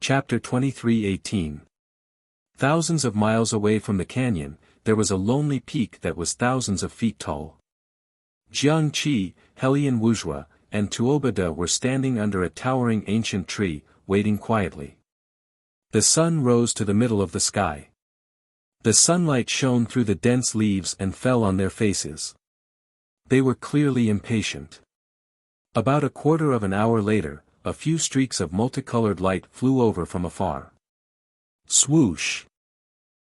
Chapter 23:18. Thousands of miles away from the canyon, there was a lonely peak that was thousands of feet tall. Jiang Qi, Helian Wuxia, and Tuobada were standing under a towering ancient tree, waiting quietly. The sun rose to the middle of the sky. The sunlight shone through the dense leaves and fell on their faces. They were clearly impatient. About a quarter of an hour later, a few streaks of multicolored light flew over from afar. Swoosh!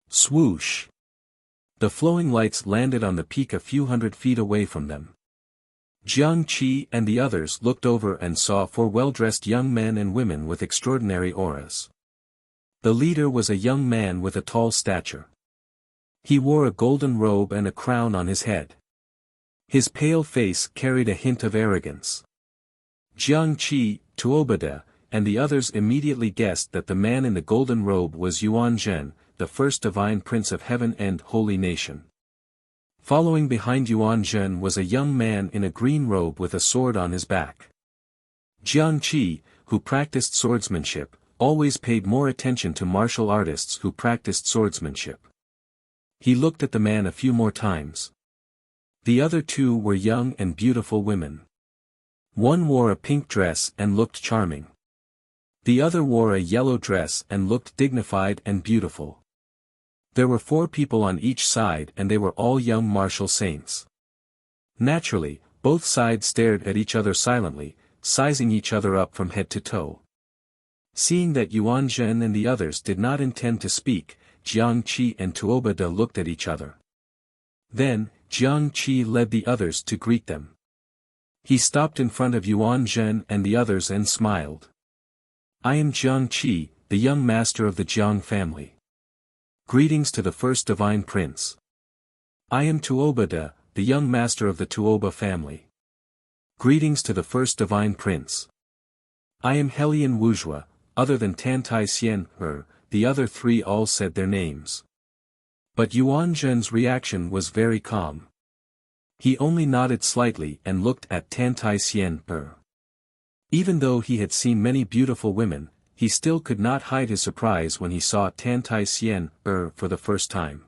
Swoosh! The flowing lights landed on the peak a few hundred feet away from them. Jiang Qi and the others looked over and saw four well-dressed young men and women with extraordinary auras. The leader was a young man with a tall stature. He wore a golden robe and a crown on his head. His pale face carried a hint of arrogance. Jiang Qi, Tuobada, and the others immediately guessed that the man in the golden robe was Yuan Zhen, the first divine prince of heaven and holy nation. Following behind Yuan Zhen was a young man in a green robe with a sword on his back. Jiang Qi, who practiced swordsmanship, always paid more attention to martial artists who practiced swordsmanship. He looked at the man a few more times. The other two were young and beautiful women. One wore a pink dress and looked charming. The other wore a yellow dress and looked dignified and beautiful. There were 4 people on each side and they were all young martial saints. Naturally, both sides stared at each other silently, sizing each other up from head to toe. Seeing that Yuan Zhen and the others did not intend to speak, Jiang Qi and Tuobada looked at each other. Then, Jiang Qi led the others to greet them. He stopped in front of Yuan Zhen and the others and smiled. "I am Jiang Qi, the young master of the Jiang family. Greetings to the first divine prince. I am Tuobada, the young master of the Tuoba family. Greetings to the first divine prince. I am Helian Wuxia." Other than Tantai Xian, the other 3 all said their names. But Yuan Zhen's reaction was very calm. He only nodded slightly and looked at Tantai Xian. Even though he had seen many beautiful women, he still could not hide his surprise when he saw Tantai Xian for the first time.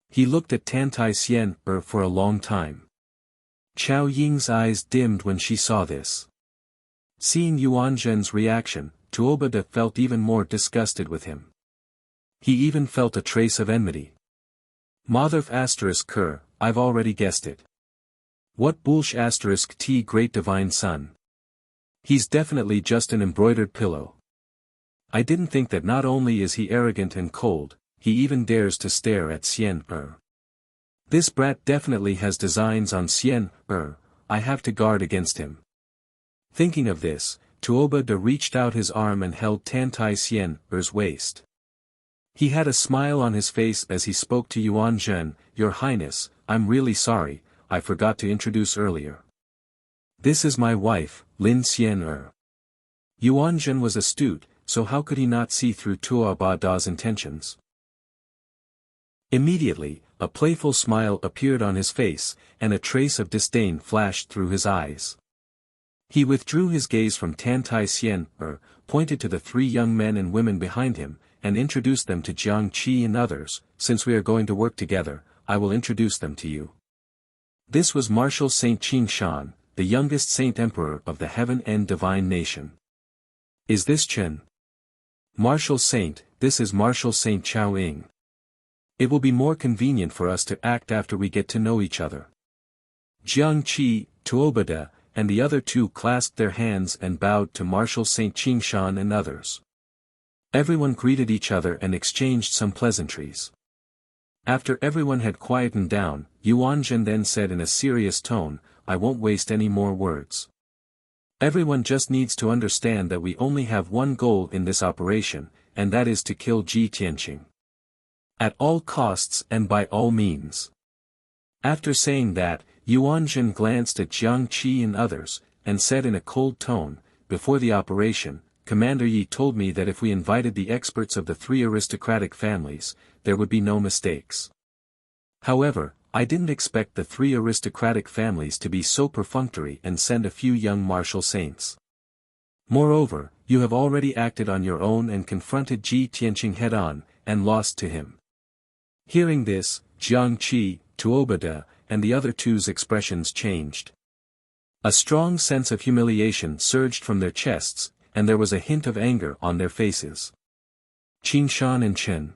He looked at Tantai Xian for a long time. Chao Ying's eyes dimmed when she saw this. Seeing Yuan Zhen's reaction, Tuobada felt even more disgusted with him. He even felt a trace of enmity. Motherf **, I've already guessed it. What bullsh **t great divine son. He's definitely just an embroidered pillow. I didn't think that not only is he arrogant and cold, he even dares to stare at Xian. This brat definitely has designs on Xian. I have to guard against him. Thinking of this, Tuobada reached out his arm and held Tantai Xian's waist. He had a smile on his face as he spoke to Yuan Zhen. "Your Highness, I'm really sorry, I forgot to introduce earlier. This is my wife, Lin Xian. Yuan Zhen was astute, so how could he not see through Tuobada's intentions? Immediately, a playful smile appeared on his face, and a trace of disdain flashed through his eyes. He withdrew his gaze from Tantai Xian, pointed to the 3 young men and women behind him, and introduced them to Jiang Qi and others. "Since we are going to work together, I will introduce them to you. This was Martial Saint Qing Shan, the youngest Saint Emperor of the Heaven and Divine Nation. Is this Chen? Martial Saint, this is Martial Saint Chao Ying. It will be more convenient for us to act after we get to know each other." Jiang Qi, Tuobada, and the other 2 clasped their hands and bowed to Martial Saint Qing Shan and others. Everyone greeted each other and exchanged some pleasantries. After everyone had quietened down, Yuan Zhen then said in a serious tone, "I won't waste any more words. Everyone just needs to understand that we only have one goal in this operation, and that is to kill Ji Tianqing. At all costs and by all means." After saying that, Yuan Zhen glanced at Jiang Qi and others, and said in a cold tone, "Before the operation, Commander Yi told me that if we invited the experts of the 3 aristocratic families, there would be no mistakes. However, I didn't expect the 3 aristocratic families to be so perfunctory and send a few young martial saints. Moreover, you have already acted on your own and confronted Ji Tianqing head-on, and lost to him. Hearing this, Jiang Qi, Tuobada, and the other two's expressions changed. A strong sense of humiliation surged from their chests, and there was a hint of anger on their faces. Qingshan and Chen.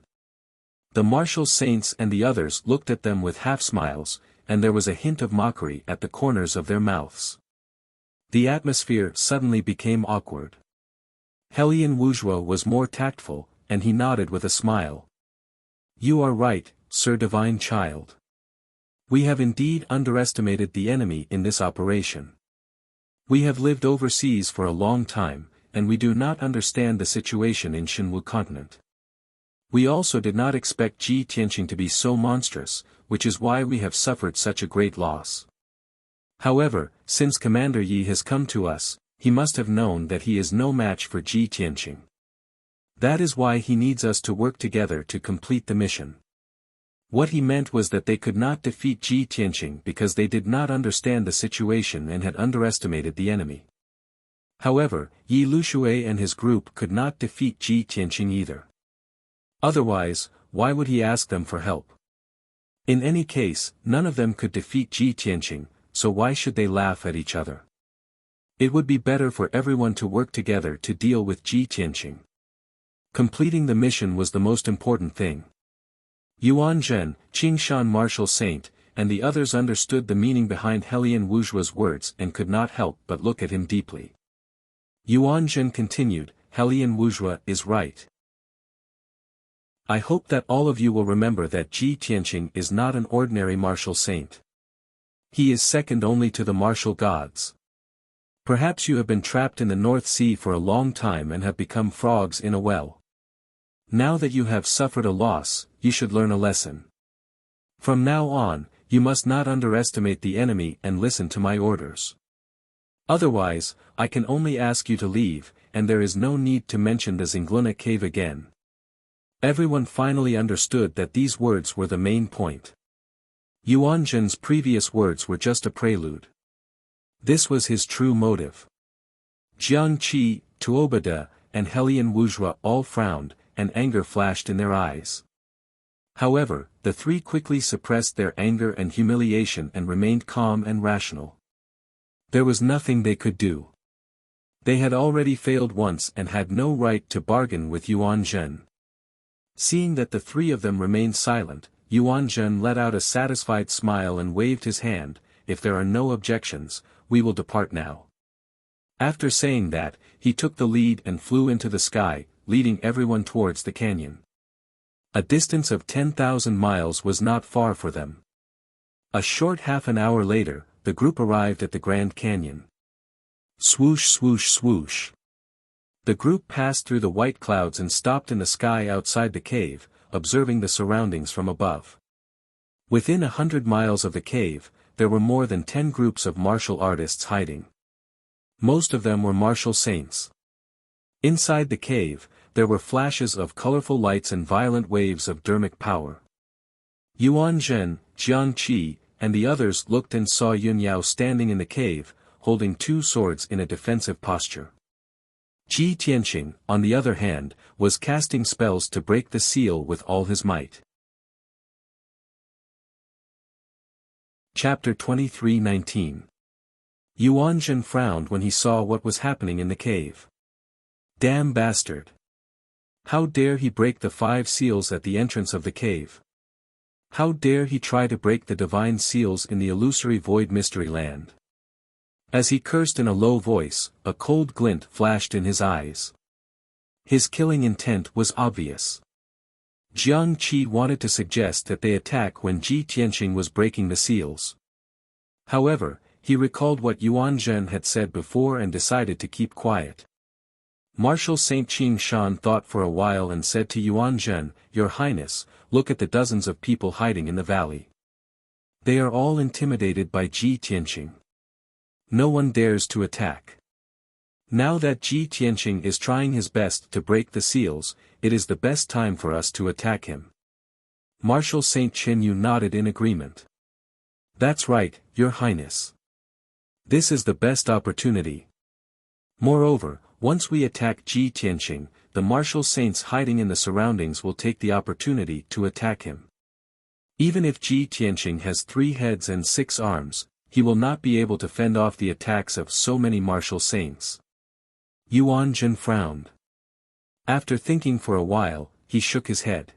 The martial saints and the others looked at them with half-smiles, and there was a hint of mockery at the corners of their mouths. The atmosphere suddenly became awkward. Hellion Wuxia was more tactful, and he nodded with a smile. You are right, Sir Divine Child. We have indeed underestimated the enemy in this operation. We have lived overseas for a long time, and we do not understand the situation in Shenwu continent. We also did not expect Ji Tianqing to be so monstrous, which is why we have suffered such a great loss. However, since Commander Yi has come to us, he must have known that he is no match for Ji Tianqing. That is why he needs us to work together to complete the mission. What he meant was that they could not defeat Ji Tianqing because they did not understand the situation and had underestimated the enemy. However, Yi Lushui and his group could not defeat Ji Tianqing either. Otherwise, why would he ask them for help? In any case, none of them could defeat Ji Tianqing, so why should they laugh at each other? It would be better for everyone to work together to deal with Ji Tianqing. Completing the mission was the most important thing. Yuan Zhen, Qingshan Martial Saint, and the others understood the meaning behind Hellion Wuxia's words and could not help but look at him deeply. Yuan Zhen continued, Hellion Wuxia is right. I hope that all of you will remember that Ji Tianqing is not an ordinary martial saint. He is second only to the martial gods. Perhaps you have been trapped in the North Sea for a long time and have become frogs in a well. Now that you have suffered a loss, you should learn a lesson. From now on, you must not underestimate the enemy and listen to my orders. Otherwise, I can only ask you to leave, and there is no need to mention the Zingluna cave again. Everyone finally understood that these words were the main point. Yuan Zhen's previous words were just a prelude. This was his true motive. Jiang Qi, Tuobada, and Hellion Wuxia all frowned, and anger flashed in their eyes. However, the three quickly suppressed their anger and humiliation and remained calm and rational. There was nothing they could do. They had already failed once and had no right to bargain with Yuan Zhen. Seeing that the three of them remained silent, Yuan Zhen let out a satisfied smile and waved his hand, if there are no objections, we will depart now. After saying that, he took the lead and flew into the sky, leading everyone towards the canyon. A distance of 10,000 miles was not far for them. A short half an hour later, the group arrived at the Grand Canyon. Swoosh swoosh swoosh. The group passed through the white clouds and stopped in the sky outside the cave, observing the surroundings from above. Within 100 miles of the cave, there were more than 10 groups of martial artists hiding. Most of them were martial saints. Inside the cave, there were flashes of colorful lights and violent waves of dermic power. Yuan Zhen, Jiang Qi, and the others looked and saw Yun Yao standing in the cave, holding two swords in a defensive posture. Ji Tianqing, on the other hand, was casting spells to break the seal with all his might. Chapter 23:19. Yuan Zhen frowned when he saw what was happening in the cave. Damn bastard! How dare he break the 5 seals at the entrance of the cave? How dare he try to break the divine seals in the illusory void mystery land? As he cursed in a low voice, a cold glint flashed in his eyes. His killing intent was obvious. Jiang Qi wanted to suggest that they attack when Ji Tianqing was breaking the seals. However, he recalled what Yuan Zhen had said before and decided to keep quiet. Martial Saint Qingshan thought for a while and said to Yuan Zhen, Your Highness, look at the dozens of people hiding in the valley. They are all intimidated by Ji Tianqing. No one dares to attack. Now that Ji Tianqing is trying his best to break the seals, it is the best time for us to attack him. Martial Saint Qinyu nodded in agreement. That's right, Your Highness. This is the best opportunity. Moreover, Once we attack Ji Tianqing, the martial saints hiding in the surroundings will take the opportunity to attack him. Even if Ji Tianqing has 3 heads and 6 arms, he will not be able to fend off the attacks of so many martial saints. Yuan Jin frowned. After thinking for a while, he shook his head.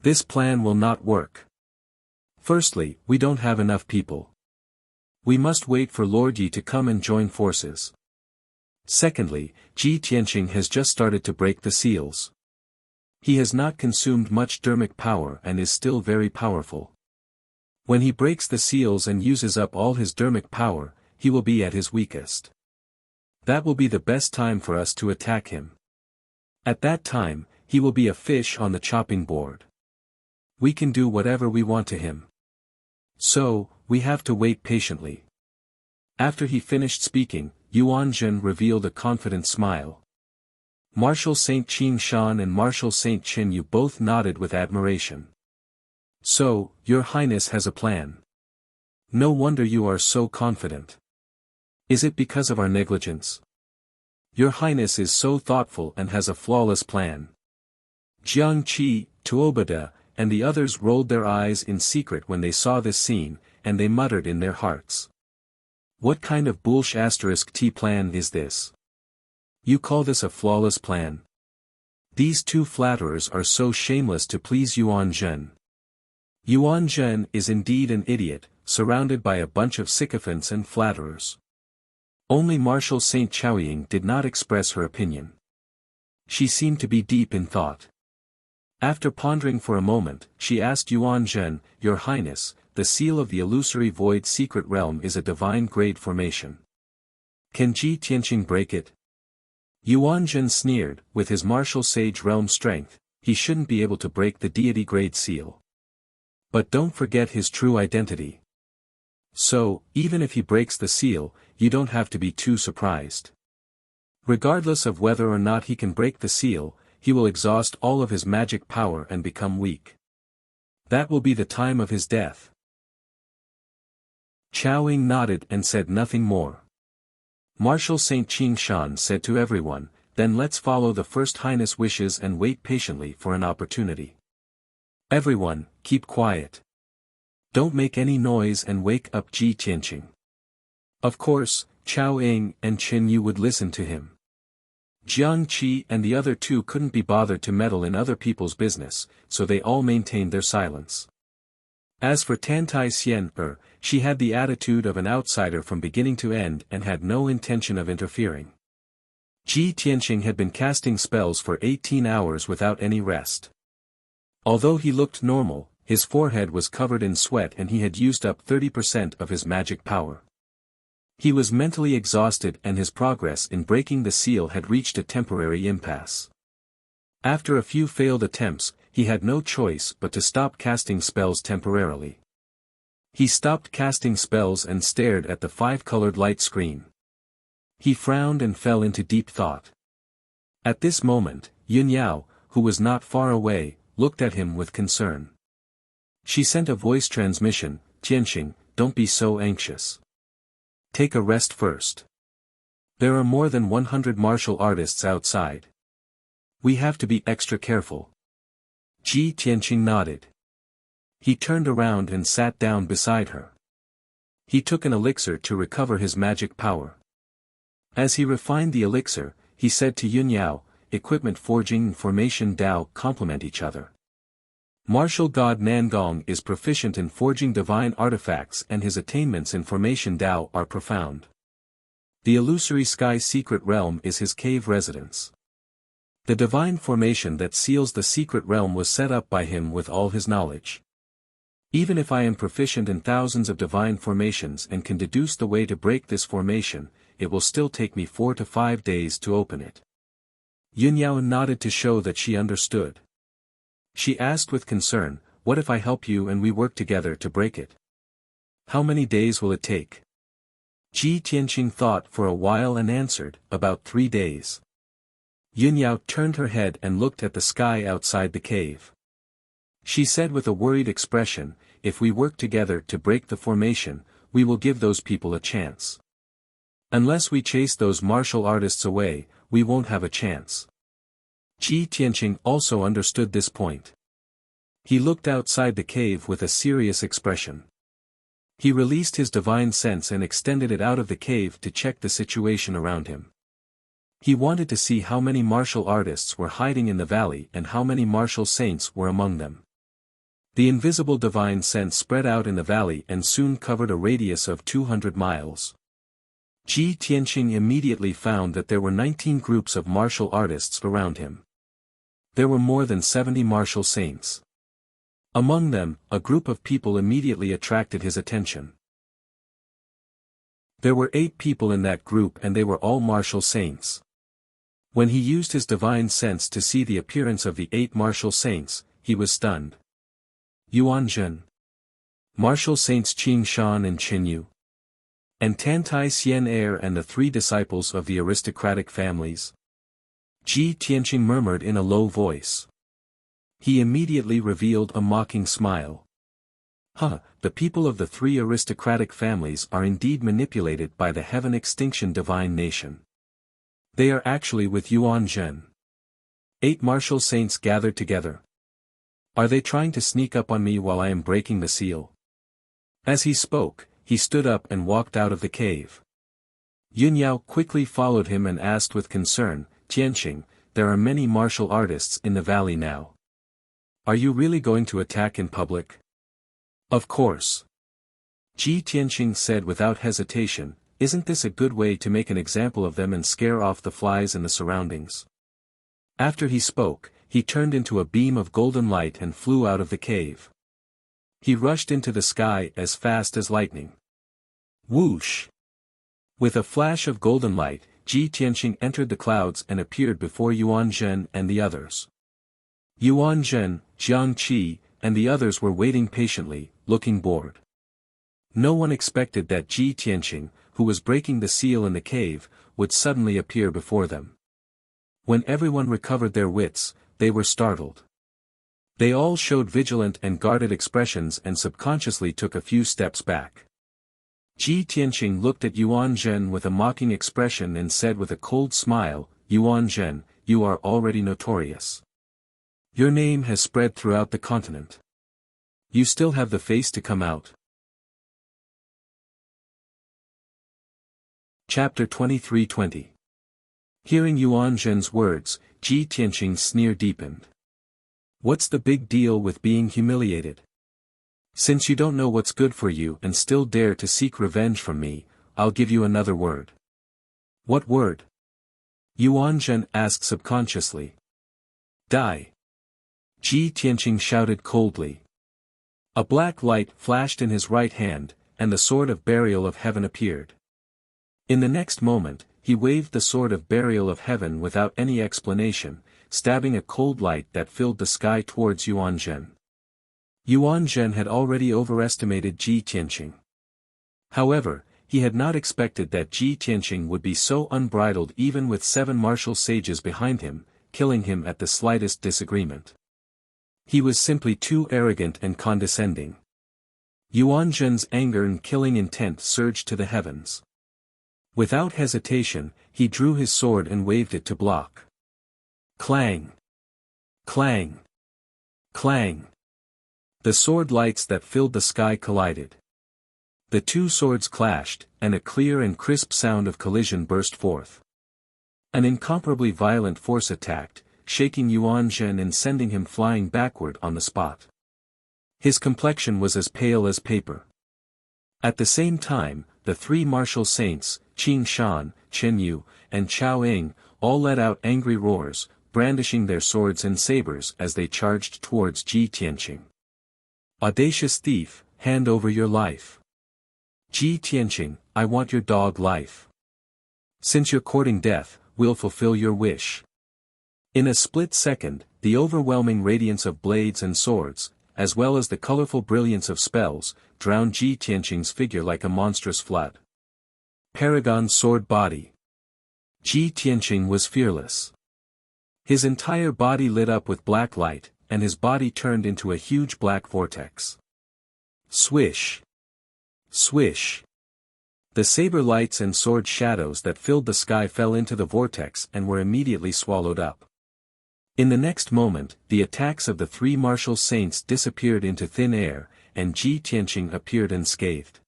This plan will not work. Firstly, we don't have enough people. We must wait for Lord Yi to come and join forces. Secondly, Ji Tianqing has just started to break the seals. He has not consumed much dermic power and is still very powerful. When he breaks the seals and uses up all his dermic power, he will be at his weakest. That will be the best time for us to attack him. At that time, he will be a fish on the chopping board. We can do whatever we want to him. So, we have to wait patiently. After he finished speaking, Yuan Jin revealed a confident smile. Marshal Saint Qing Shan and Marshal Saint Qin Yu both nodded with admiration. So, your highness has a plan. No wonder you are so confident. Is it because of our negligence? Your highness is so thoughtful and has a flawless plan. Jiang Qi, Tuobada, and the others rolled their eyes in secret when they saw this scene, and they muttered in their hearts. What kind of *T plan is this? You call this a flawless plan? These 2 flatterers are so shameless to please Yuan Jin. Yuan Jin is indeed an idiot, surrounded by a bunch of sycophants and flatterers. Only Marshal Saint Chaoying did not express her opinion. She seemed to be deep in thought. After pondering for a moment, she asked Yuan Jin, Your Highness, the seal of the illusory void secret realm is a divine grade formation. Can Ji Tianqing break it? Yuan Jin sneered, with his martial sage realm strength, he shouldn't be able to break the deity grade seal. But don't forget his true identity. So, even if he breaks the seal, you don't have to be too surprised. Regardless of whether or not he can break the seal, he will exhaust all of his magic power and become weak. That will be the time of his death. Chaoying nodded and said nothing more. Marshal Saint Qing Shan said to everyone, Then let's follow the First Highness' wishes and wait patiently for an opportunity. Everyone, keep quiet. Don't make any noise and wake up Ji Tianqing. Of course, Chaoying and Qin Yu would listen to him. Jiang Qi and the other 2 couldn't be bothered to meddle in other people's business, so they all maintained their silence. As for Tantai Xian, she had the attitude of an outsider from beginning to end and had no intention of interfering. Ji Tianqing had been casting spells for 18 hours without any rest. Although he looked normal, his forehead was covered in sweat and he had used up 30% of his magic power. He was mentally exhausted and his progress in breaking the seal had reached a temporary impasse. After a few failed attempts, he had no choice but to stop casting spells temporarily. He stopped casting spells and stared at the 5-colored light screen. He frowned and fell into deep thought. At this moment, Yun Yao, who was not far away, looked at him with concern. She sent a voice transmission, Tianqing, don't be so anxious. Take a rest first. There are more than 100 martial artists outside. We have to be extra careful. Ji Tianqing nodded. He turned around and sat down beside her. He took an elixir to recover his magic power. As he refined the elixir, he said to Yun Yao, equipment forging and formation Dao complement each other. Martial god Nangong is proficient in forging divine artifacts and his attainments in formation Dao are profound. The illusory sky secret realm is his cave residence. The divine formation that seals the secret realm was set up by him with all his knowledge. Even if I am proficient in thousands of divine formations and can deduce the way to break this formation, it will still take me 4 to 5 days to open it. Yun Yao nodded to show that she understood. She asked with concern, what if I help you and we work together to break it? How many days will it take? Ji Tianqing thought for a while and answered, about 3 days. Yun Yao turned her head and looked at the sky outside the cave. She said with a worried expression, if we work together to break the formation, we will give those people a chance. Unless we chase those martial artists away, we won't have a chance. Ji Tianqing also understood this point. He looked outside the cave with a serious expression. He released his divine sense and extended it out of the cave to check the situation around him. He wanted to see how many martial artists were hiding in the valley and how many martial saints were among them. The invisible divine sense spread out in the valley and soon covered a radius of 200 miles. Ji Tianqing immediately found that there were 19 groups of martial artists around him. There were more than 70 martial saints. Among them, a group of people immediately attracted his attention. There were 8 people in that group and they were all martial saints. When he used his divine sense to see the appearance of the 8 martial saints, he was stunned. Yuanzhen. Martial saints Qing Shan and Qin Yu. And Tantai Xian Er and the 3 disciples of the aristocratic families. Ji Tianqing murmured in a low voice. He immediately revealed a mocking smile. The people of the 3 aristocratic families are indeed manipulated by the heaven extinction divine nation. They are actually with Yuanzhen. 8 martial saints gathered together. Are they trying to sneak up on me while I am breaking the seal? As he spoke, he stood up and walked out of the cave. Yunyao quickly followed him and asked with concern, Tianqing, there are many martial artists in the valley now. Are you really going to attack in public? Of course. Ji Tianqing said without hesitation, isn't this a good way to make an example of them and scare off the flies in the surroundings? After he spoke, he turned into a beam of golden light and flew out of the cave. He rushed into the sky as fast as lightning. Whoosh! With a flash of golden light, Ji Tianqing entered the clouds and appeared before Yuanzhen and the others. Yuanzhen, Jiang Qi, and the others were waiting patiently, looking bored. No one expected that Ji Tianqing, who was breaking the seal in the cave, would suddenly appear before them. When everyone recovered their wits, they were startled. They all showed vigilant and guarded expressions and subconsciously took a few steps back. Ji Tianqing looked at Yuanzhen with a mocking expression and said with a cold smile, Yuanzhen, you are already notorious. Your name has spread throughout the continent. You still have the face to come out. Chapter 23:20. Hearing Yuanzhen's words, Ji Tianqing's sneer deepened. What's the big deal with being humiliated? Since you don't know what's good for you and still dare to seek revenge from me, I'll give you another word. What word? Yuanzhen asked subconsciously. Die. Ji Tianqing shouted coldly. A black light flashed in his right hand, and the sword of burial of heaven appeared. In the next moment, he waved the sword of burial of heaven without any explanation, stabbing a cold light that filled the sky towards Yuanzhen. Yuanzhen had already overestimated Ji Tianqing. However, he had not expected that Ji Tianqing would be so unbridled even with 7 martial sages behind him, killing him at the slightest disagreement. He was simply too arrogant and condescending. Yuanzhen's anger and killing intent surged to the heavens. Without hesitation, he drew his sword and waved it to block. Clang! Clang! Clang! The sword lights that filled the sky collided. The 2 swords clashed, and a clear and crisp sound of collision burst forth. An incomparably violent force attacked, shaking Yuanzhen and sending him flying backward on the spot. His complexion was as pale as paper. At the same time, the 3 martial saints, Qing Shan, Qin Yu, and Chao Ing, all let out angry roars, brandishing their swords and sabers as they charged towards Ji Tianqing. Audacious thief, hand over your life. Ji Tianqing, I want your dog life. Since you're courting death, we'll fulfill your wish. In a split second, the overwhelming radiance of blades and swords, as well as the colorful brilliance of spells, drowned Ji Tianqing's figure like a monstrous flood. Paragon sword body. Ji Tianqing was fearless. His entire body lit up with black light, and his body turned into a huge black vortex. Swish! Swish! The saber lights and sword shadows that filled the sky fell into the vortex and were immediately swallowed up. In the next moment, the attacks of the three martial saints disappeared into thin air, and Ji Tianqing appeared unscathed.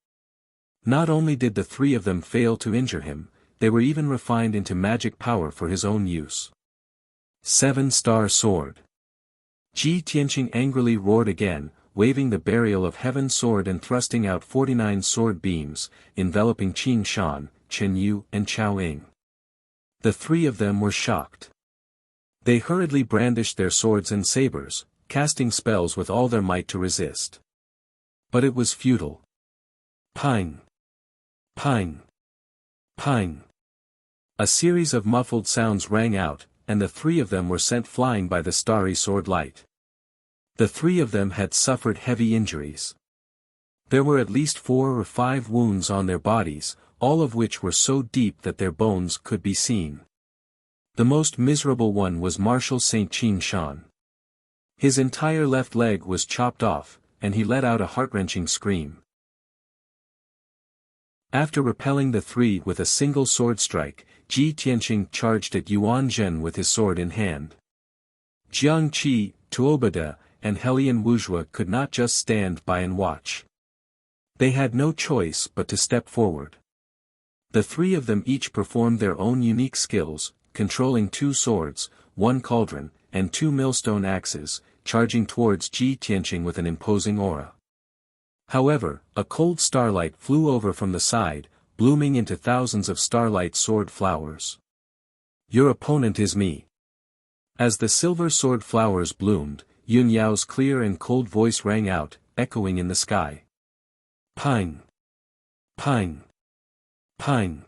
Not only did the three of them fail to injure him, they were even refined into magic power for his own use. 7-star sword. Ji Tianqing angrily roared again, waving the burial of heaven sword and thrusting out 49 sword beams, enveloping Qin Shan, Chen Yu and Chao Ying. The three of them were shocked. They hurriedly brandished their swords and sabers, casting spells with all their might to resist. But it was futile. Ping! Ping! Ping! A series of muffled sounds rang out, and the three of them were sent flying by the starry sword light. The three of them had suffered heavy injuries. There were at least 4 or 5 wounds on their bodies, all of which were so deep that their bones could be seen. The most miserable one was Marshal Saint Qin Shan. His entire left leg was chopped off, and he let out a heart-wrenching scream. After repelling the three with a single sword strike, Ji Tianqing charged at Yuan Zhen with his sword in hand. Jiang Qi, Tuobada, and Helian Wuxia could not just stand by and watch. They had no choice but to step forward. The three of them each performed their own unique skills, controlling 2 swords, 1 cauldron, and 2 millstone axes, charging towards Ji Tianqing with an imposing aura. However, a cold starlight flew over from the side, blooming into thousands of starlight sword flowers. Your opponent is me. As the silver sword flowers bloomed, Yun Yao's clear and cold voice rang out, echoing in the sky. Ping! Ping! Ping!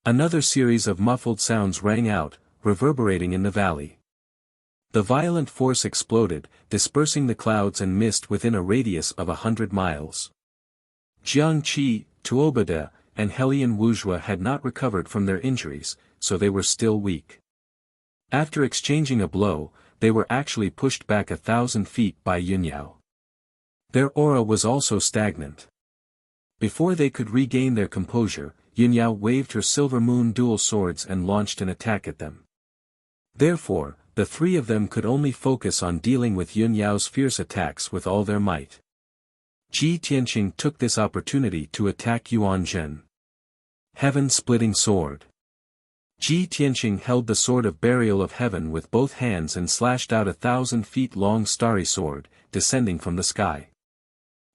Another series of muffled sounds rang out, reverberating in the valley. The violent force exploded, dispersing the clouds and mist within a radius of 100 miles. Jiang Qi, Tuobada, and Helian Wuxia had not recovered from their injuries, so they were still weak. After exchanging a blow, they were actually pushed back 1,000 feet by Yun Yao. Their aura was also stagnant. Before they could regain their composure, Yun Yao waved her silver moon dual swords and launched an attack at them. Therefore, the three of them could only focus on dealing with Yun Yao's fierce attacks with all their might. Ji Tianqing took this opportunity to attack Yuan Zhen. Heaven-splitting sword. Ji Tianqing held the sword of burial of heaven with both hands and slashed out 1,000 feet long starry sword, descending from the sky.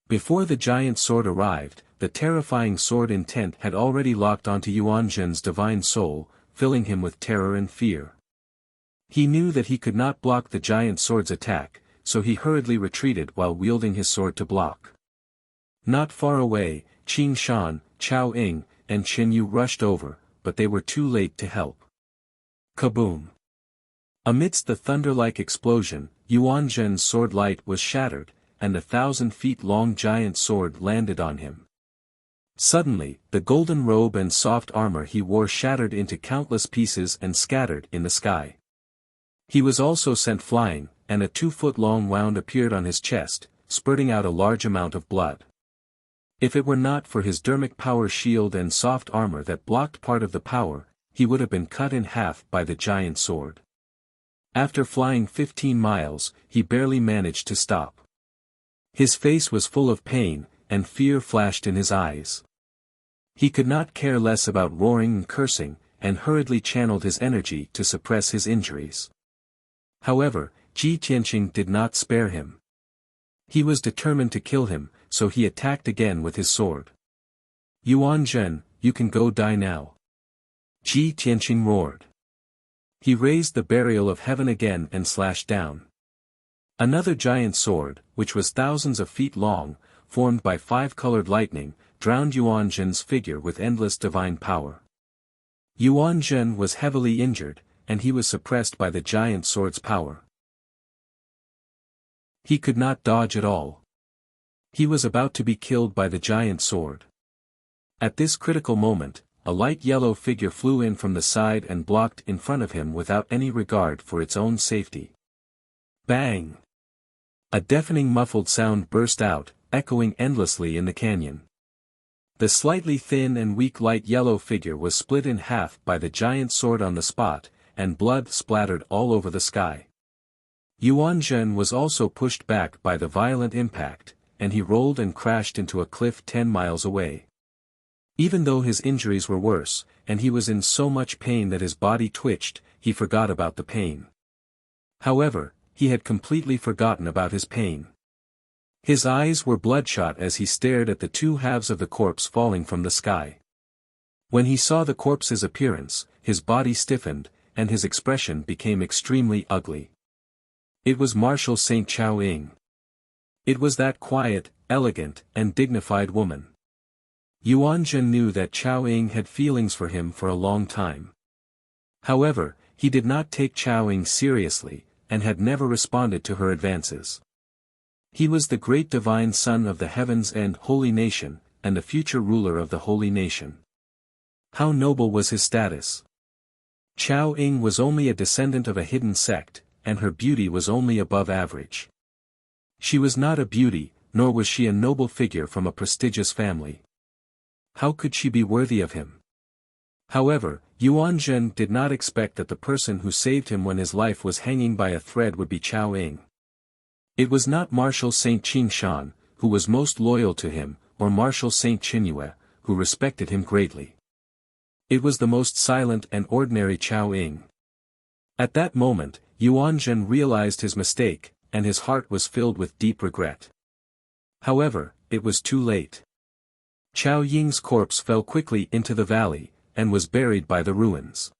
Before the giant sword arrived, the terrifying sword intent had already locked onto Yuan Zhen's divine soul, filling him with terror and fear. He knew that he could not block the giant sword's attack, so he hurriedly retreated while wielding his sword to block. Not far away, Qin Shan, Chao Ying, and Chen Yu rushed over, but they were too late to help. Kaboom! Amidst the thunder-like explosion, Yuan Zhen's sword light was shattered, and the 1,000 feet long giant sword landed on him. Suddenly, the golden robe and soft armor he wore shattered into countless pieces and scattered in the sky. He was also sent flying, and a 2-foot-long wound appeared on his chest, spurting out a large amount of blood. If it were not for his dermic power shield and soft armor that blocked part of the power, he would have been cut in half by the giant sword. After flying 15 miles, he barely managed to stop. His face was full of pain, and fear flashed in his eyes. He could not care less about roaring and cursing, and hurriedly channeled his energy to suppress his injuries. However, Ji Tianqing did not spare him. He was determined to kill him, so he attacked again with his sword. Yuan Zhen, you can go die now. Ji Tianqing roared. He raised the burial of heaven again and slashed down. Another giant sword, which was thousands of feet long, formed by 5-colored lightning, drowned Yuan Zhen's figure with endless divine power. Yuan Zhen was heavily injured, and he was suppressed by the giant sword's power. He could not dodge at all. He was about to be killed by the giant sword. At this critical moment, a light yellow figure flew in from the side and blocked in front of him without any regard for its own safety. Bang! A deafening muffled sound burst out, echoing endlessly in the canyon. The slightly thin and weak light yellow figure was split in half by the giant sword on the spot, and blood splattered all over the sky. Yuan Zhen was also pushed back by the violent impact, and he rolled and crashed into a cliff 10 miles away. Even though his injuries were worse, and he was in so much pain that his body twitched, he forgot about the pain. However, he had completely forgotten about his pain. His eyes were bloodshot as he stared at the two halves of the corpse falling from the sky. When he saw the corpse's appearance, his body stiffened, and his expression became extremely ugly. It was Marshal Saint Chao Ying. It was that quiet, elegant, and dignified woman. Yuan Zhen knew that Chao Ying had feelings for him for a long time. However, he did not take Chao Ying seriously, and had never responded to her advances. He was the great divine son of the heavens and holy nation, and the future ruler of the holy nation. How noble was his status! Chao Ying was only a descendant of a hidden sect, and her beauty was only above average. She was not a beauty, nor was she a noble figure from a prestigious family. How could she be worthy of him? However, Yuan Zhen did not expect that the person who saved him when his life was hanging by a thread would be Chao Ying. It was not Marshal Saint Qingshan, who was most loyal to him, or Marshal Saint Qinyue, who respected him greatly. It was the most silent and ordinary Chao Ying. At that moment, Yuan Zhen realized his mistake, and his heart was filled with deep regret. However, it was too late. Chao Ying's corpse fell quickly into the valley, and was buried by the ruins.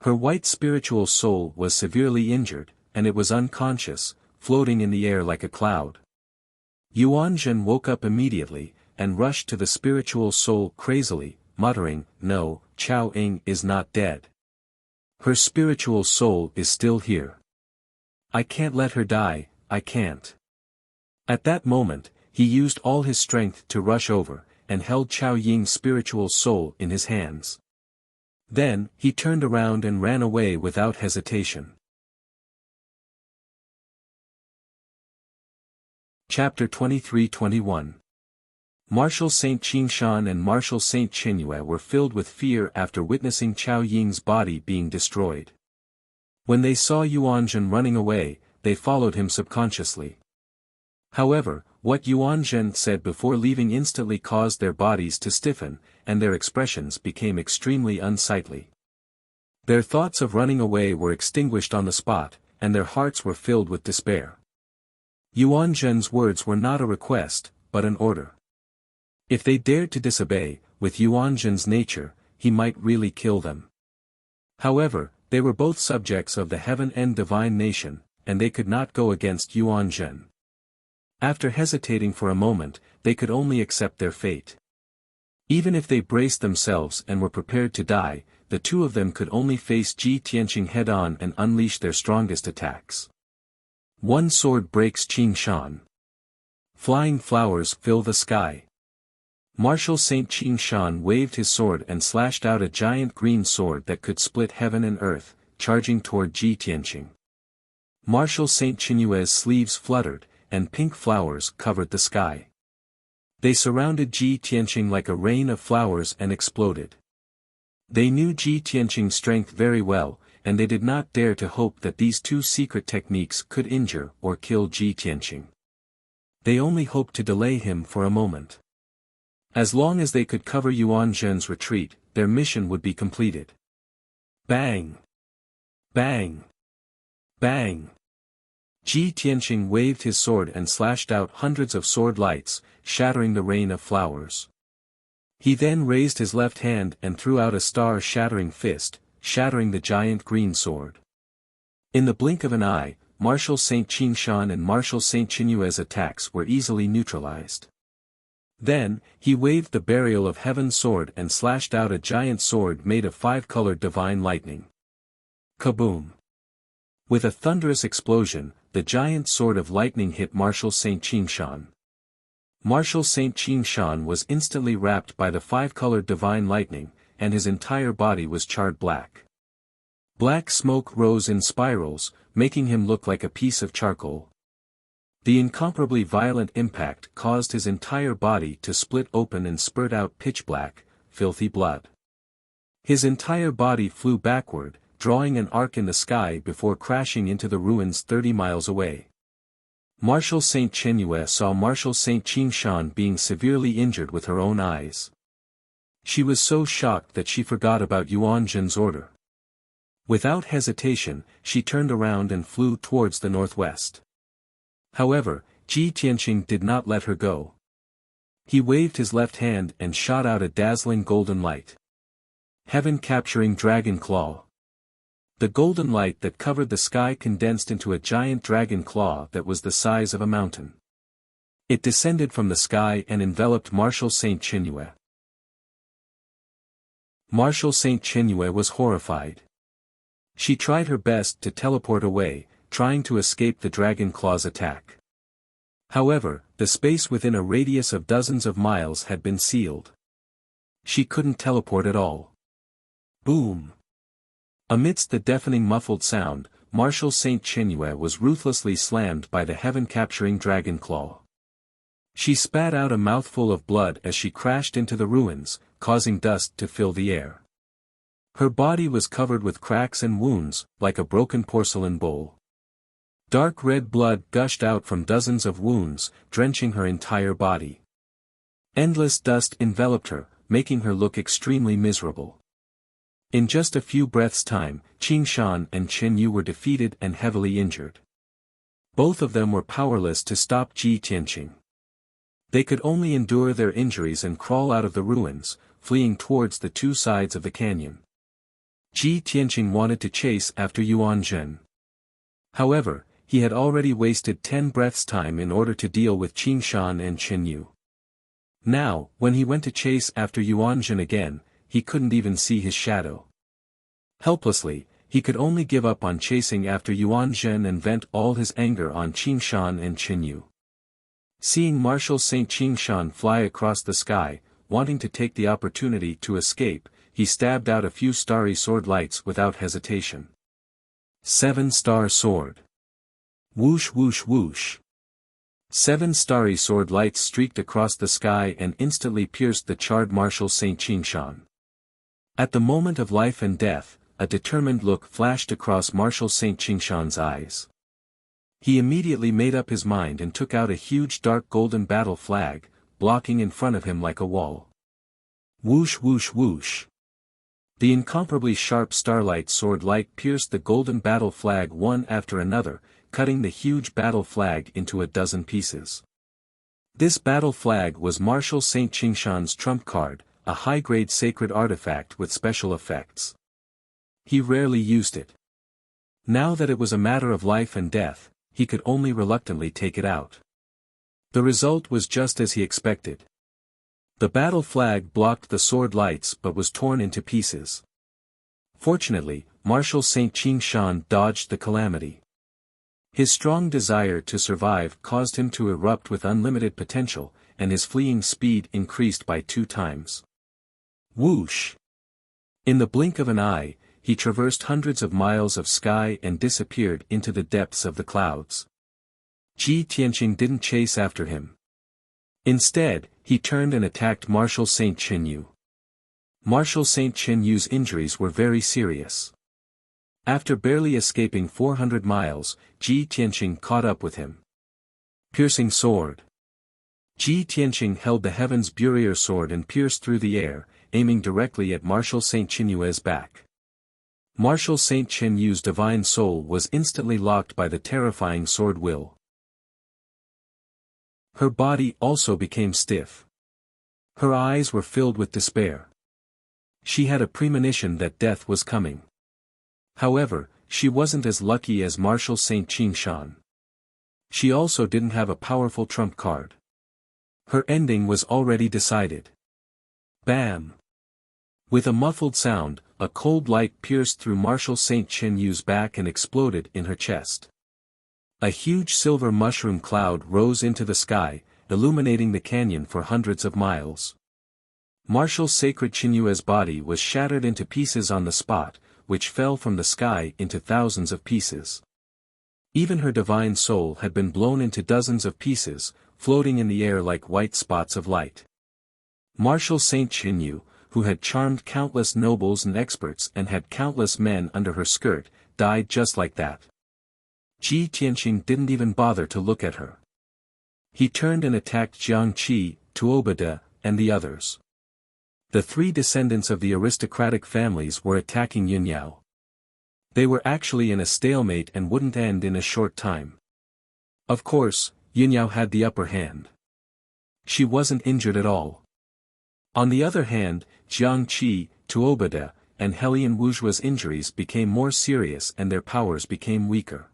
Her white spiritual soul was severely injured, and it was unconscious, floating in the air like a cloud. Yuan Zhen woke up immediately, and rushed to the spiritual soul crazily, muttering, "No, Chao Ying is not dead. Her spiritual soul is still here. I can't let her die, I can't." At that moment, he used all his strength to rush over, and held Chao Ying's spiritual soul in his hands. Then, he turned around and ran away without hesitation. Chapter 23-21. Marshal Saint Qingshan and Marshal Saint Qinyue were filled with fear after witnessing Chao Ying's body being destroyed. When they saw Yuan Zhen running away, they followed him subconsciously. However, what Yuan Zhen said before leaving instantly caused their bodies to stiffen, and their expressions became extremely unsightly. Their thoughts of running away were extinguished on the spot, and their hearts were filled with despair. Yuan Zhen's words were not a request, but an order. If they dared to disobey, with Yuan Zhen's nature, he might really kill them. However, they were both subjects of the heaven and divine nation, and they could not go against Yuan Zhen. After hesitating for a moment, they could only accept their fate. Even if they braced themselves and were prepared to die, the two of them could only face Ji Tianqing head-on and unleash their strongest attacks. One sword breaks Qingshan. Flying flowers fill the sky. Marshal Saint Qingshan waved his sword and slashed out a giant green sword that could split heaven and earth, charging toward Ji Tianqing. Marshal Saint Qinyue's sleeves fluttered, and pink flowers covered the sky. They surrounded Ji Tianqing like a rain of flowers and exploded. They knew Ji Tianqing's strength very well, and they did not dare to hope that these two secret techniques could injure or kill Ji Tianqing. They only hoped to delay him for a moment. As long as they could cover Yuan Zhen's retreat, their mission would be completed. Bang! Bang! Bang! Ji Tianqing waved his sword and slashed out hundreds of sword lights, shattering the rain of flowers. He then raised his left hand and threw out a star-shattering fist, shattering the giant green sword. In the blink of an eye, Marshal Saint Qingshan and Marshal Saint Qinyue's attacks were easily neutralized. Then, he waved the burial of heaven sword and slashed out a giant sword made of 5-colored divine lightning. Kaboom! With a thunderous explosion, the giant sword of lightning hit Marshal Saint Qingshan. Marshal Saint Qingshan was instantly wrapped by the 5-colored divine lightning, and his entire body was charred black. Black smoke rose in spirals, making him look like a piece of charcoal. The incomparably violent impact caused his entire body to split open and spurt out pitch-black, filthy blood. His entire body flew backward, drawing an arc in the sky before crashing into the ruins 30 miles away. Marshal Saint Chenue saw Marshal Saint Qingshan being severely injured with her own eyes. She was so shocked that she forgot about Yuan Zhen's order. Without hesitation, she turned around and flew towards the northwest. However, Ji Tianqing did not let her go. He waved his left hand and shot out a dazzling golden light. Heaven-capturing dragon claw. The golden light that covered the sky condensed into a giant dragon claw that was the size of a mountain. It descended from the sky and enveloped Marshal Saint Chenue. Marshal Saint Chenue was horrified. She tried her best to teleport away, trying to escape the dragon claw's attack. However, the space within a radius of dozens of miles had been sealed. She couldn't teleport at all. Boom! Amidst the deafening muffled sound, Marshal Saint Chenue was ruthlessly slammed by the heaven-capturing dragon claw. She spat out a mouthful of blood as she crashed into the ruins, causing dust to fill the air. Her body was covered with cracks and wounds, like a broken porcelain bowl. Dark red blood gushed out from dozens of wounds, drenching her entire body. Endless dust enveloped her, making her look extremely miserable. In just a few breaths' time, Qingshan and Chen Yu were defeated and heavily injured. Both of them were powerless to stop Ji Tianqing. They could only endure their injuries and crawl out of the ruins, fleeing towards the two sides of the canyon. Ji Tianqing wanted to chase after Yuan Zhen. However, he had already wasted 10 breaths' time in order to deal with Qingshan and Chen Yu. Now, when he went to chase after Yuan Zhen again, he couldn't even see his shadow. Helplessly, he could only give up on chasing after Yuan Zhen and vent all his anger on Qingshan and Chen Yu. Seeing Marshal Saint Qingshan fly across the sky, wanting to take the opportunity to escape, he stabbed out a few starry sword lights without hesitation. 7-star sword. Whoosh whoosh whoosh. 7 starry sword lights streaked across the sky and instantly pierced the charred Marshal Saint Qingshan. At the moment of life and death, a determined look flashed across Marshal Saint Qingshan's eyes. He immediately made up his mind and took out a huge dark golden battle flag, blocking in front of him like a wall. Whoosh whoosh whoosh. The incomparably sharp starlight sword light pierced the golden battle flag one after another, cutting the huge battle flag into a dozen pieces. This battle flag was Marshal Saint Qingshan's trump card, a high-grade sacred artifact with special effects. He rarely used it. Now that it was a matter of life and death, he could only reluctantly take it out. The result was just as he expected. The battle flag blocked the sword lights but was torn into pieces. Fortunately, Marshal Saint Qingshan dodged the calamity. His strong desire to survive caused him to erupt with unlimited potential, and his fleeing speed increased by 2 times. Whoosh! In the blink of an eye, he traversed hundreds of miles of sky and disappeared into the depths of the clouds. Ji Tianqing didn't chase after him. Instead, he turned and attacked Marshal Saint Chen Yu. Marshal Saint Chen Yu's injuries were very serious. After barely escaping 400 miles, Ji Tianqing caught up with him. Piercing sword. Ji Tianqing held the Heaven's Burier sword and pierced through the air, aiming directly at Marshal Saint Chenue's back. Marshal Saint Chen Yu's divine soul was instantly locked by the terrifying sword will. Her body also became stiff. Her eyes were filled with despair. She had a premonition that death was coming. However, she wasn't as lucky as Marshal Saint Qingshan. She also didn't have a powerful trump card. Her ending was already decided. Bam! With a muffled sound, a cold light pierced through Marshal Saint Chen Yu's back and exploded in her chest. A huge silver mushroom cloud rose into the sky, illuminating the canyon for hundreds of miles. Marshal Sacred Chenue's body was shattered into pieces on the spot, which fell from the sky into thousands of pieces. Even her divine soul had been blown into dozens of pieces, floating in the air like white spots of light. Marshal Saint Chinyu, who had charmed countless nobles and experts and had countless men under her skirt, died just like that. Ji Tianqing didn't even bother to look at her. He turned and attacked Jiang Qi, Tuobada, and the others. The three descendants of the aristocratic families were attacking Yunyao. They were actually in a stalemate and wouldn't end in a short time. Of course, Yunyao had the upper hand. She wasn't injured at all. On the other hand, Jiang Qi, Tuobada, and Helian Wujua's injuries became more serious and their powers became weaker.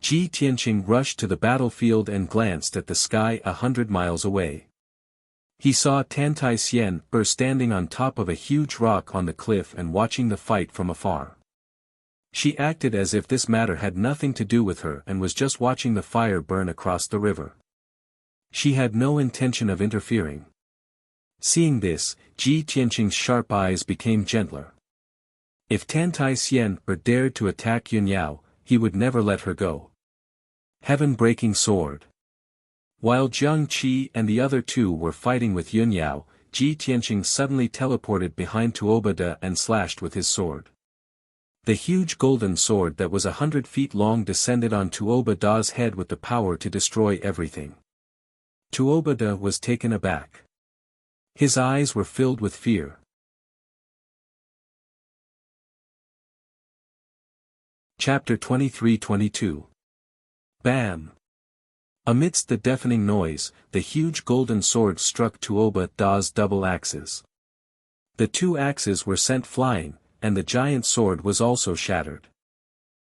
Ji Tianqing rushed to the battlefield and glanced at the sky 100 miles away. He saw Tantai Xian standing on top of a huge rock on the cliff and watching the fight from afar. She acted as if this matter had nothing to do with her and was just watching the fire burn across the river. She had no intention of interfering. Seeing this, Ji Tianqing's sharp eyes became gentler. If Tantai Xian dared to attack Yunyao, he would never let her go. Heaven-breaking sword. While Jiang Qi and the other two were fighting with Yunyao, Ji Tianqing suddenly teleported behind Tuobada and slashed with his sword. The huge golden sword that was 100 feet long descended on Tuobada's head with the power to destroy everything. Tuobada was taken aback. His eyes were filled with fear. Chapter 23-22. Bam! Amidst the deafening noise, the huge golden sword struck Tuobada's double axes. The two axes were sent flying, and the giant sword was also shattered.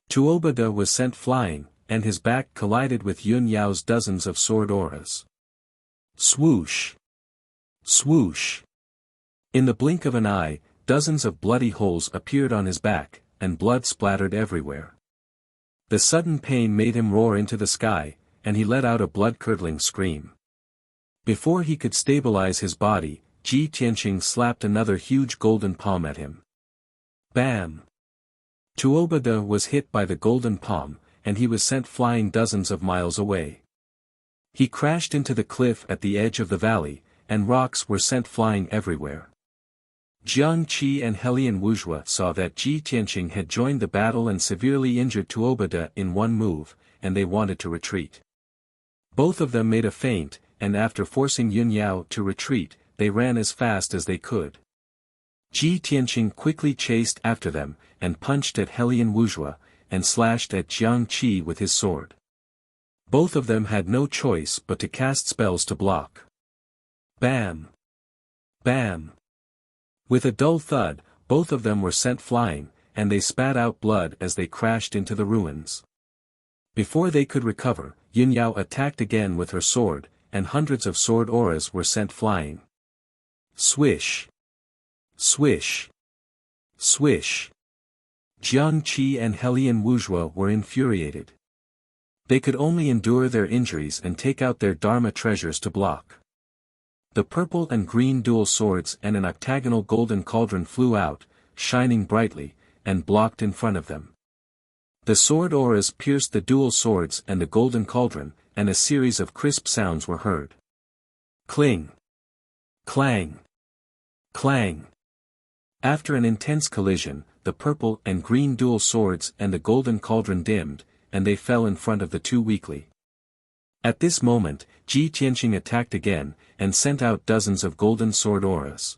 Tuobada was sent flying, and his back collided with Yunyao's dozens of sword auras. Swoosh! Swoosh! In the blink of an eye, dozens of bloody holes appeared on his back, and blood splattered everywhere. The sudden pain made him roar into the sky, and he let out a blood-curdling scream. Before he could stabilize his body, Ji Tianqing slapped another huge golden palm at him. Bam! Tuobada was hit by the golden palm, and he was sent flying dozens of miles away. He crashed into the cliff at the edge of the valley, and rocks were sent flying everywhere. Jiang Qi and Helian Wujua saw that Ji Tianqing had joined the battle and severely injured Tuobada in one move, and they wanted to retreat. Both of them made a feint, and after forcing Yunyao to retreat, they ran as fast as they could. Ji Tianqing quickly chased after them, and punched at Helian Wujua, and slashed at Jiang Qi with his sword. Both of them had no choice but to cast spells to block. Bam! Bam! With a dull thud, both of them were sent flying, and they spat out blood as they crashed into the ruins. Before they could recover, Yunyao attacked again with her sword, and hundreds of sword auras were sent flying. Swish! Swish! Swish! Jiang Qi and Helian Wujua were infuriated. They could only endure their injuries and take out their Dharma treasures to block. The purple and green dual swords and an octagonal golden cauldron flew out, shining brightly, and blocked in front of them. The sword auras pierced the dual swords and the golden cauldron, and a series of crisp sounds were heard. Cling! Clang! Clang! After an intense collision, the purple and green dual swords and the golden cauldron dimmed, and they fell in front of the two weakly. At this moment, Ji Tianqing attacked again, and sent out dozens of golden sword auras.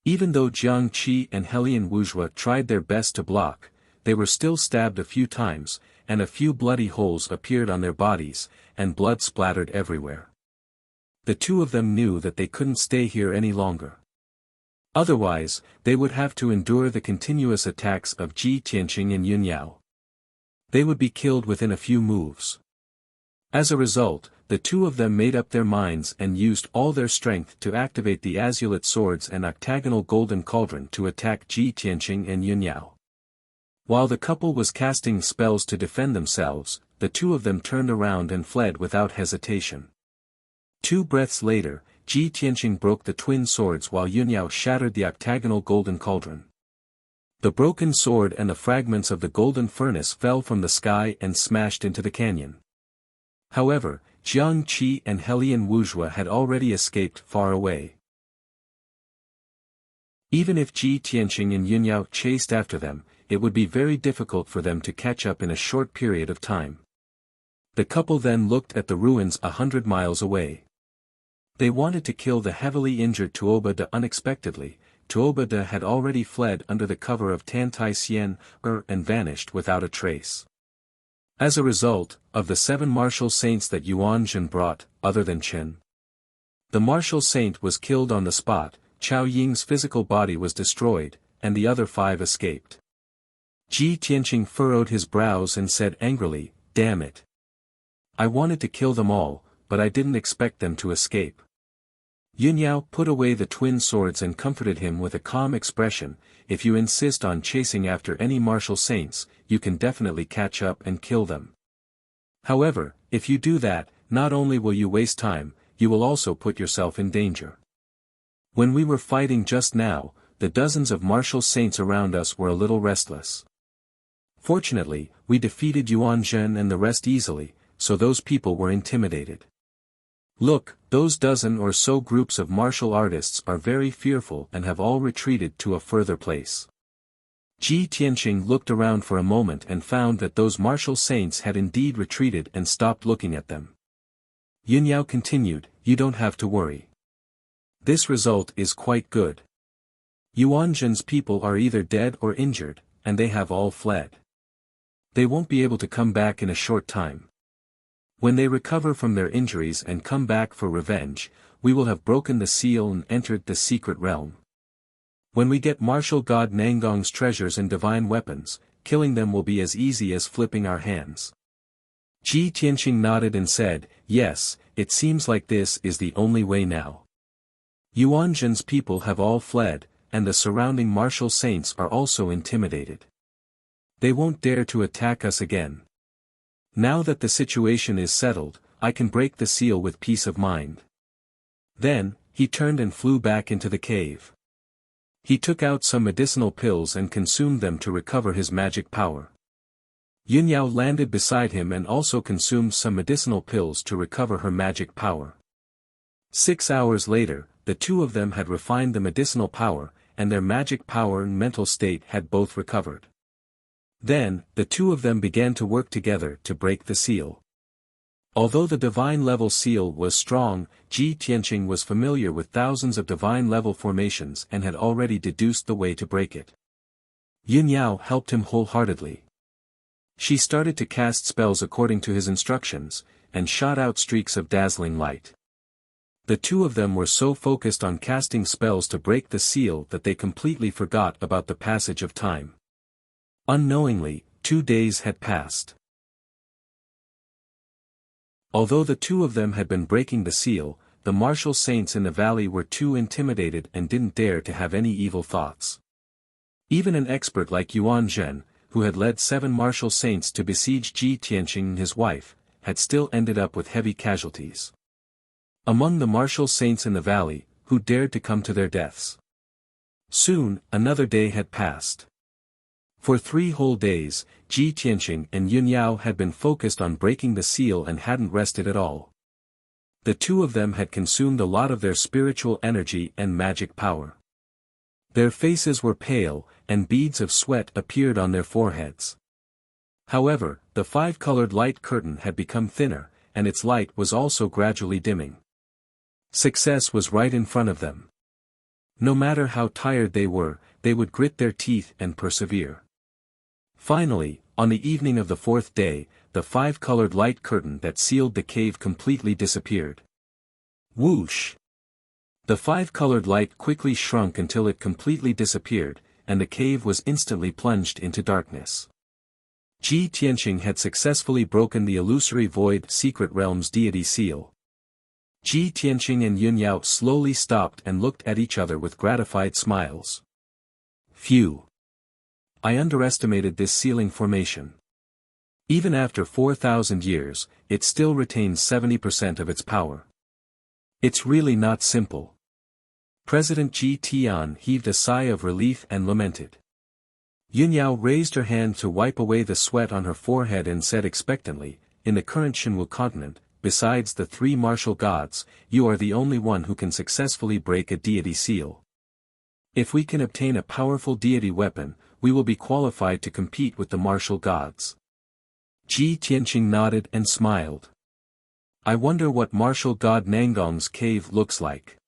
Even though Jiang Qi and Helian Wujua tried their best to block, they were still stabbed a few times, and a few bloody holes appeared on their bodies, and blood splattered everywhere. The two of them knew that they couldn't stay here any longer. Otherwise, they would have to endure the continuous attacks of Ji Tianqing and Yunyao. They would be killed within a few moves. As a result, the two of them made up their minds and used all their strength to activate the azulate swords and octagonal golden cauldron to attack Ji Tianqing and Yunyao. While the couple was casting spells to defend themselves, the two of them turned around and fled without hesitation. 2 breaths later, Ji Tianqing broke the twin swords while Yunyao shattered the octagonal golden cauldron. The broken sword and the fragments of the golden furnace fell from the sky and smashed into the canyon. However, Jiang Qi and Helian Wuxia had already escaped far away. Even if Ji Tianqing and Yunyao chased after them, it would be very difficult for them to catch up in a short period of time. The couple then looked at the ruins 100 miles away. They wanted to kill the heavily injured Tuoba De unexpectedly. Tuoba De had already fled under the cover of Tantai Xian and vanished without a trace. As a result, of the 7 martial saints that Yuan Zhen brought, other than Chen, the martial saint was killed on the spot, Chao Ying's physical body was destroyed, and the other 5 escaped. Ji Tianqing furrowed his brows and said angrily, "Damn it. I wanted to kill them all, but I didn't expect them to escape." Yunyao put away the twin swords and comforted him with a calm expression. "If you insist on chasing after any martial saints, you can definitely catch up and kill them. However, if you do that, not only will you waste time, you will also put yourself in danger. When we were fighting just now, the dozens of martial saints around us were a little restless. Fortunately, we defeated Yuan Zhen and the rest easily, so those people were intimidated. Look, those dozen or so groups of martial artists are very fearful and have all retreated to a further place." Ji Tianqing looked around for a moment and found that those martial saints had indeed retreated and stopped looking at them. Yunyao continued, "You don't have to worry. This result is quite good. Yuan Zhen's people are either dead or injured, and they have all fled. They won't be able to come back in a short time. When they recover from their injuries and come back for revenge, we will have broken the seal and entered the secret realm. When we get martial god Nangong's treasures and divine weapons, killing them will be as easy as flipping our hands." Ji Tianqing nodded and said, "Yes, it seems like this is the only way now. Yuan Zhen's people have all fled, and the surrounding martial saints are also intimidated. They won't dare to attack us again. Now that the situation is settled, I can break the seal with peace of mind." Then, he turned and flew back into the cave. He took out some medicinal pills and consumed them to recover his magic power. Yunyao landed beside him and also consumed some medicinal pills to recover her magic power. 6 hours later, the two of them had refined the medicinal power, and their magic power and mental state had both recovered. Then, the two of them began to work together to break the seal. Although the divine level seal was strong, Ji Tianqing was familiar with thousands of divine level formations and had already deduced the way to break it. Yunyao helped him wholeheartedly. She started to cast spells according to his instructions, and shot out streaks of dazzling light. The two of them were so focused on casting spells to break the seal that they completely forgot about the passage of time. Unknowingly, 2 days had passed. Although the two of them had been breaking the seal, the martial saints in the valley were too intimidated and didn't dare to have any evil thoughts. Even an expert like Yuan Zhen, who had led 7 martial saints to besiege Ji Tianqing and his wife, had still ended up with heavy casualties. Among the martial saints in the valley, who dared to come to their deaths. Soon, another day had passed. For 3 whole days, Ji Tianqing and Yunyao had been focused on breaking the seal and hadn't rested at all. The two of them had consumed a lot of their spiritual energy and magic power. Their faces were pale, and beads of sweat appeared on their foreheads. However, the 5-colored light curtain had become thinner, and its light was also gradually dimming. Success was right in front of them. No matter how tired they were, they would grit their teeth and persevere. Finally, on the evening of the 4th day, the 5-colored light curtain that sealed the cave completely disappeared. Whoosh! The 5-colored light quickly shrunk until it completely disappeared, and the cave was instantly plunged into darkness. Ji Tianqing had successfully broken the illusory void secret realm's deity seal. Ji Tianqing and Yunyao slowly stopped and looked at each other with gratified smiles. Phew! I underestimated this sealing formation. Even after 4,000 years, it still retains 70% of its power. It's really not simple. President Ji Tian heaved a sigh of relief and lamented. Yunyao raised her hand to wipe away the sweat on her forehead and said expectantly, "In the current Shinwu continent, besides the three martial gods, you are the only one who can successfully break a deity seal. If we can obtain a powerful deity weapon, we will be qualified to compete with the martial gods." Ji Tianqing nodded and smiled. "I wonder what martial god Nangong's cave looks like.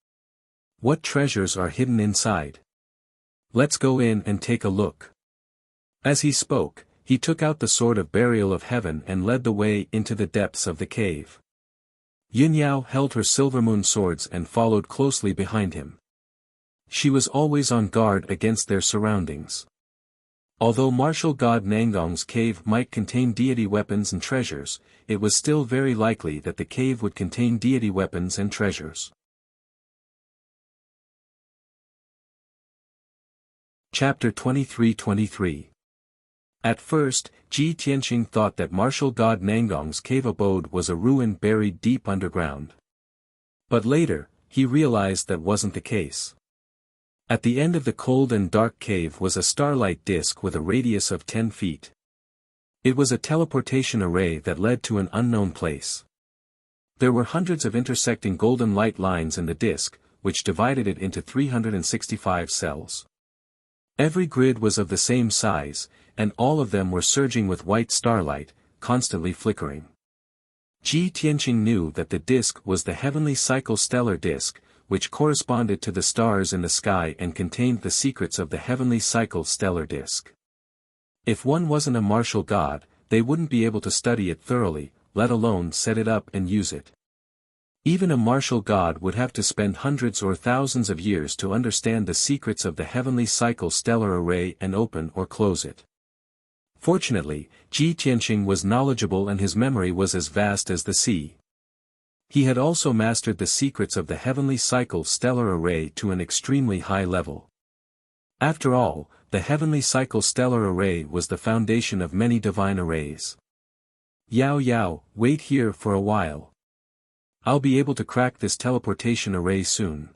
What treasures are hidden inside? Let's go in and take a look." As he spoke, he took out the sword of burial of heaven and led the way into the depths of the cave. Yunyao held her silver moon swords and followed closely behind him. She was always on guard against their surroundings. Although martial god Nangong's cave might contain deity weapons and treasures, it was still very likely that the cave would contain deity weapons and treasures. Chapter 23-23. At first, Ji Tianqing thought that martial god Nangong's cave abode was a ruin buried deep underground. But later, he realized that wasn't the case. At the end of the cold and dark cave was a starlight disk with a radius of 10 feet. It was a teleportation array that led to an unknown place. There were hundreds of intersecting golden light lines in the disk, which divided it into 365 cells. Every grid was of the same size, and all of them were surging with white starlight, constantly flickering. Ji Tianqing knew that the disk was the heavenly cycle stellar disk, which corresponded to the stars in the sky and contained the secrets of the heavenly cycle stellar disk. If one wasn't a martial god, they wouldn't be able to study it thoroughly, let alone set it up and use it. Even a martial god would have to spend hundreds or thousands of years to understand the secrets of the heavenly cycle stellar array and open or close it. Fortunately, Ji Tianqing was knowledgeable and his memory was as vast as the sea. He had also mastered the secrets of the heavenly cycle stellar array to an extremely high level. After all, the heavenly cycle stellar array was the foundation of many divine arrays. "Yao Yao, wait here for a while. I'll be able to crack this teleportation array soon,"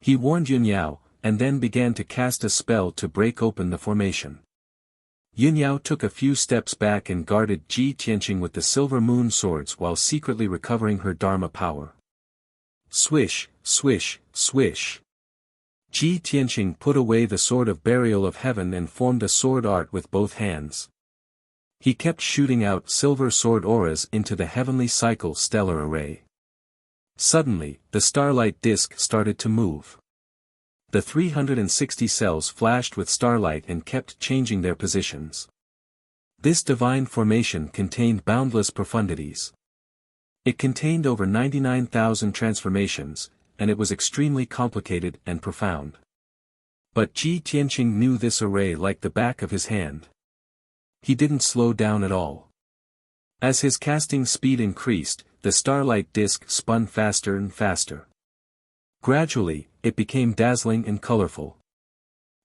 he warned Yunyao, and then began to cast a spell to break open the formation. Yunyao took a few steps back and guarded Ji Tianqing with the silver moon swords while secretly recovering her Dharma power. Swish, swish, swish. Ji Tianqing put away the sword of burial of heaven and formed a sword art with both hands. He kept shooting out silver sword auras into the heavenly cycle stellar array. Suddenly, the starlight disk started to move. The 360 cells flashed with starlight and kept changing their positions. This divine formation contained boundless profundities. It contained over 99,000 transformations, and it was extremely complicated and profound. But Ji Tianqing knew this array like the back of his hand. He didn't slow down at all. As his casting speed increased, the starlight disk spun faster and faster. Gradually, it became dazzling and colorful.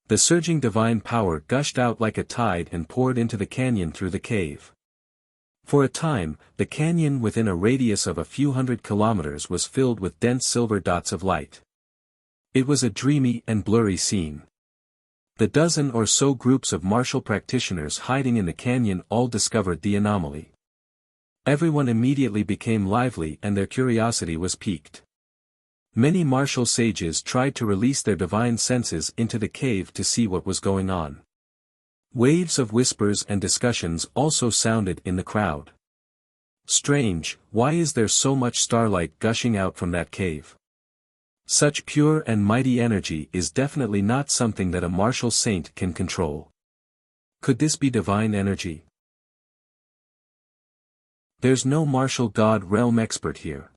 The surging divine power gushed out like a tide and poured into the canyon through the cave. For a time, the canyon within a radius of a few hundred kilometers was filled with dense silver dots of light. It was a dreamy and blurry scene. The dozen or so groups of martial practitioners hiding in the canyon all discovered the anomaly. Everyone immediately became lively and their curiosity was piqued. Many martial sages tried to release their divine senses into the cave to see what was going on. Waves of whispers and discussions also sounded in the crowd. "Strange, why is there so much starlight gushing out from that cave? Such pure and mighty energy is definitely not something that a martial saint can control. Could this be divine energy? There's no martial god realm expert here.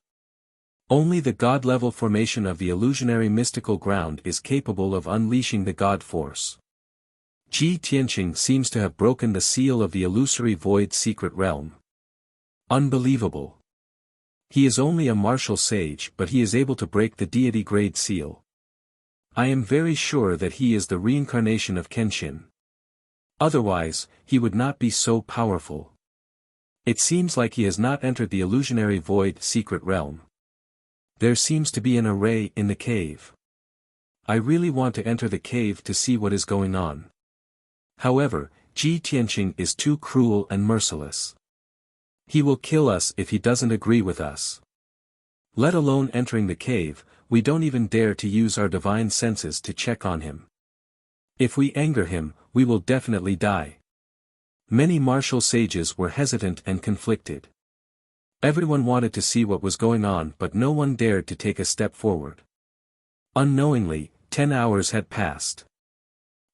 Only the god-level formation of the illusionary mystical ground is capable of unleashing the god force. Ji Tianqing seems to have broken the seal of the illusory void secret realm. Unbelievable. He is only a martial sage but he is able to break the deity grade seal. I am very sure that he is the reincarnation of Kenshin. Otherwise, he would not be so powerful. It seems like he has not entered the illusionary void secret realm. There seems to be an array in the cave. I really want to enter the cave to see what is going on. However, Ji Tianqing is too cruel and merciless. He will kill us if he doesn't agree with us. Let alone entering the cave, we don't even dare to use our divine senses to check on him. If we anger him, we will definitely die. Many martial sages were hesitant and conflicted. Everyone wanted to see what was going on, but no one dared to take a step forward. Unknowingly, 10 hours had passed.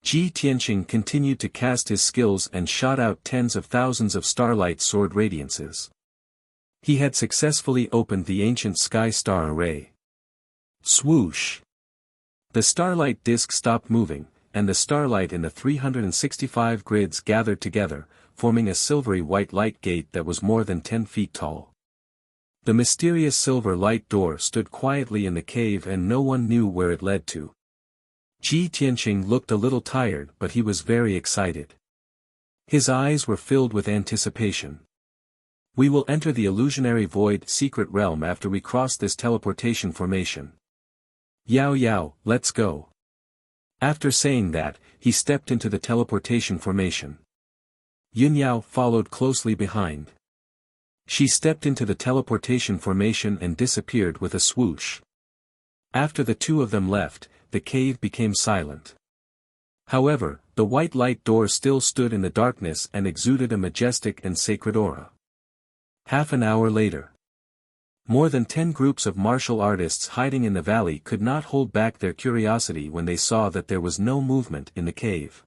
Ji Tianqing continued to cast his skills and shot out tens of thousands of starlight sword radiances. He had successfully opened the ancient sky star array. Swoosh! The starlight disk stopped moving, and the starlight in the 365 grids gathered together, forming a silvery white light gate that was more than 10 feet tall. The mysterious silver light door stood quietly in the cave and no one knew where it led to. Ji Tianqing looked a little tired, but he was very excited. His eyes were filled with anticipation. We will enter the illusionary void secret realm after we cross this teleportation formation. Yao Yao, let's go. After saying that, he stepped into the teleportation formation. Yun Yao followed closely behind. She stepped into the teleportation formation and disappeared with a swoosh. After the two of them left, the cave became silent. However, the white light door still stood in the darkness and exuded a majestic and sacred aura. Half an hour later. More than 10 groups of martial artists hiding in the valley could not hold back their curiosity when they saw that there was no movement in the cave.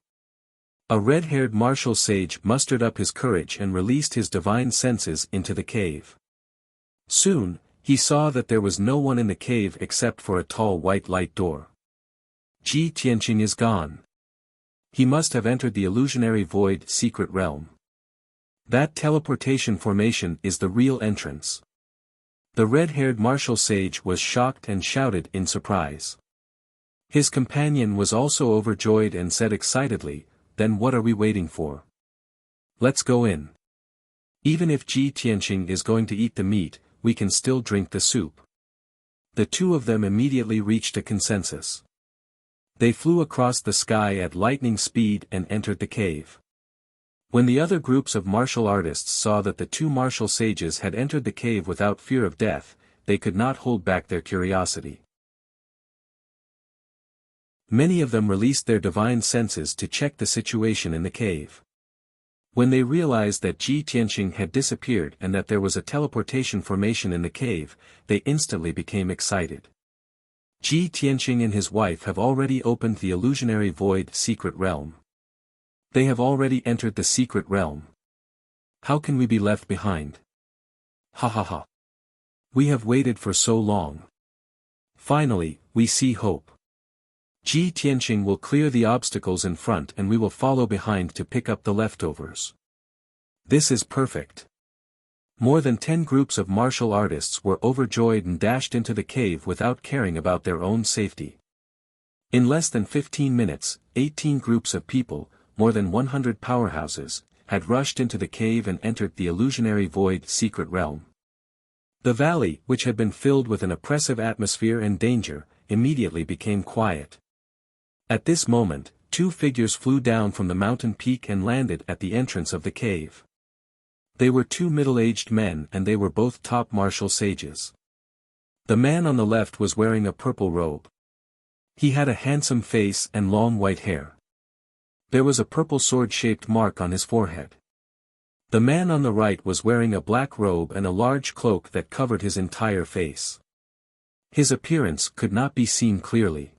A red-haired martial sage mustered up his courage and released his divine senses into the cave. Soon, he saw that there was no one in the cave except for a tall white light door. Ji Tianqing is gone. He must have entered the illusionary void secret realm. That teleportation formation is the real entrance. The red-haired martial sage was shocked and shouted in surprise. His companion was also overjoyed and said excitedly, "Then what are we waiting for? Let's go in. Even if Ji Tianqing is going to eat the meat, we can still drink the soup." The two of them immediately reached a consensus. They flew across the sky at lightning speed and entered the cave. When the other groups of martial artists saw that the two martial sages had entered the cave without fear of death, they could not hold back their curiosity. Many of them released their divine senses to check the situation in the cave. When they realized that Ji Tianqing had disappeared and that there was a teleportation formation in the cave, they instantly became excited. Ji Tianqing and his wife have already opened the illusionary void secret realm. They have already entered the secret realm. How can we be left behind? Ha ha ha. We have waited for so long. Finally, we see hope. Ji Tianqing will clear the obstacles in front and we will follow behind to pick up the leftovers. This is perfect. More than 10 groups of martial artists were overjoyed and dashed into the cave without caring about their own safety. In less than 15 minutes, 18 groups of people, more than 100 powerhouses, had rushed into the cave and entered the illusionary void secret realm. The valley, which had been filled with an oppressive atmosphere and danger, immediately became quiet. At this moment, two figures flew down from the mountain peak and landed at the entrance of the cave. They were two middle-aged men and they were both top martial sages. The man on the left was wearing a purple robe. He had a handsome face and long white hair. There was a purple sword-shaped mark on his forehead. The man on the right was wearing a black robe and a large cloak that covered his entire face. His appearance could not be seen clearly.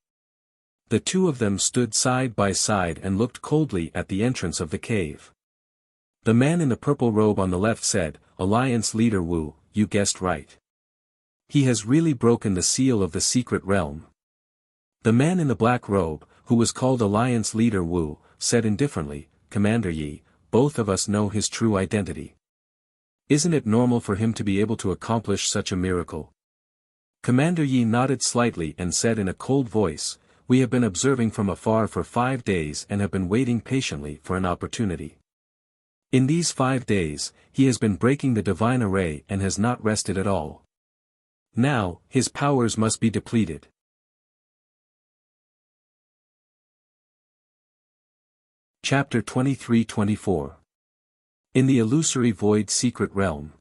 The two of them stood side by side and looked coldly at the entrance of the cave. The man in the purple robe on the left said, "Alliance leader Wu, you guessed right. He has really broken the seal of the secret realm." The man in the black robe, who was called Alliance leader Wu, said indifferently, "Commander Yi, both of us know his true identity. Isn't it normal for him to be able to accomplish such a miracle?" Commander Yi nodded slightly and said in a cold voice, "We have been observing from afar for 5 days and have been waiting patiently for an opportunity. In these 5 days, he has been breaking the divine array and has not rested at all. Now, his powers must be depleted." Chapter 23-24. In the illusory void secret realm.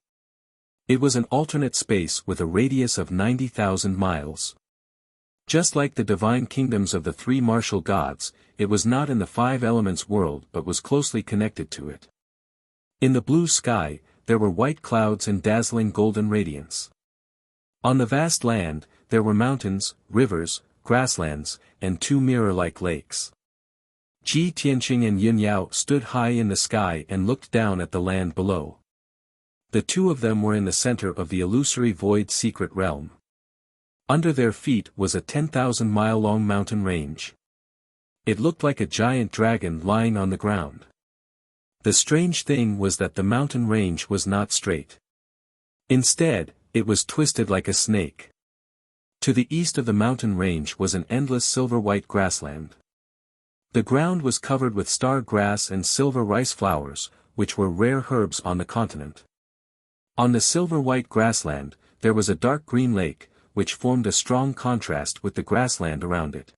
It was an alternate space with a radius of 90,000 miles. Just like the divine kingdoms of the three martial gods, it was not in the five elements world but was closely connected to it. In the blue sky, there were white clouds and dazzling golden radiance. On the vast land, there were mountains, rivers, grasslands, and two mirror-like lakes. Ji Tianqing and Yun Yao stood high in the sky and looked down at the land below. The two of them were in the center of the illusory void secret realm. Under their feet was a 10,000-mile-long mountain range. It looked like a giant dragon lying on the ground. The strange thing was that the mountain range was not straight. Instead, it was twisted like a snake. To the east of the mountain range was an endless silver-white grassland. The ground was covered with star grass and silver rice flowers, which were rare herbs on the continent. On the silver-white grassland, there was a dark green lake, which formed a strong contrast with the grassland around it.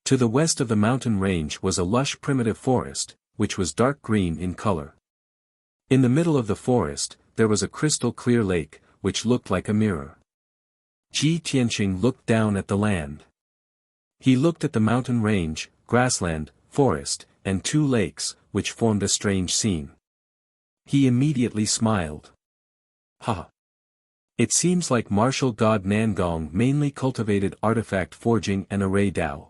To the west of the mountain range was a lush primitive forest, which was dark green in color. In the middle of the forest, there was a crystal-clear lake, which looked like a mirror. Ji Tianqing looked down at the land. He looked at the mountain range, grassland, forest, and two lakes, which formed a strange scene. He immediately smiled. Ha! It seems like martial god Nangong mainly cultivated artifact forging and array Dao.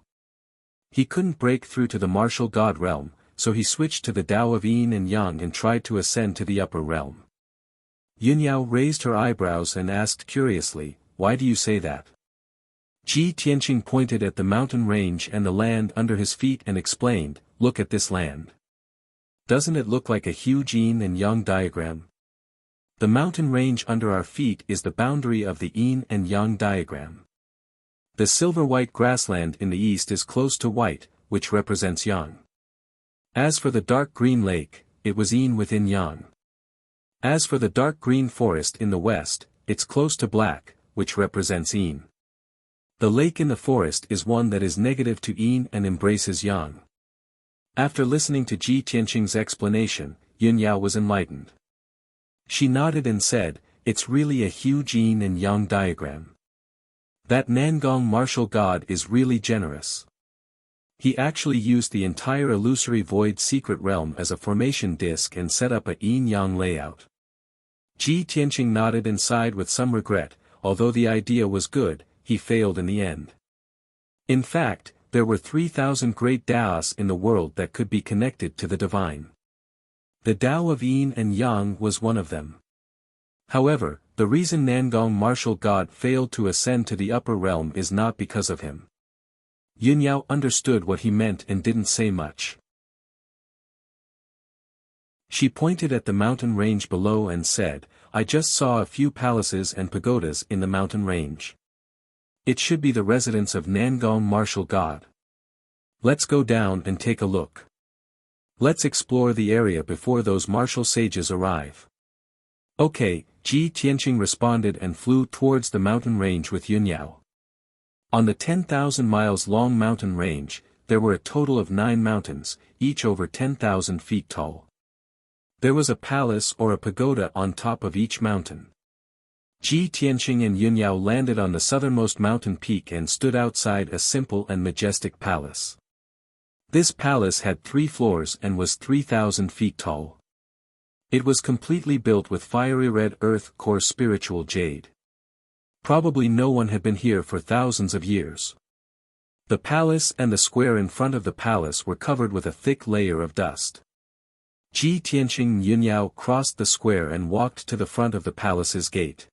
He couldn't break through to the martial god realm, so he switched to the Dao of Yin and Yang and tried to ascend to the upper realm. Yun Yao raised her eyebrows and asked curiously, "Why do you say that?" Ji Tianqing pointed at the mountain range and the land under his feet and explained, "Look at this land. Doesn't it look like a huge yin and yang diagram? The mountain range under our feet is the boundary of the yin and yang diagram. The silver-white grassland in the east is close to white, which represents yang. As for the dark green lake, it was yin within yang. As for the dark green forest in the west, it's close to black, which represents yin. The lake in the forest is one that is negative to yin and embraces yang." After listening to Ji Tianqing's explanation, Yun Yao was enlightened. She nodded and said, "It's really a huge yin and yang diagram. That Nangong martial god is really generous. He actually used the entire illusory void secret realm as a formation disk and set up a yin-yang layout." Ji Tianqing nodded and sighed with some regret. Although the idea was good, he failed in the end. In fact, there were 3,000 great Daos in the world that could be connected to the divine. The Dao of Yin and Yang was one of them. However, the reason Nangong martial god failed to ascend to the upper realm is not because of him. Yun Yao understood what he meant and didn't say much. She pointed at the mountain range below and said, "I just saw a few palaces and pagodas in the mountain range. It should be the residence of Nangong martial god. Let's go down and take a look. Let's explore the area before those martial sages arrive." "Okay," Ji Tianqing responded and flew towards the mountain range with Yun Yao. On the 10,000 miles long mountain range, there were a total of 9 mountains, each over 10,000 feet tall. There was a palace or a pagoda on top of each mountain. Ji Tianqing and Yun Yao landed on the southernmost mountain peak and stood outside a simple and majestic palace. This palace had 3 floors and was 3,000 feet tall. It was completely built with fiery red earth core spiritual jade. Probably no one had been here for thousands of years. The palace and the square in front of the palace were covered with a thick layer of dust. Ji Tianqing and Yun Yao crossed the square and walked to the front of the palace's gate.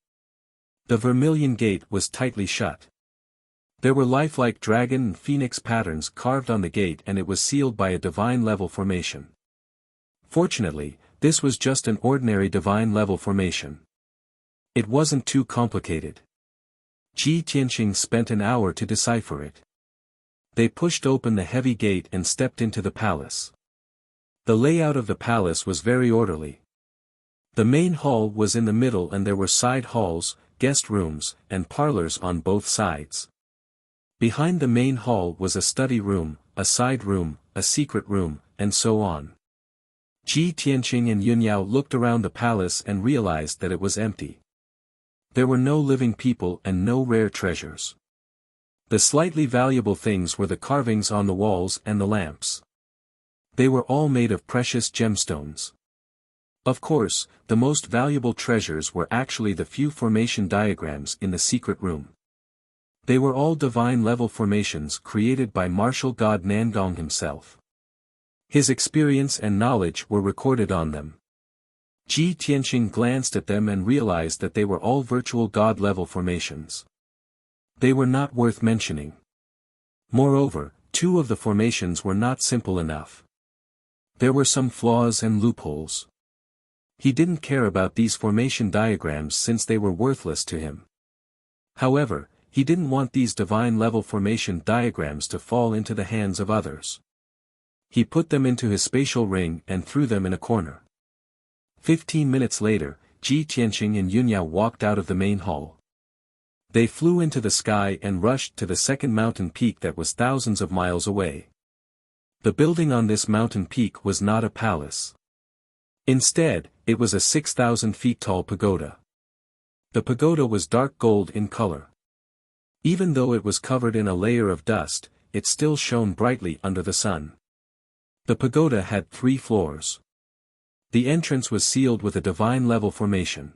The vermilion gate was tightly shut. There were lifelike dragon and phoenix patterns carved on the gate and it was sealed by a divine level formation. Fortunately, this was just an ordinary divine level formation. It wasn't too complicated. Ji Tianqing spent an hour to decipher it. They pushed open the heavy gate and stepped into the palace. The layout of the palace was very orderly. The main hall was in the middle and there were side halls, guest rooms, and parlors on both sides. Behind the main hall was a study room, a side room, a secret room, and so on. Ji Tianqing and Yunyao looked around the palace and realized that it was empty. There were no living people and no rare treasures. The slightly valuable things were the carvings on the walls and the lamps. They were all made of precious gemstones. Of course, the most valuable treasures were actually the few formation diagrams in the secret room. They were all divine-level formations created by martial god Nangong himself. His experience and knowledge were recorded on them. Ji Tianqing glanced at them and realized that they were all virtual god-level formations. They were not worth mentioning. Moreover, 2 of the formations were not simple enough. There were some flaws and loopholes. He didn't care about these formation diagrams since they were worthless to him. However, he didn't want these divine-level formation diagrams to fall into the hands of others. He put them into his spatial ring and threw them in a corner. 15 minutes later, Ji Tianqing and Yunyao walked out of the main hall. They flew into the sky and rushed to the second mountain peak that was thousands of miles away. The building on this mountain peak was not a palace. Instead, it was a 6,000 feet tall pagoda. The pagoda was dark gold in color. Even though it was covered in a layer of dust, it still shone brightly under the sun. The pagoda had 3 floors. The entrance was sealed with a divine-level formation.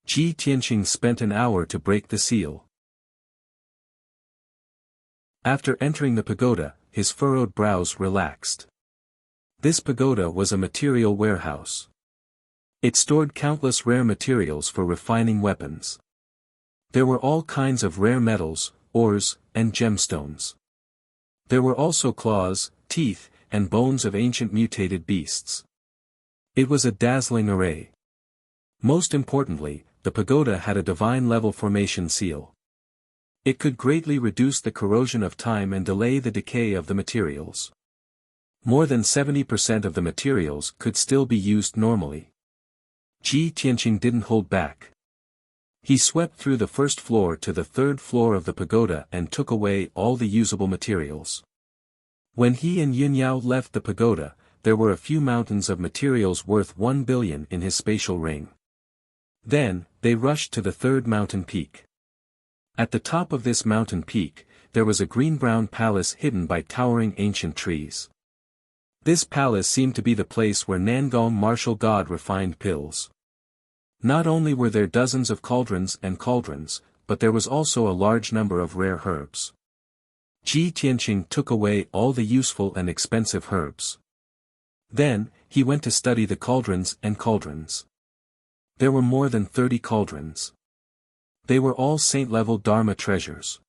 Ji Tianqing spent an hour to break the seal. After entering the pagoda, his furrowed brows relaxed. This pagoda was a material warehouse. It stored countless rare materials for refining weapons. There were all kinds of rare metals, ores, and gemstones. There were also claws, teeth, and bones of ancient mutated beasts. It was a dazzling array. Most importantly, the pagoda had a divine-level formation seal. It could greatly reduce the corrosion of time and delay the decay of the materials. More than 70% of the materials could still be used normally. Ji Tianqing didn't hold back. He swept through the first floor to the 3rd floor of the pagoda and took away all the usable materials. When he and Yunyao left the pagoda, there were a few mountains of materials worth 1 billion in his spatial ring. Then, they rushed to the 3rd mountain peak. At the top of this mountain peak, there was a green-brown palace hidden by towering ancient trees. This palace seemed to be the place where Nangong martial god refined pills. Not only were there dozens of cauldrons, but there was also a large number of rare herbs. Ji Tianqing took away all the useful and expensive herbs. Then, he went to study the cauldrons. There were more than 30 cauldrons. They were all saint-level Dharma treasures.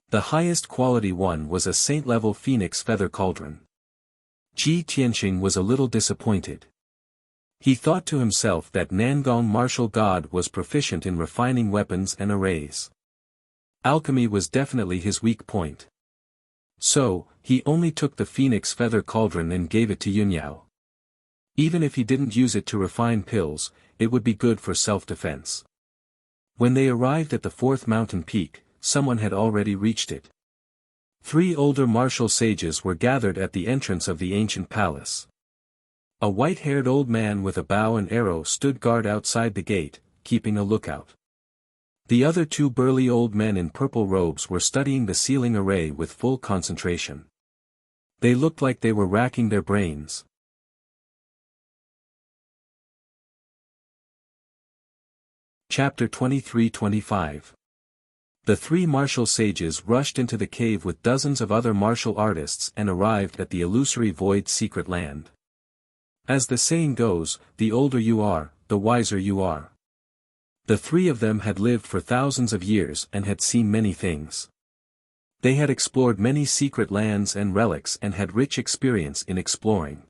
The highest quality one was a saint-level phoenix feather cauldron. Ji Tianqing was a little disappointed. He thought to himself that Nangong martial god was proficient in refining weapons and arrays. Alchemy was definitely his weak point. So, he only took the phoenix feather cauldron and gave it to Yunyao. Even if he didn't use it to refine pills, it would be good for self-defense. When they arrived at the 4th mountain peak, someone had already reached it. 3 older martial sages were gathered at the entrance of the ancient palace. A white-haired old man with a bow and arrow stood guard outside the gate, keeping a lookout. The other 2 burly old men in purple robes were studying the sealing array with full concentration. They looked like they were racking their brains. Chapter 23-25. The 3 martial sages rushed into the cave with dozens of other martial artists and arrived at the illusory void secret land. As the saying goes, the older you are, the wiser you are. The 3 of them had lived for thousands of years and had seen many things. They had explored many secret lands and relics and had rich experience in exploring.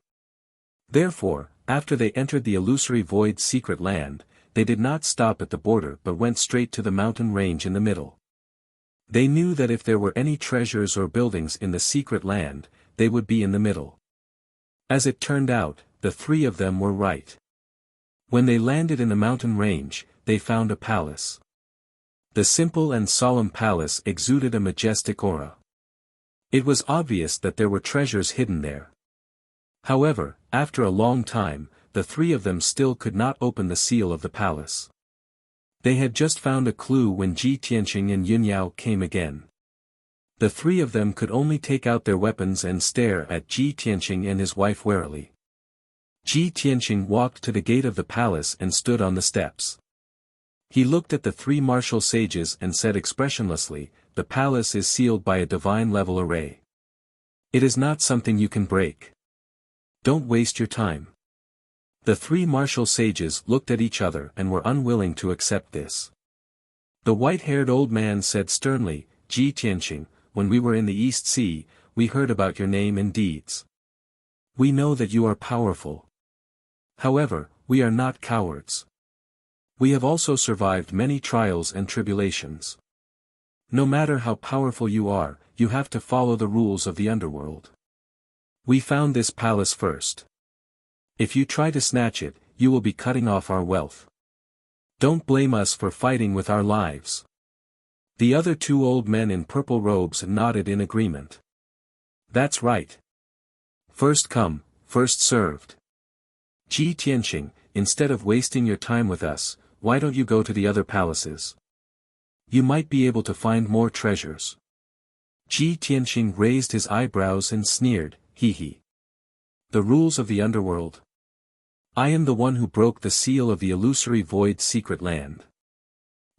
Therefore, after they entered the illusory void secret land, they did not stop at the border but went straight to the mountain range in the middle. They knew that if there were any treasures or buildings in the secret land, they would be in the middle. As it turned out, the 3 of them were right. When they landed in the mountain range, they found a palace. The simple and solemn palace exuded a majestic aura. It was obvious that there were treasures hidden there. However, after a long time, the three of them still could not open the seal of the palace. They had just found a clue when Ji Tianqing and Yunyao came again. The three of them could only take out their weapons and stare at Ji Tianqing and his wife warily. Ji Tianqing walked to the gate of the palace and stood on the steps. He looked at the three martial sages and said expressionlessly, "The palace is sealed by a divine-level array. It is not something you can break. Don't waste your time." The three martial sages looked at each other and were unwilling to accept this. The white-haired old man said sternly, "Ji Tianqing, when we were in the East Sea, we heard about your name and deeds. We know that you are powerful. However, we are not cowards. We have also survived many trials and tribulations. No matter how powerful you are, you have to follow the rules of the underworld. We found this palace first. If you try to snatch it, you will be cutting off our wealth. Don't blame us for fighting with our lives." The other two old men in purple robes nodded in agreement. "That's right. First come, first served. Ji Tianqing, instead of wasting your time with us, why don't you go to the other palaces? You might be able to find more treasures." Ji Tianqing raised his eyebrows and sneered, "Hee hee. The rules of the underworld? I am the one who broke the seal of the illusory void secret land.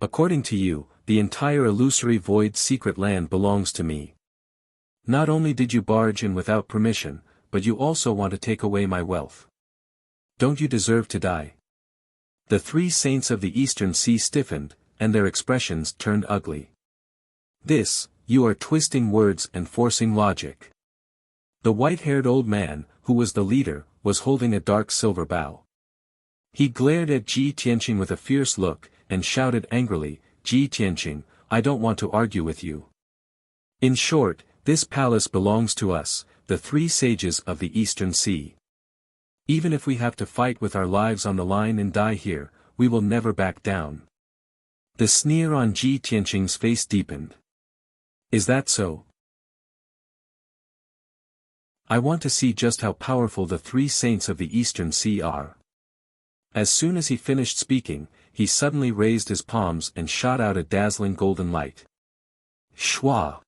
According to you, the entire illusory void secret land belongs to me. Not only did you barge in without permission, but you also want to take away my wealth. Don't you deserve to die?" The three saints of the Eastern Sea stiffened, and their expressions turned ugly. You are twisting words and forcing logic." The white-haired old man, who was the leader, was holding a dark silver bow. He glared at Ji Tianqing with a fierce look, and shouted angrily, "Ji Tianqing, I don't want to argue with you. In short, this palace belongs to us, the three sages of the Eastern Sea. Even if we have to fight with our lives on the line and die here, we will never back down." The sneer on Ji Tianqing's face deepened. "Is that so? I want to see just how powerful the three saints of the Eastern Sea are." As soon as he finished speaking, he suddenly raised his palms and shot out a dazzling golden light. Shwa!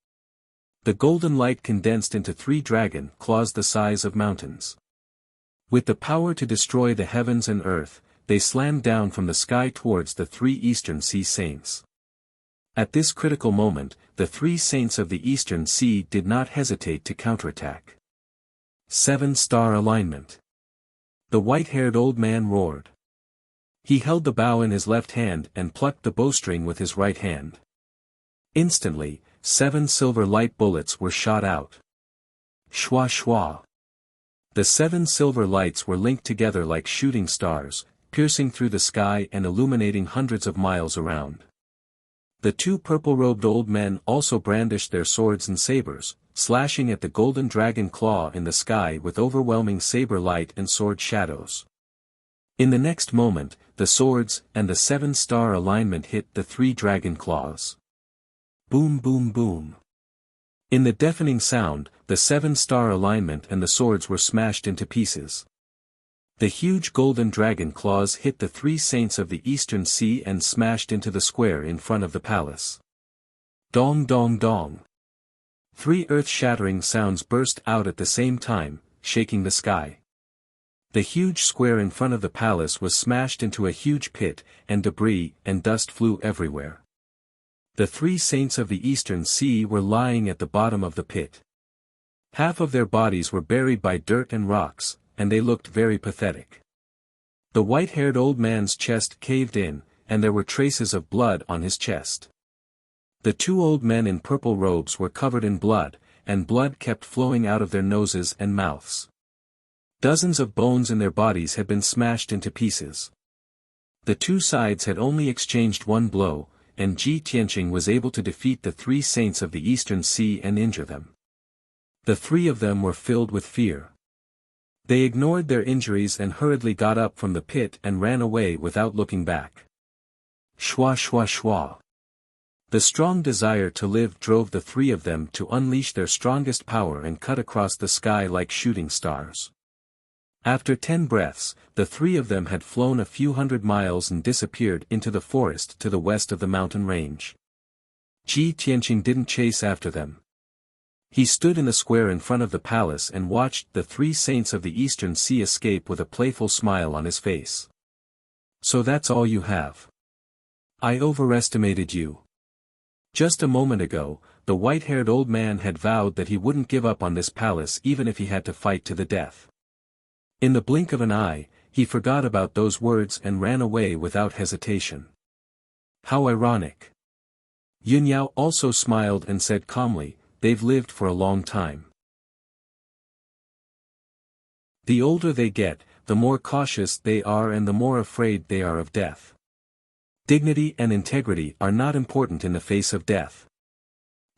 The golden light condensed into three dragon claws the size of mountains. With the power to destroy the heavens and earth, they slammed down from the sky towards the three Eastern Sea saints. At this critical moment, the three saints of the Eastern Sea did not hesitate to counterattack. 7-star alignment. The white-haired old man roared. He held the bow in his left hand and plucked the bowstring with his right hand. Instantly, 7 silver light bullets were shot out. Shwa shwa. The 7 silver lights were linked together like shooting stars, piercing through the sky and illuminating hundreds of miles around. The two purple-robed old men also brandished their swords and sabers, slashing at the golden dragon claw in the sky with overwhelming saber light and sword shadows. In the next moment, the swords and the 7-star alignment hit the three dragon claws. Boom boom boom. In the deafening sound, the 7-star alignment and the swords were smashed into pieces. The huge golden dragon claws hit the three saints of the Eastern Sea and smashed into the square in front of the palace. Dong dong dong. 3 earth-shattering sounds burst out at the same time, shaking the sky. The huge square in front of the palace was smashed into a huge pit, and debris and dust flew everywhere. The three saints of the Eastern Sea were lying at the bottom of the pit. Half of their bodies were buried by dirt and rocks, and they looked very pathetic. The white-haired old man's chest caved in, and there were traces of blood on his chest. The two old men in purple robes were covered in blood, and blood kept flowing out of their noses and mouths. Dozens of bones in their bodies had been smashed into pieces. The two sides had only exchanged one blow, and Ji Tianqing was able to defeat the three saints of the Eastern Sea and injure them. The three of them were filled with fear. They ignored their injuries and hurriedly got up from the pit and ran away without looking back. Shwa shwa shwa. The strong desire to live drove the three of them to unleash their strongest power and cut across the sky like shooting stars. After 10 breaths, the three of them had flown a few hundred miles and disappeared into the forest to the west of the mountain range. Ji Tianqing didn't chase after them. He stood in the square in front of the palace and watched the three saints of the Eastern Sea escape with a playful smile on his face. So that's all you have. I overestimated you. Just a moment ago, the white-haired old man had vowed that he wouldn't give up on this palace even if he had to fight to the death. In the blink of an eye, he forgot about those words and ran away without hesitation. How ironic. Yunyao also smiled and said calmly, they've lived for a long time. The older they get, the more cautious they are and the more afraid they are of death. Dignity and integrity are not important in the face of death.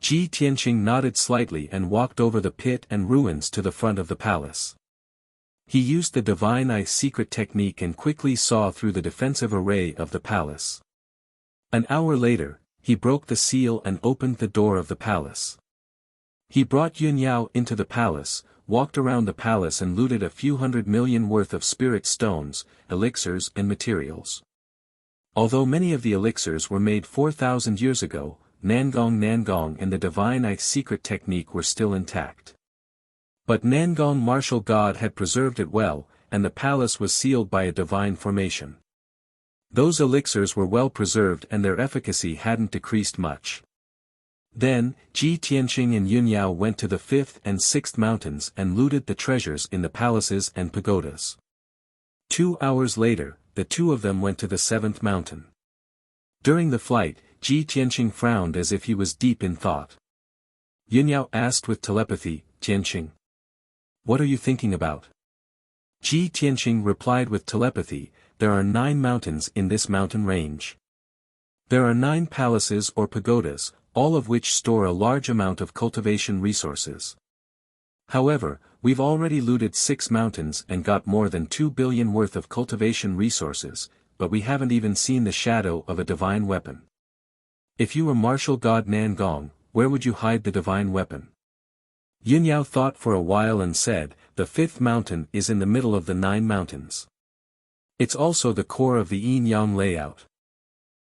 Ji Tianqing nodded slightly and walked over the pit and ruins to the front of the palace. He used the Divine Eye secret technique and quickly saw through the defensive array of the palace. An hour later, he broke the seal and opened the door of the palace. He brought Yunyao into the palace, walked around the palace and looted a few 100 million worth of spirit stones, elixirs and materials. Although many of the elixirs were made 4,000 years ago, Nangong and the Divine Eye secret technique were still intact. But Nangong martial god had preserved it well, and the palace was sealed by a divine formation. Those elixirs were well preserved and their efficacy hadn't decreased much. Then, Ji Tianqing and Yunyao went to the 5th and 6th mountains and looted the treasures in the palaces and pagodas. 2 hours later, the two of them went to the 7th mountain. During the flight, Ji Tianqing frowned as if he was deep in thought. Yunyao asked with telepathy, Tianqing, what are you thinking about? Ji Tianqing replied with telepathy, there are 9 mountains in this mountain range. There are 9 palaces or pagodas, all of which store a large amount of cultivation resources. However, we've already looted 6 mountains and got more than 2 billion worth of cultivation resources, but we haven't even seen the shadow of a divine weapon. If you were martial god Nangong, where would you hide the divine weapon? Yunyao thought for a while and said, the 5th mountain is in the middle of the 9 mountains. It's also the core of the yin-yang layout.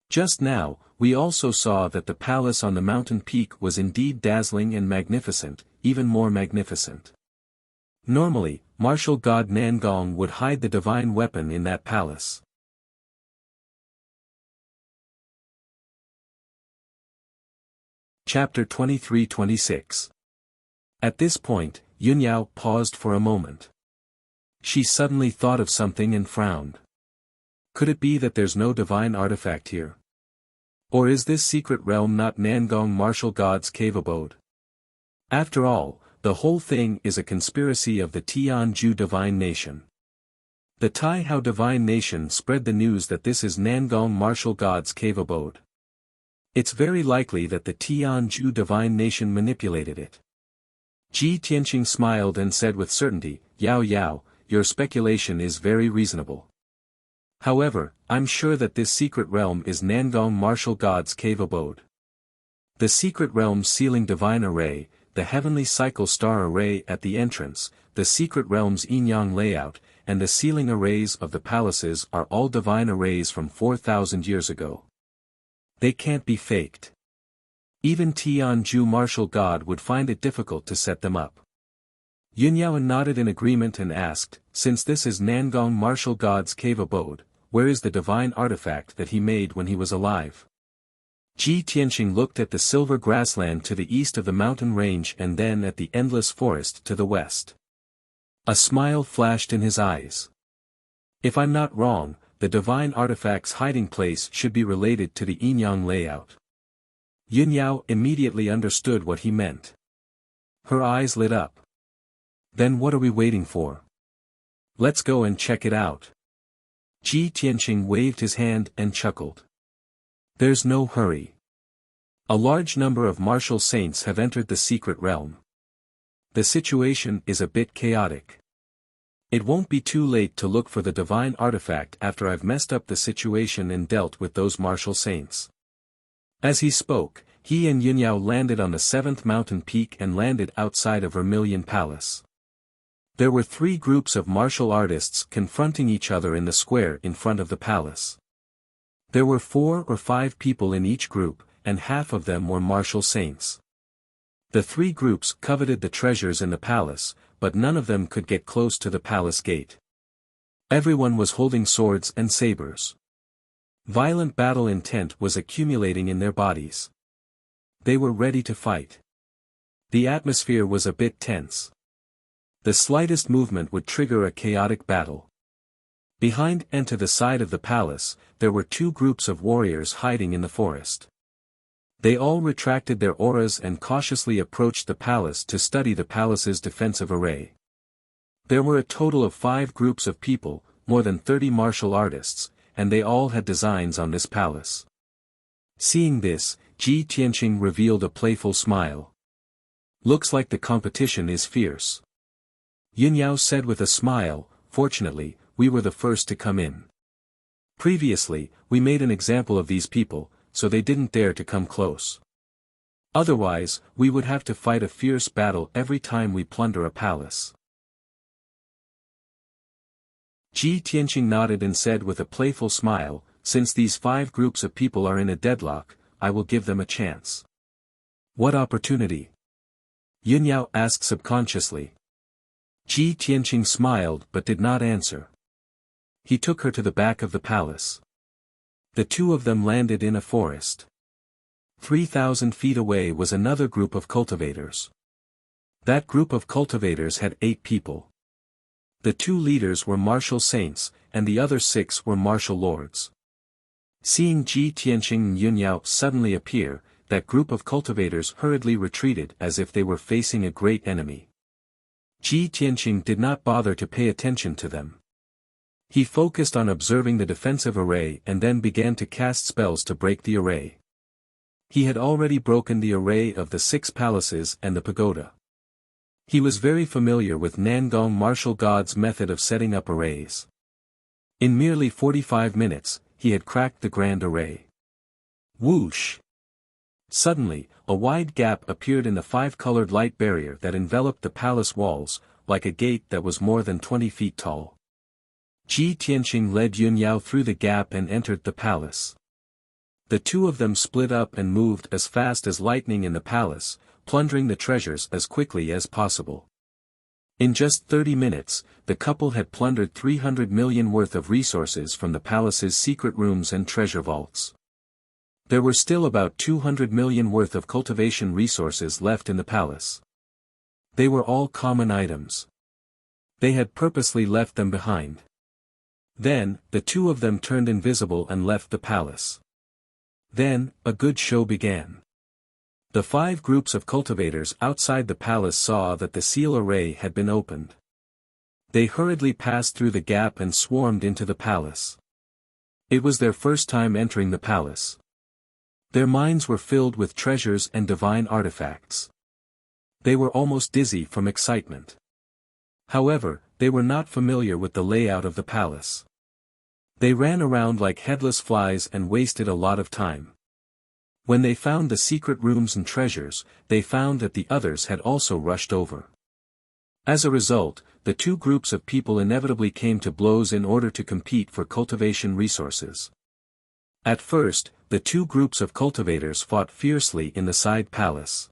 Just now, we also saw that the palace on the mountain peak was indeed dazzling and magnificent, even more magnificent. Normally, martial god Nangong would hide the divine weapon in that palace. Chapter 23-26. At this point, Yunyao paused for a moment. She suddenly thought of something and frowned. Could it be that there's no divine artifact here? Or is this secret realm not Nangong martial god's cave abode? After all, the whole thing is a conspiracy of the Tianju divine nation. The Taihao divine nation spread the news that this is Nangong martial god's cave abode. It's very likely that the Tianju divine nation manipulated it. Ji Tianqing smiled and said with certainty, Yao Yao, your speculation is very reasonable. However, I'm sure that this secret realm is Nangong martial god's cave abode. The secret realm's sealing divine array, the heavenly cycle star array at the entrance, the secret realm's yin-yang layout, and the sealing arrays of the palaces are all divine arrays from 4,000 years ago. They can't be faked. Even Tianju martial god would find it difficult to set them up. Yunyao nodded in agreement and asked, since this is Nangong martial god's cave abode, where is the divine artifact that he made when he was alive? Ji Tianqing looked at the silver grassland to the east of the mountain range and then at the endless forest to the west. A smile flashed in his eyes. If I'm not wrong, the divine artifact's hiding place should be related to the yin-yang layout. Yunyao immediately understood what he meant. Her eyes lit up. Then what are we waiting for? Let's go and check it out. Ji Tianqing waved his hand and chuckled. There's no hurry. A large number of martial saints have entered the secret realm. The situation is a bit chaotic. It won't be too late to look for the divine artifact after I've messed up the situation and dealt with those martial saints. As he spoke, he and Yunyao landed on the 7th mountain peak and landed outside of Vermilion Palace. There were 3 groups of martial artists confronting each other in the square in front of the palace. There were 4 or 5 people in each group, and half of them were martial saints. The 3 groups coveted the treasures in the palace, but none of them could get close to the palace gate. Everyone was holding swords and sabers. Violent battle intent was accumulating in their bodies. They were ready to fight. The atmosphere was a bit tense. The slightest movement would trigger a chaotic battle. Behind and to the side of the palace, there were 2 groups of warriors hiding in the forest. They all retracted their auras and cautiously approached the palace to study the palace's defensive array. There were a total of 5 groups of people, more than 30 martial artists, and they all had designs on this palace. Seeing this, Ji Tianqing revealed a playful smile. "Looks like the competition is fierce." Yun Yao said with a smile, "Fortunately, we were the first to come in. Previously, we made an example of these people, so they didn't dare to come close. Otherwise, we would have to fight a fierce battle every time we plunder a palace." Ji Tianqing nodded and said with a playful smile, "Since these 5 groups of people are in a deadlock, I will give them a chance." "What opportunity?" Yun Yao asked subconsciously. Ji Tianqing smiled but did not answer. He took her to the back of the palace. The 2 of them landed in a forest. 3,000 feet away was another group of cultivators. That group of cultivators had 8 people. The 2 leaders were martial saints, and the other 6 were martial lords. Seeing Ji Tianqing and Yun Yao suddenly appear, that group of cultivators hurriedly retreated as if they were facing a great enemy. Ji Tianqing did not bother to pay attention to them. He focused on observing the defensive array and then began to cast spells to break the array. He had already broken the array of the 6 palaces and the pagoda. He was very familiar with Nangong martial gods' method of setting up arrays. In merely 45 minutes, he had cracked the grand array. Whoosh! Suddenly, a wide gap appeared in the 5-colored light barrier that enveloped the palace walls, like a gate that was more than 20 feet tall. Ji Tianqing led Yun Yao through the gap and entered the palace. The 2 of them split up and moved as fast as lightning in the palace, plundering the treasures as quickly as possible. In just 30 minutes, the couple had plundered 300 million worth of resources from the palace's secret rooms and treasure vaults. There were still about 200 million worth of cultivation resources left in the palace. They were all common items. They had purposely left them behind. Then, the 2 of them turned invisible and left the palace. Then, a good show began. The 5 groups of cultivators outside the palace saw that the seal array had been opened. They hurriedly passed through the gap and swarmed into the palace. It was their first time entering the palace. Their minds were filled with treasures and divine artifacts. They were almost dizzy from excitement. However, they were not familiar with the layout of the palace. They ran around like headless flies and wasted a lot of time. When they found the secret rooms and treasures, they found that the others had also rushed over. As a result, the 2 groups of people inevitably came to blows in order to compete for cultivation resources. At first, the 2 groups of cultivators fought fiercely in the side palace.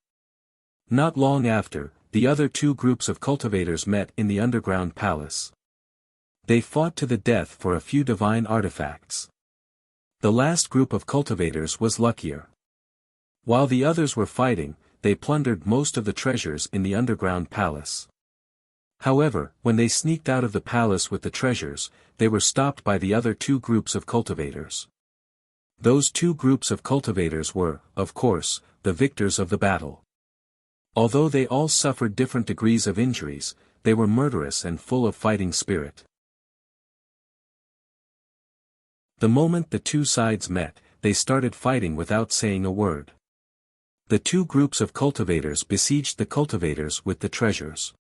Not long after, the other 2 groups of cultivators met in the underground palace. They fought to the death for a few divine artifacts. The last group of cultivators was luckier. While the others were fighting, they plundered most of the treasures in the underground palace. However, when they sneaked out of the palace with the treasures, they were stopped by the other 2 groups of cultivators. Those 2 groups of cultivators were, of course, the victors of the battle. Although they all suffered different degrees of injuries, they were murderous and full of fighting spirit. The moment the 2 sides met, they started fighting without saying a word. The 2 groups of cultivators besieged the cultivators with the treasures.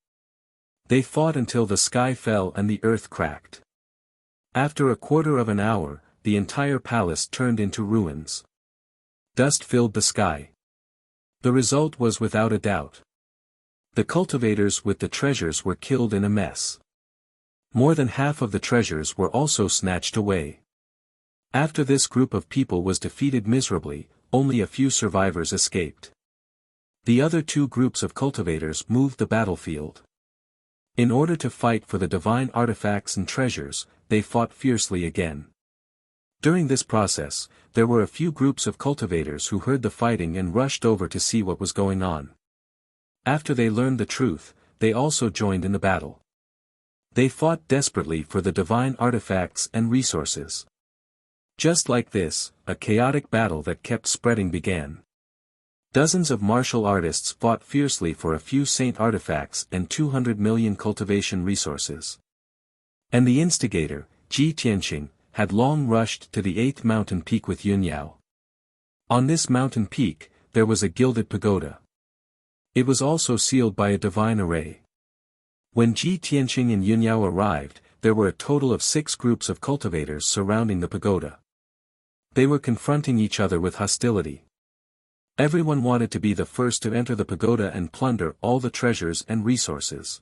They fought until the sky fell and the earth cracked. After a quarter of an hour, the entire palace turned into ruins. Dust filled the sky. The result was without a doubt. The cultivators with the treasures were killed in a mess. More than half of the treasures were also snatched away. After this group of people was defeated miserably, only a few survivors escaped. The other two groups of cultivators moved the battlefield. In order to fight for the divine artifacts and treasures, they fought fiercely again. During this process, there were a few groups of cultivators who heard the fighting and rushed over to see what was going on. After they learned the truth, they also joined in the battle. They fought desperately for the divine artifacts and resources. Just like this, a chaotic battle that kept spreading began. Dozens of martial artists fought fiercely for a few saint artifacts and 200 million cultivation resources. And the instigator, Ji Tianqing, had long rushed to the 8th mountain peak with Yunyao. On this mountain peak, there was a gilded pagoda. It was also sealed by a divine array. When Ji Tianqing and Yunyao arrived, there were a total of 6 groups of cultivators surrounding the pagoda. They were confronting each other with hostility. Everyone wanted to be the first to enter the pagoda and plunder all the treasures and resources.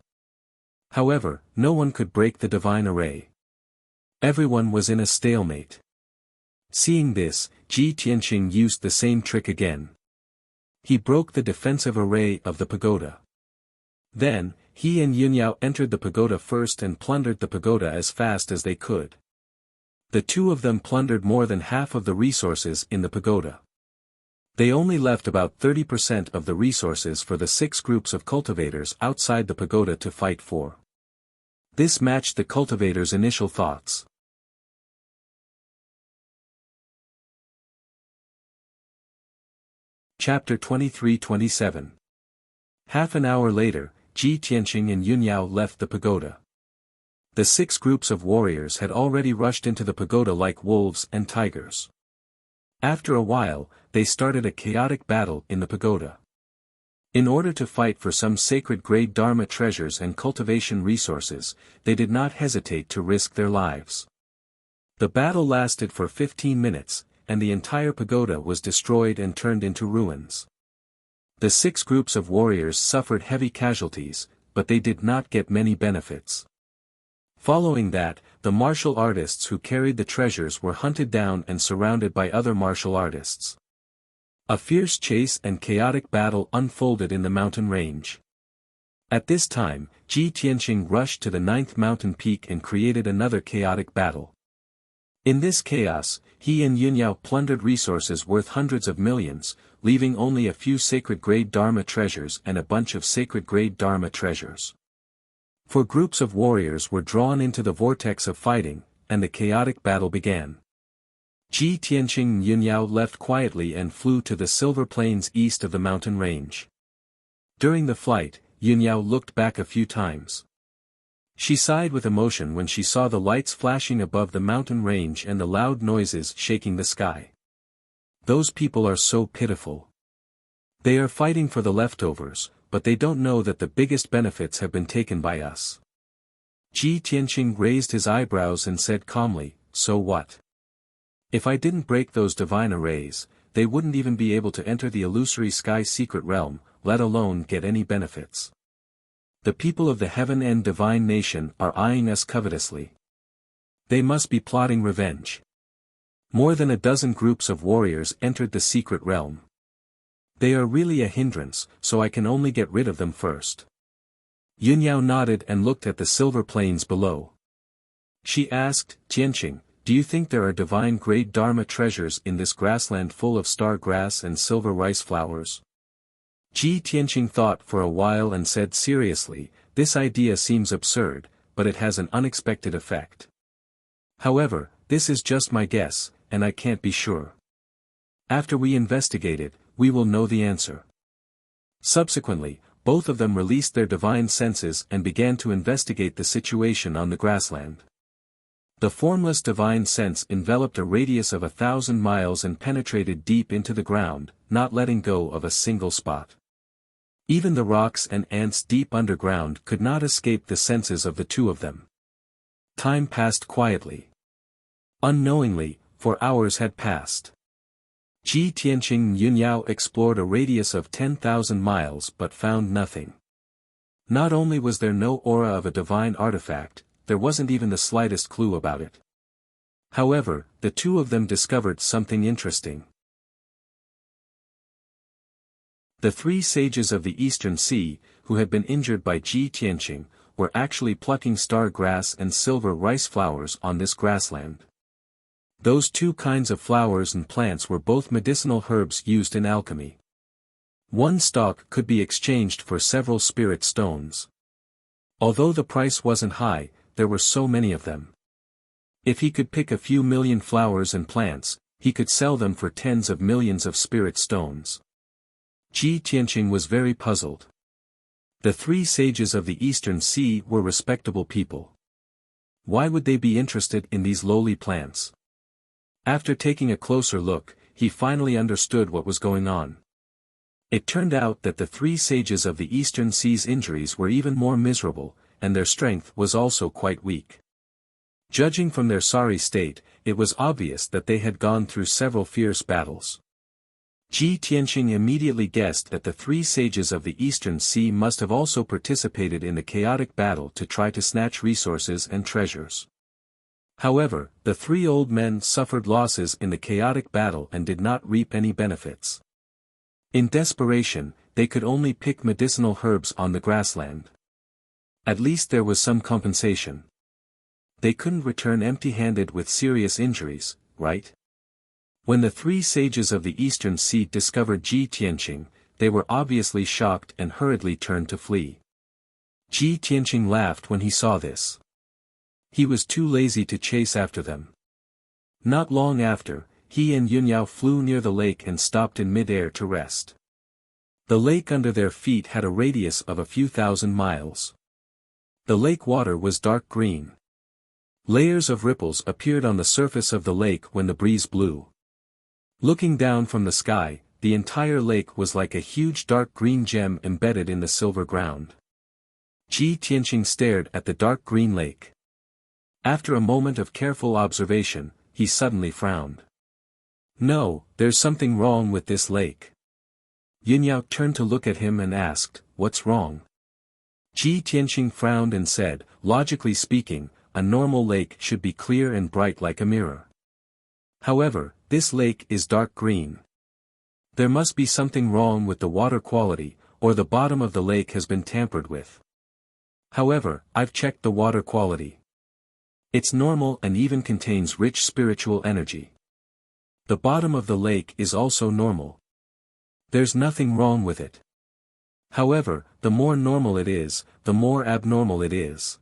However, no one could break the divine array. Everyone was in a stalemate. Seeing this, Ji Tianqing used the same trick again. He broke the defensive array of the pagoda. Then, he and Yunyao entered the pagoda first and plundered the pagoda as fast as they could. The two of them plundered more than half of the resources in the pagoda. They only left about 30% of the resources for the 6 groups of cultivators outside the pagoda to fight for. This matched the cultivators' initial thoughts. Chapter 23-27. Half an hour later, Ji Tianqing and Yunyao left the pagoda. The 6 groups of warriors had already rushed into the pagoda like wolves and tigers. After a while, they started a chaotic battle in the pagoda. In order to fight for some sacred grade Dharma treasures and cultivation resources, they did not hesitate to risk their lives. The battle lasted for 15 minutes, and the entire pagoda was destroyed and turned into ruins. The 6 groups of warriors suffered heavy casualties, but they did not get many benefits. Following that, the martial artists who carried the treasures were hunted down and surrounded by other martial artists. A fierce chase and chaotic battle unfolded in the mountain range. At this time, Ji Tianqing rushed to the 9th mountain peak and created another chaotic battle. In this chaos, he and Yunyao plundered resources worth hundreds of millions, leaving only a few sacred-grade Dharma treasures and a bunch of sacred-grade Dharma treasures. 4 groups of warriors were drawn into the vortex of fighting, and the chaotic battle began. Ji Tianqing and Yunyao left quietly and flew to the silver plains east of the mountain range. During the flight, Yunyao looked back a few times. She sighed with emotion when she saw the lights flashing above the mountain range and the loud noises shaking the sky. Those people are so pitiful. They are fighting for the leftovers, but they don't know that the biggest benefits have been taken by us. Ji Tianqing raised his eyebrows and said calmly, "So what? If I didn't break those divine arrays, they wouldn't even be able to enter the illusory sky secret realm, let alone get any benefits. The people of the heaven and divine nation are eyeing us covetously. They must be plotting revenge." More than a dozen groups of warriors entered the secret realm. They are really a hindrance, so I can only get rid of them first. Yunyao nodded and looked at the silver plains below. She asked, "Tianqing, do you think there are divine grade Dharma treasures in this grassland full of star grass and silver rice flowers?" Ji Tianqing thought for a while and said seriously, "This idea seems absurd, but it has an unexpected effect. However, this is just my guess, and I can't be sure. After we investigate it, we will know the answer." Subsequently, both of them released their divine senses and began to investigate the situation on the grassland. The formless divine sense enveloped a radius of 1,000 miles and penetrated deep into the ground, not letting go of a single spot. Even the rocks and ants deep underground could not escape the senses of the two of them. Time passed quietly. Unknowingly, 4 hours had passed. Ji Tianqing and Yunyao explored a radius of 10,000 miles but found nothing. Not only was there no aura of a divine artifact, there wasn't even the slightest clue about it. However, the two of them discovered something interesting. The three sages of the Eastern Sea, who had been injured by Ji Tianqing, were actually plucking star grass and silver rice flowers on this grassland. Those two kinds of flowers and plants were both medicinal herbs used in alchemy. One stalk could be exchanged for several spirit stones. Although the price wasn't high, there were so many of them. If he could pick a few million flowers and plants, he could sell them for tens of millions of spirit stones. Ji Tianqing was very puzzled. The three sages of the Eastern Sea were respectable people. Why would they be interested in these lowly plants? After taking a closer look, he finally understood what was going on. It turned out that the three sages of the Eastern Sea's injuries were even more miserable, and their strength was also quite weak. Judging from their sorry state, it was obvious that they had gone through several fierce battles. Ji Tianqing immediately guessed that the three sages of the Eastern Sea must have also participated in the chaotic battle to try to snatch resources and treasures. However, the three old men suffered losses in the chaotic battle and did not reap any benefits. In desperation, they could only pick medicinal herbs on the grassland. At least there was some compensation. They couldn't return empty-handed with serious injuries, right? When the three sages of the Eastern Sea discovered Ji Tianqing, they were obviously shocked and hurriedly turned to flee. Ji Tianqing laughed when he saw this. He was too lazy to chase after them. Not long after, he and Yunyao flew near the lake and stopped in mid-air to rest. The lake under their feet had a radius of a few thousand miles. The lake water was dark green. Layers of ripples appeared on the surface of the lake when the breeze blew. Looking down from the sky, the entire lake was like a huge dark green gem embedded in the silver ground. Ji Tianqing stared at the dark green lake. After a moment of careful observation, he suddenly frowned. No, there's something wrong with this lake. Yunyao turned to look at him and asked, "What's wrong?" Ji Tianqing frowned and said, "Logically speaking, a normal lake should be clear and bright like a mirror. However, this lake is dark green. There must be something wrong with the water quality, or the bottom of the lake has been tampered with. However, I've checked the water quality. It's normal and even contains rich spiritual energy. The bottom of the lake is also normal. There's nothing wrong with it. However, the more normal it is, the more abnormal it is."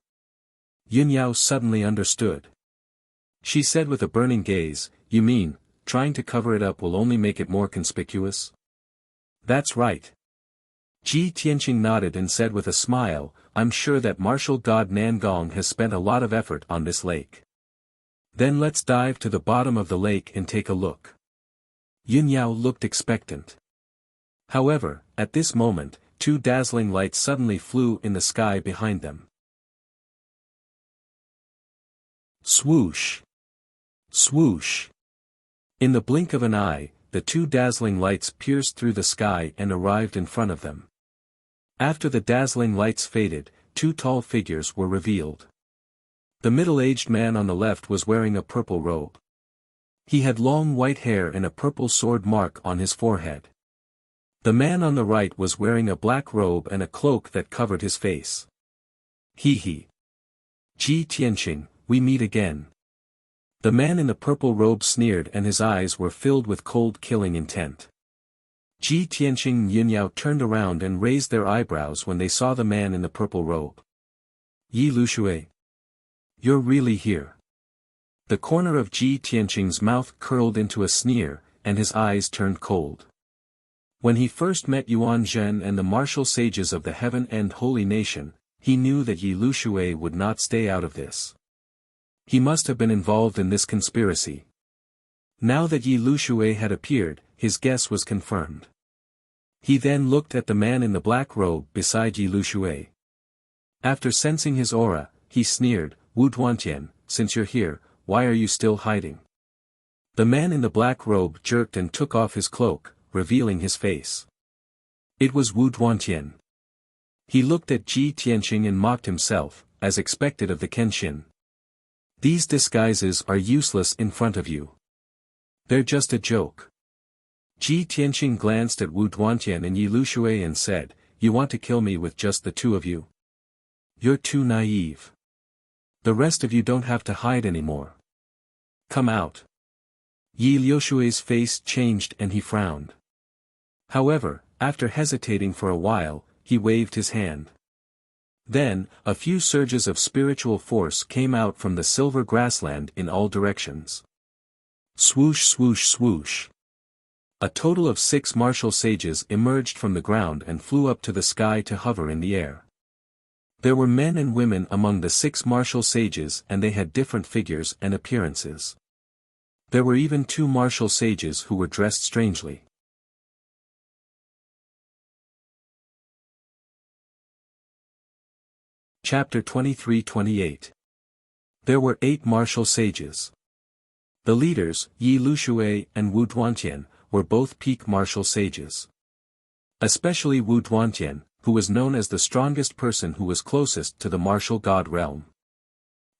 Yunyao suddenly understood. She said with a burning gaze, "You mean, trying to cover it up will only make it more conspicuous?" "That's right." Ji Tianqing nodded and said with a smile, "I'm sure that martial god Nangong has spent a lot of effort on this lake. Then let's dive to the bottom of the lake and take a look." Yunyao looked expectant. However, at this moment, two dazzling lights suddenly flew in the sky behind them. Swoosh! Swoosh! In the blink of an eye, the two dazzling lights pierced through the sky and arrived in front of them. After the dazzling lights faded, two tall figures were revealed. The middle-aged man on the left was wearing a purple robe. He had long white hair and a purple sword mark on his forehead. The man on the right was wearing a black robe and a cloak that covered his face. He. Ji Tianqing, we meet again. The man in the purple robe sneered and his eyes were filled with cold killing intent. Ji Tianqing and Yunyao turned around and raised their eyebrows when they saw the man in the purple robe. Yi Lushui. You're really here. The corner of Ji Tianqing's mouth curled into a sneer, and his eyes turned cold. When he first met Yuan Zhen and the martial sages of the Heaven and Holy Nation, he knew that Yi Lushui would not stay out of this. He must have been involved in this conspiracy. Now that Yi Lushui had appeared, his guess was confirmed. He then looked at the man in the black robe beside Yi Lushui. After sensing his aura, he sneered, "Wu Duantian, since you're here, why are you still hiding?" The man in the black robe jerked and took off his cloak, revealing his face. It was Wu Duantian. He looked at Ji Tianqing and mocked himself, as expected of the Kenshin. These disguises are useless in front of you. They're just a joke. Ji Tianqing glanced at Wu Duantian and Yi Lushui and said, "You want to kill me with just the two of you? You're too naive. The rest of you don't have to hide anymore. Come out." Yi Lushui's face changed and he frowned. However, after hesitating for a while, he waved his hand. Then, a few surges of spiritual force came out from the silver grassland in all directions. Swoosh swoosh swoosh. A total of 6 martial sages emerged from the ground and flew up to the sky to hover in the air. There were men and women among the 6 martial sages and they had different figures and appearances. There were even 2 martial sages who were dressed strangely. Chapter 23-28. There were 8 martial sages. The leaders, Yi Lushui and Wu Duantian, were both peak martial sages. Especially Wu Duantian, who was known as the strongest person who was closest to the martial god realm.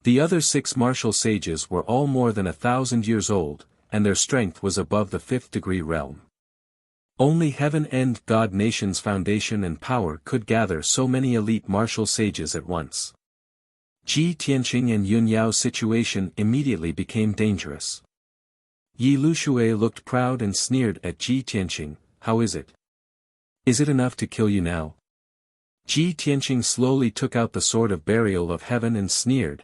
The other 6 martial sages were all more than 1,000 years old, and their strength was above the 5th degree realm. Only Heaven and God Nation's foundation and power could gather so many elite martial sages at once. Ji Tianqing and Yun Yao's situation immediately became dangerous. Yi Lushui looked proud and sneered at Ji Tianqing. "How is it? Is it enough to kill you now?" Ji Tianqing slowly took out the sword of burial of heaven and sneered,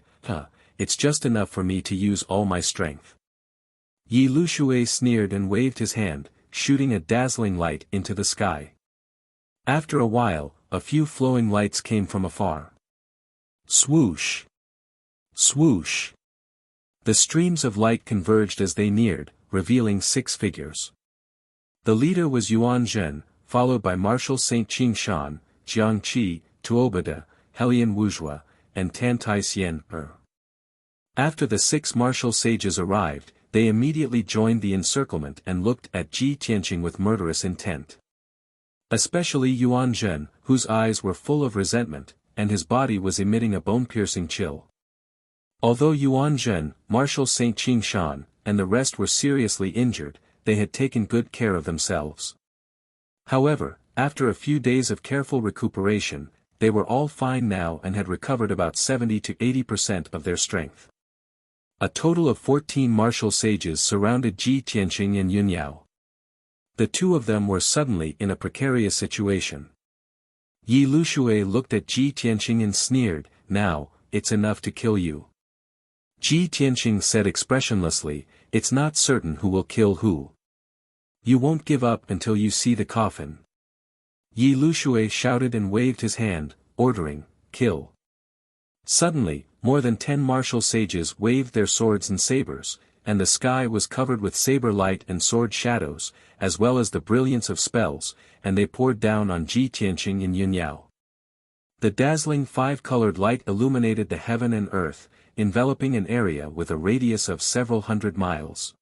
"It's just enough for me to use all my strength." Yi Lushui sneered and waved his hand, shooting a dazzling light into the sky. After a while, a few flowing lights came from afar. Swoosh! Swoosh! The streams of light converged as they neared, revealing 6 figures. The leader was Yuan Zhen, followed by Marshal Saint Qing Shan, Jiang Qi, Tuobada, Helian Wuxia, and Tantai Xian Er. After the 6 martial sages arrived, they immediately joined the encirclement and looked at Ji Tianqing with murderous intent. Especially Yuan Zhen, whose eyes were full of resentment, and his body was emitting a bone-piercing chill. Although Yuan Zhen, Marshal Saint Qing Shan, and the rest were seriously injured, they had taken good care of themselves. However, after a few days of careful recuperation, they were all fine now and had recovered about 70 to 80% of their strength. A total of 14 martial sages surrounded Ji Tianqing and Yun Yao. The 2 of them were suddenly in a precarious situation. Yi Lushui looked at Ji Tianqing and sneered, "Now, it's enough to kill you." Ji Tianqing said expressionlessly, "It's not certain who will kill who. You won't give up until you see the coffin." Yi Lushui shouted and waved his hand, ordering, "Kill." Suddenly, more than 10 martial sages waved their swords and sabers, and the sky was covered with saber light and sword shadows, as well as the brilliance of spells, and they poured down on Ji Tianqing and Yun Yao. The dazzling 5-colored light illuminated the heaven and earth, enveloping an area with a radius of several hundred miles.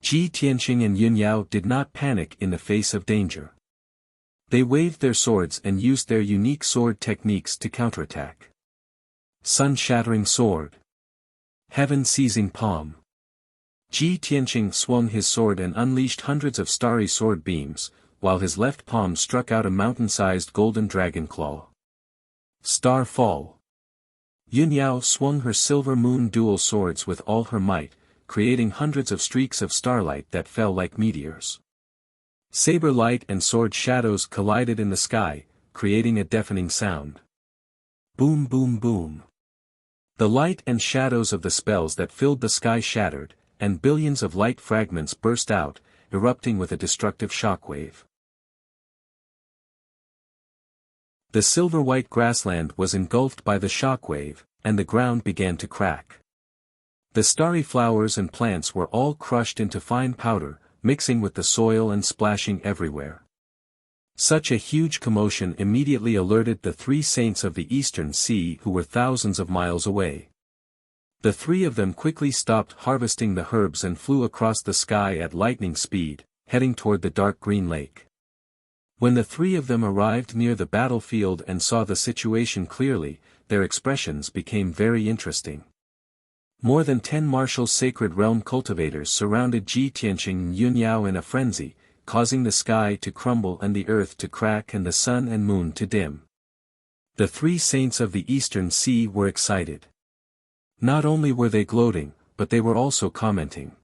Ji Tianqing and Yun Yao did not panic in the face of danger. They waved their swords and used their unique sword techniques to counterattack. Sun-shattering sword. Heaven-seizing palm. Ji Tianqing swung his sword and unleashed hundreds of starry sword beams, while his left palm struck out a mountain-sized golden dragon claw. Star fall. Yun Yao swung her silver moon dual swords with all her might, creating hundreds of streaks of starlight that fell like meteors. Saber light and sword shadows collided in the sky, creating a deafening sound. Boom boom boom. The light and shadows of the spells that filled the sky shattered, and billions of light fragments burst out, erupting with a destructive shockwave. The silver-white grassland was engulfed by the shockwave, and the ground began to crack. The starry flowers and plants were all crushed into fine powder, mixing with the soil and splashing everywhere. Such a huge commotion immediately alerted the 3 saints of the Eastern Sea who were thousands of miles away. The 3 of them quickly stopped harvesting the herbs and flew across the sky at lightning speed, heading toward the dark green lake. When the three of them arrived near the battlefield and saw the situation clearly, their expressions became very interesting. More than 10 martial sacred realm cultivators surrounded Ji Tianqing and Yun Yao in a frenzy, causing the sky to crumble and the earth to crack and the sun and moon to dim. The three saints of the Eastern Sea were excited. Not only were they gloating, but they were also commenting.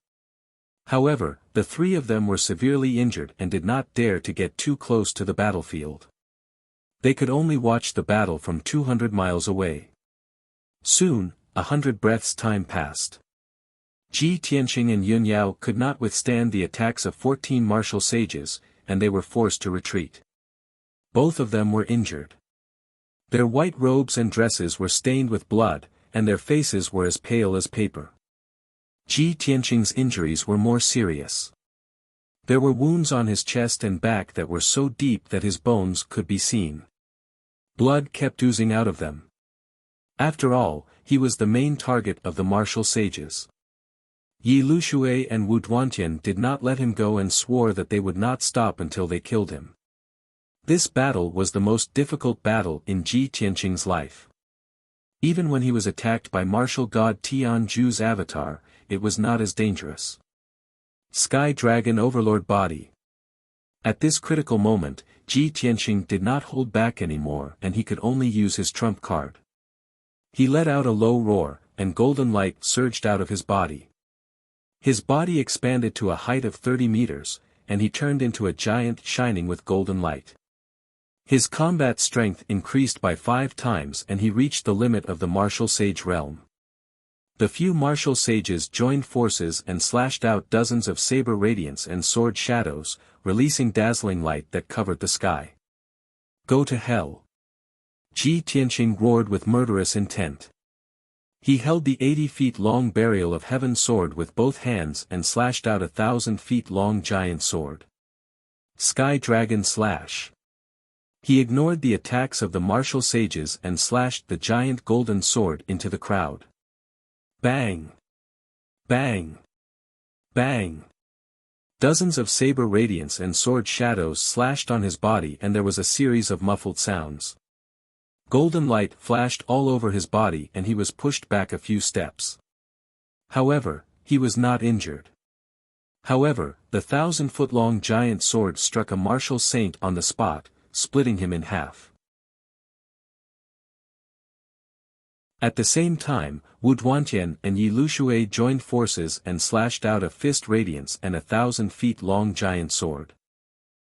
However, the three of them were severely injured and did not dare to get too close to the battlefield. They could only watch the battle from 200 miles away. Soon, 100 breaths' time passed. Ji Tianqing and Yun Yao could not withstand the attacks of 14 martial sages, and they were forced to retreat. Both of them were injured. Their white robes and dresses were stained with blood, and their faces were as pale as paper. Ji Tianqing's injuries were more serious. There were wounds on his chest and back that were so deep that his bones could be seen. Blood kept oozing out of them. After all, he was the main target of the martial sages. Yi Lushui and Wu Duantian did not let him go and swore that they would not stop until they killed him. This battle was the most difficult battle in Ji Tianqing's life. Even when he was attacked by martial god Tianju's avatar, it was not as dangerous. Sky Dragon Overlord Body. At this critical moment, Ji Tianqing did not hold back anymore and he could only use his trump card. He let out a low roar, and golden light surged out of his body. His body expanded to a height of 30 meters, and he turned into a giant shining with golden light. His combat strength increased by 5 times and he reached the limit of the martial sage realm. The few martial sages joined forces and slashed out dozens of saber radiance and sword shadows, releasing dazzling light that covered the sky. Go to hell! Ji Tianqing roared with murderous intent. He held the 80 feet long burial of heaven sword with both hands and slashed out 1,000 feet long giant sword. Sky Dragon Slash. He ignored the attacks of the martial sages and slashed the giant golden sword into the crowd. Bang! Bang! Bang! Dozens of saber radiance and sword shadows slashed on his body and there was a series of muffled sounds. Golden light flashed all over his body and he was pushed back a few steps. However, he was not injured. However, the 1,000-foot-long giant sword struck a martial saint on the spot, splitting him in half. At the same time, Wu Duantian and Yi Lushui joined forces and slashed out a fist radiance and 1,000 feet long giant sword.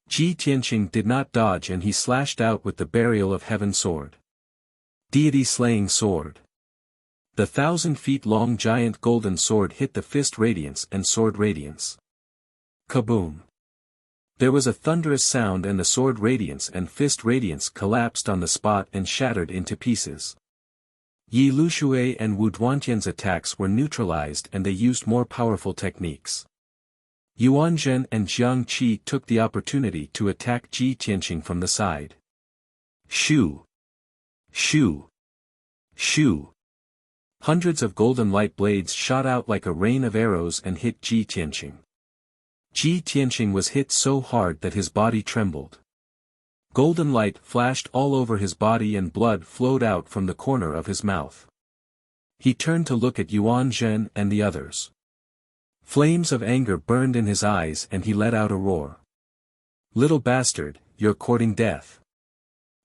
Ji Tianqing did not dodge and he slashed out with the burial of heaven sword. Deity slaying sword. The 1,000 feet long giant golden sword hit the fist radiance and sword radiance. Kaboom! There was a thunderous sound and the sword radiance and fist radiance collapsed on the spot and shattered into pieces. Yi Lushui and Wu Duantian's attacks were neutralized and they used more powerful techniques. Yuan Zhen and Jiang Qi took the opportunity to attack Ji Tianqing from the side. Shoo! Shoo! Shoo! Hundreds of golden light blades shot out like a rain of arrows and hit Ji Tianqing. Ji Tianqing was hit so hard that his body trembled. Golden light flashed all over his body and blood flowed out from the corner of his mouth. He turned to look at Yuan Zhen and the others. Flames of anger burned in his eyes and he let out a roar. Little bastard, you're courting death.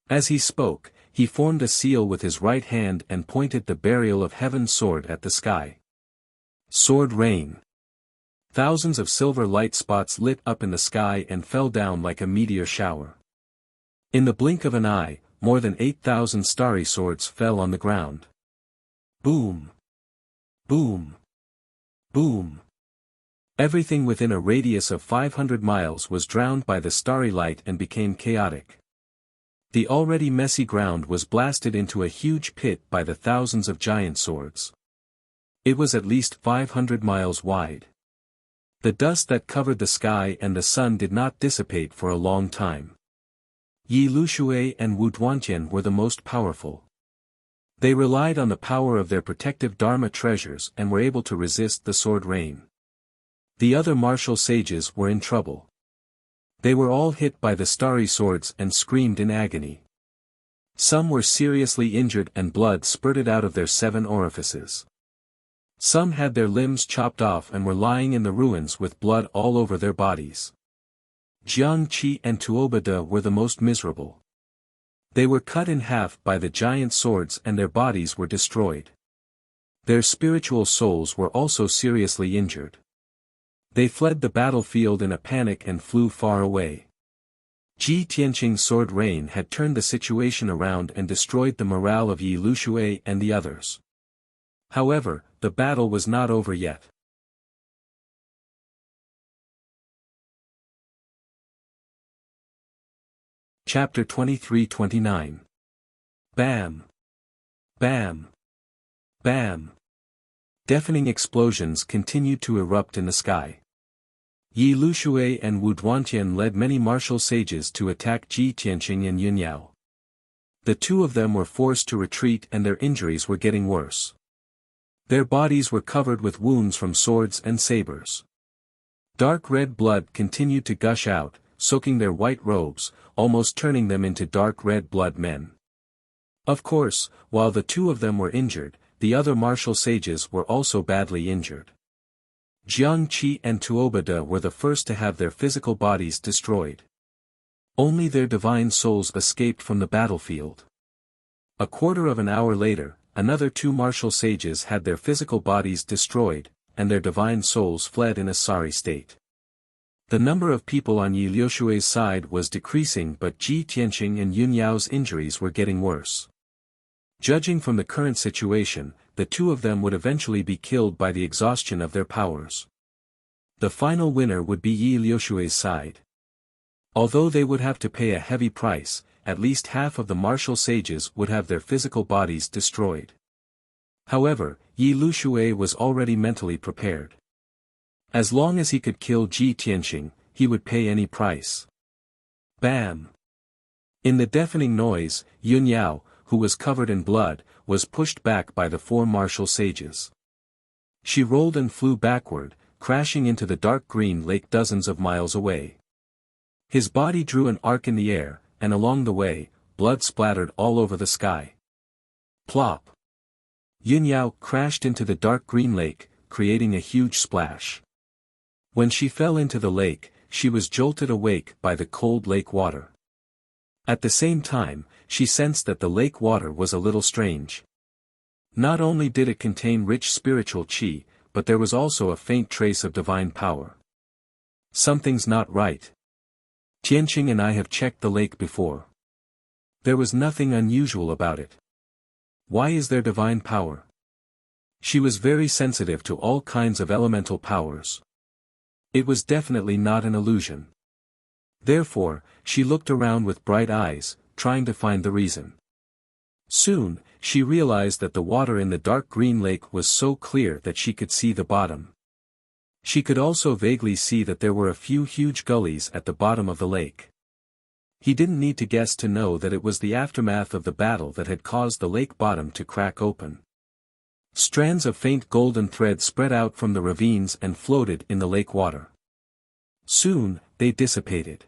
As he spoke, he formed a seal with his right hand and pointed the burial of heaven sword at the sky. Sword rain. Thousands of silver light spots lit up in the sky and fell down like a meteor shower. In the blink of an eye, more than 8,000 starry swords fell on the ground. Boom! Boom! Boom! Everything within a radius of 500 miles was drowned by the starry light and became chaotic. The already messy ground was blasted into a huge pit by the thousands of giant swords. It was at least 500 miles wide. The dust that covered the sky and the sun did not dissipate for a long time. Yi Lushui and Wu Duantian were the most powerful. They relied on the power of their protective Dharma treasures and were able to resist the sword rain. The other martial sages were in trouble. They were all hit by the starry swords and screamed in agony. Some were seriously injured and blood spurted out of their 7 orifices. Some had their limbs chopped off and were lying in the ruins with blood all over their bodies. Jiang Qi and Tuobada were the most miserable. They were cut in half by the giant swords and their bodies were destroyed. Their spiritual souls were also seriously injured. They fled the battlefield in a panic and flew far away. Ji Tianqing's sword rain had turned the situation around and destroyed the morale of Yi Lushui and the others. However, the battle was not over yet. Chapter 23-29. Bam! Bam! Bam! Deafening explosions continued to erupt in the sky. Yi Lushui and Wu Duantian led many martial sages to attack Ji Tianqing and Yun Yao. The 2 of them were forced to retreat and their injuries were getting worse. Their bodies were covered with wounds from swords and sabers. Dark red blood continued to gush out, soaking their white robes, almost turning them into dark red blood men. Of course, while the 2 of them were injured, the other martial sages were also badly injured. Jiang Qi and Tuobada were the first to have their physical bodies destroyed. Only their divine souls escaped from the battlefield. A quarter of an hour later, another 2 martial sages had their physical bodies destroyed, and their divine souls fled in a sorry state. The number of people on Yi Lushui's side was decreasing but Ji Tianqing and Yun Yao's injuries were getting worse. Judging from the current situation, the 2 of them would eventually be killed by the exhaustion of their powers. The final winner would be Yi Lushui's side. Although they would have to pay a heavy price, at least half of the martial sages would have their physical bodies destroyed. However, Yi Lushui was already mentally prepared. As long as he could kill Ji Tianqing, he would pay any price. Bam! In the deafening noise, Yun Yao, who was covered in blood, was pushed back by the 4 martial sages. She rolled and flew backward, crashing into the dark green lake dozens of miles away. His body drew an arc in the air, and along the way, blood splattered all over the sky. Plop! Yun Yao crashed into the dark green lake, creating a huge splash. When she fell into the lake, she was jolted awake by the cold lake water. At the same time, she sensed that the lake water was a little strange. Not only did it contain rich spiritual qi, but there was also a faint trace of divine power. Something's not right. Tianqing and I have checked the lake before. There was nothing unusual about it. Why is there divine power? She was very sensitive to all kinds of elemental powers. It was definitely not an illusion. Therefore, she looked around with bright eyes, trying to find the reason. Soon, she realized that the water in the dark green lake was so clear that she could see the bottom. She could also vaguely see that there were a few huge gullies at the bottom of the lake. He didn't need to guess to know that it was the aftermath of the battle that had caused the lake bottom to crack open. Strands of faint golden thread spread out from the ravines and floated in the lake water. Soon, they dissipated.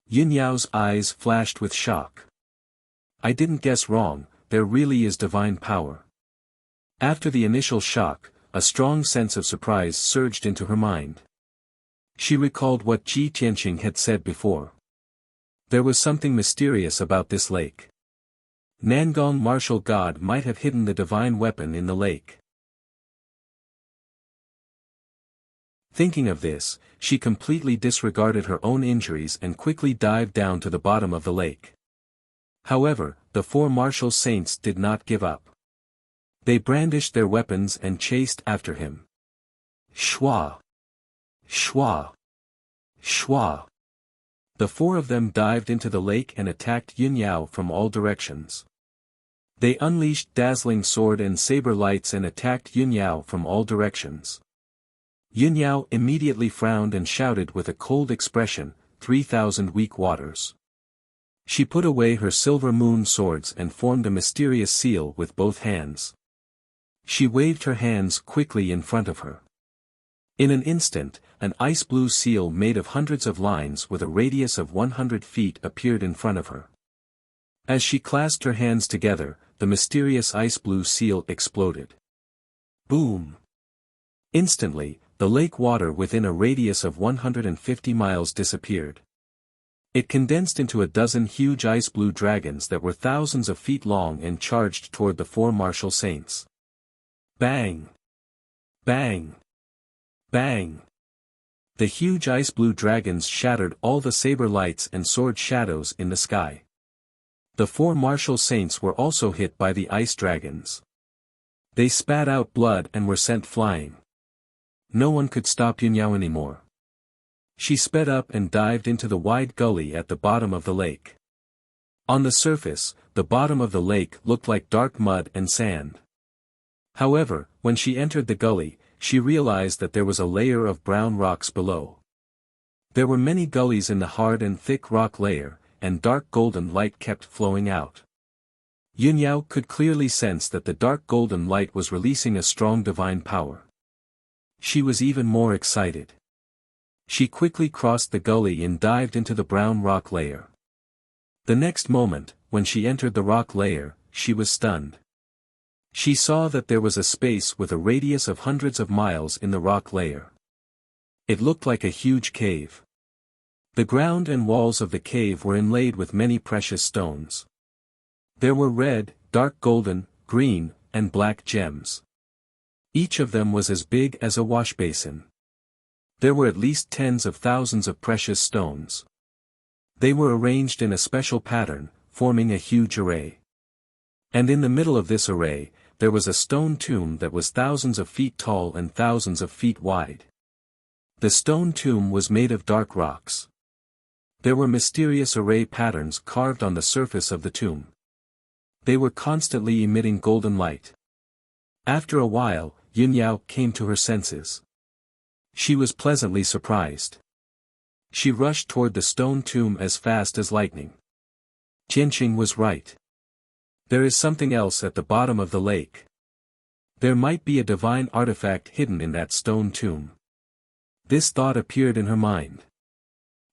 Yun Yao's eyes flashed with shock. I didn't guess wrong, there really is divine power. After the initial shock, a strong sense of surprise surged into her mind. She recalled what Ji Tianqing had said before. There was something mysterious about this lake. Nangong martial god might have hidden the divine weapon in the lake. Thinking of this, she completely disregarded her own injuries and quickly dived down to the bottom of the lake. However, the 4 martial saints did not give up. They brandished their weapons and chased after him. Shwa! Shwa! Shwa! The 4 of them dived into the lake and attacked Yun Yao from all directions. They unleashed dazzling sword and saber lights and attacked Yun Yao from all directions. Yun Yao immediately frowned and shouted with a cold expression, 3,000 weak waters. She put away her silver moon swords and formed a mysterious seal with both hands. She waved her hands quickly in front of her. In an instant, an ice-blue seal made of hundreds of lines with a radius of 100 feet appeared in front of her. As she clasped her hands together, the mysterious ice-blue seal exploded. Boom! Instantly, the lake water within a radius of 150 miles disappeared. It condensed into a dozen huge ice-blue dragons that were thousands of feet long and charged toward the four martial saints. Bang! Bang! Bang! The huge ice-blue dragons shattered all the saber lights and sword shadows in the sky. The four martial saints were also hit by the ice dragons. They spat out blood and were sent flying. No one could stop Yunyao anymore. She sped up and dived into the wide gully at the bottom of the lake. On the surface, the bottom of the lake looked like dark mud and sand. However, when she entered the gully, she realized that there was a layer of brown rocks below. There were many gullies in the hard and thick rock layer, and dark golden light kept flowing out. Yunyao could clearly sense that the dark golden light was releasing a strong divine power. She was even more excited. She quickly crossed the gully and dived into the brown rock layer. The next moment, when she entered the rock layer, she was stunned. She saw that there was a space with a radius of hundreds of miles in the rock layer. It looked like a huge cave. The ground and walls of the cave were inlaid with many precious stones. There were red, dark golden, green, and black gems. Each of them was as big as a wash basin. There were at least tens of thousands of precious stones. They were arranged in a special pattern, forming a huge array. And in the middle of this array, there was a stone tomb that was thousands of feet tall and thousands of feet wide. The stone tomb was made of dark rocks. There were mysterious array patterns carved on the surface of the tomb. They were constantly emitting golden light. After a while, Yunyao came to her senses. She was pleasantly surprised. She rushed toward the stone tomb as fast as lightning. Jianqing was right. There is something else at the bottom of the lake. There might be a divine artifact hidden in that stone tomb. This thought appeared in her mind.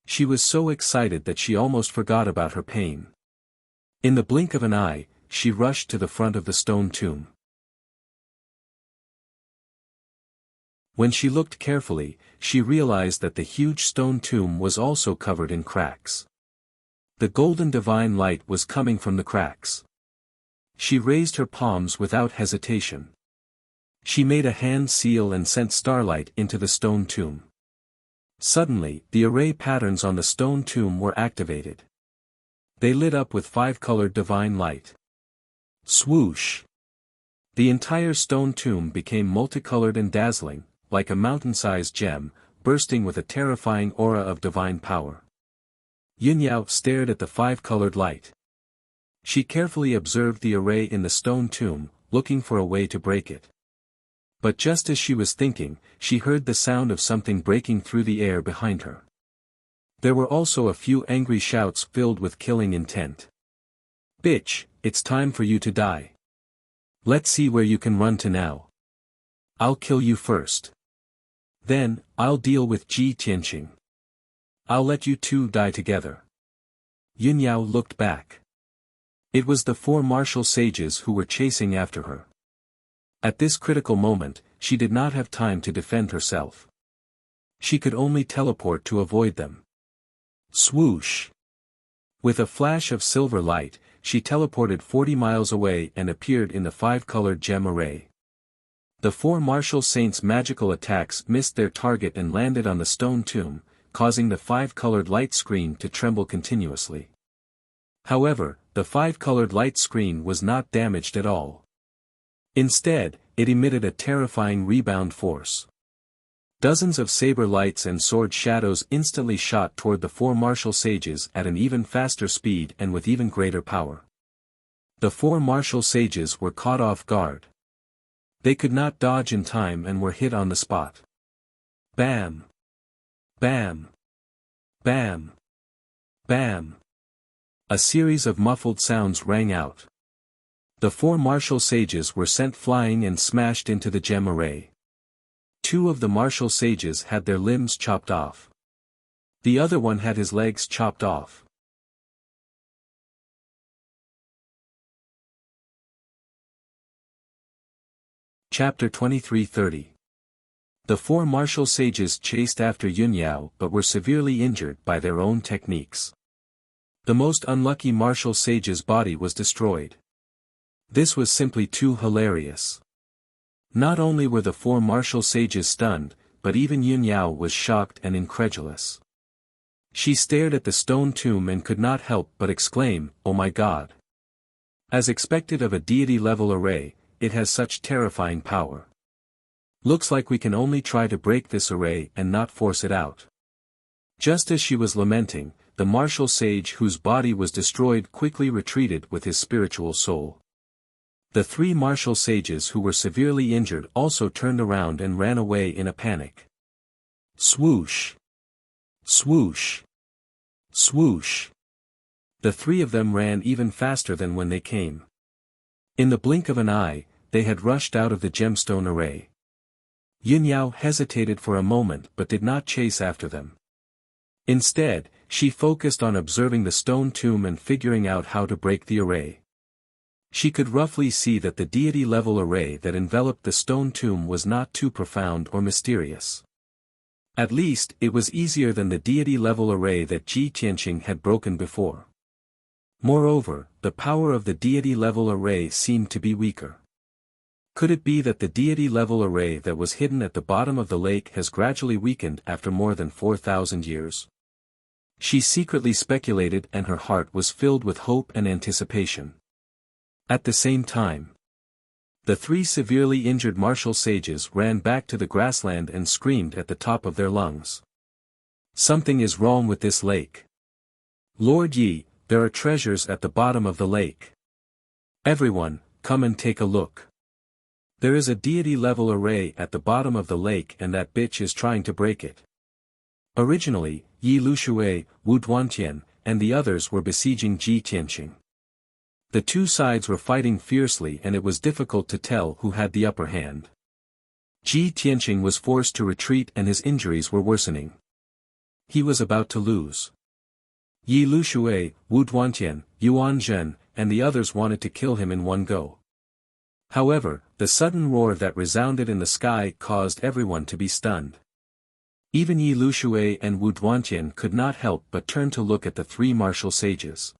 She was so excited that she almost forgot about her pain. In the blink of an eye, she rushed to the front of the stone tomb. When she looked carefully, she realized that the huge stone tomb was also covered in cracks. The golden divine light was coming from the cracks. She raised her palms without hesitation. She made a hand seal and sent starlight into the stone tomb. Suddenly, the array patterns on the stone tomb were activated. They lit up with five-colored divine light. Swoosh! The entire stone tomb became multicolored and dazzling, like a mountain-sized gem, bursting with a terrifying aura of divine power. Yunyao stared at the five-colored light. She carefully observed the array in the stone tomb, looking for a way to break it. But just as she was thinking, she heard the sound of something breaking through the air behind her. There were also a few angry shouts filled with killing intent. "Bitch, it's time for you to die. Let's see where you can run to now. I'll kill you first. Then, I'll deal with Ji Tianqing. I'll let you two die together." Yunyao looked back. It was the four martial sages who were chasing after her. At this critical moment, she did not have time to defend herself. She could only teleport to avoid them. Swoosh! With a flash of silver light, she teleported 40 miles away and appeared in the five-colored gem array. The four martial saints' magical attacks missed their target and landed on the stone tomb, causing the five-colored light screen to tremble continuously. However, the five-colored light screen was not damaged at all. Instead, it emitted a terrifying rebound force. Dozens of saber lights and sword shadows instantly shot toward the four martial sages at an even faster speed and with even greater power. The four martial sages were caught off guard. They could not dodge in time and were hit on the spot. Bam! Bam! Bam! Bam! A series of muffled sounds rang out. The four martial sages were sent flying and smashed into the gem array. two of the martial sages had their limbs chopped off. The other one had his legs chopped off. Chapter 23:30. The four martial sages chased after Yun Yao but were severely injured by their own techniques. The most unlucky martial sage's body was destroyed. This was simply too hilarious. Not only were the four martial sages stunned, but even Yun Yao was shocked and incredulous. She stared at the stone tomb and could not help but exclaim, "Oh my God!" As expected of a deity-level array, it has such terrifying power. Looks like we can only try to break this array and not force it out. Just as she was lamenting, the martial sage whose body was destroyed quickly retreated with his spiritual soul. The three martial sages who were severely injured also turned around and ran away in a panic. Swoosh! Swoosh! Swoosh! The three of them ran even faster than when they came. In the blink of an eye, they had rushed out of the gemstone array. Yun Yao hesitated for a moment but did not chase after them. Instead, she focused on observing the stone tomb and figuring out how to break the array. She could roughly see that the deity-level array that enveloped the stone tomb was not too profound or mysterious. At least, it was easier than the deity-level array that Ji Tianqing had broken before. Moreover, the power of the deity-level array seemed to be weaker. Could it be that the deity-level array that was hidden at the bottom of the lake has gradually weakened after more than 4,000 years? She secretly speculated and her heart was filled with hope and anticipation. At the same time, the three severely injured martial sages ran back to the grassland and screamed at the top of their lungs. Something is wrong with this lake. Lord Yi, there are treasures at the bottom of the lake. Everyone, come and take a look. There is a deity-level array at the bottom of the lake and that bitch is trying to break it. Originally, Yi Lushui, Wu Duantian, and the others were besieging Ji Tianqing. The two sides were fighting fiercely and it was difficult to tell who had the upper hand. Ji Tianqing was forced to retreat and his injuries were worsening. He was about to lose. Yi Lushui, Wu Duantian, Yuan Zhen, and the others wanted to kill him in one go. However, the sudden roar that resounded in the sky caused everyone to be stunned. Even Yi Lushui and Wu Duantian could not help but turn to look at the three martial sages.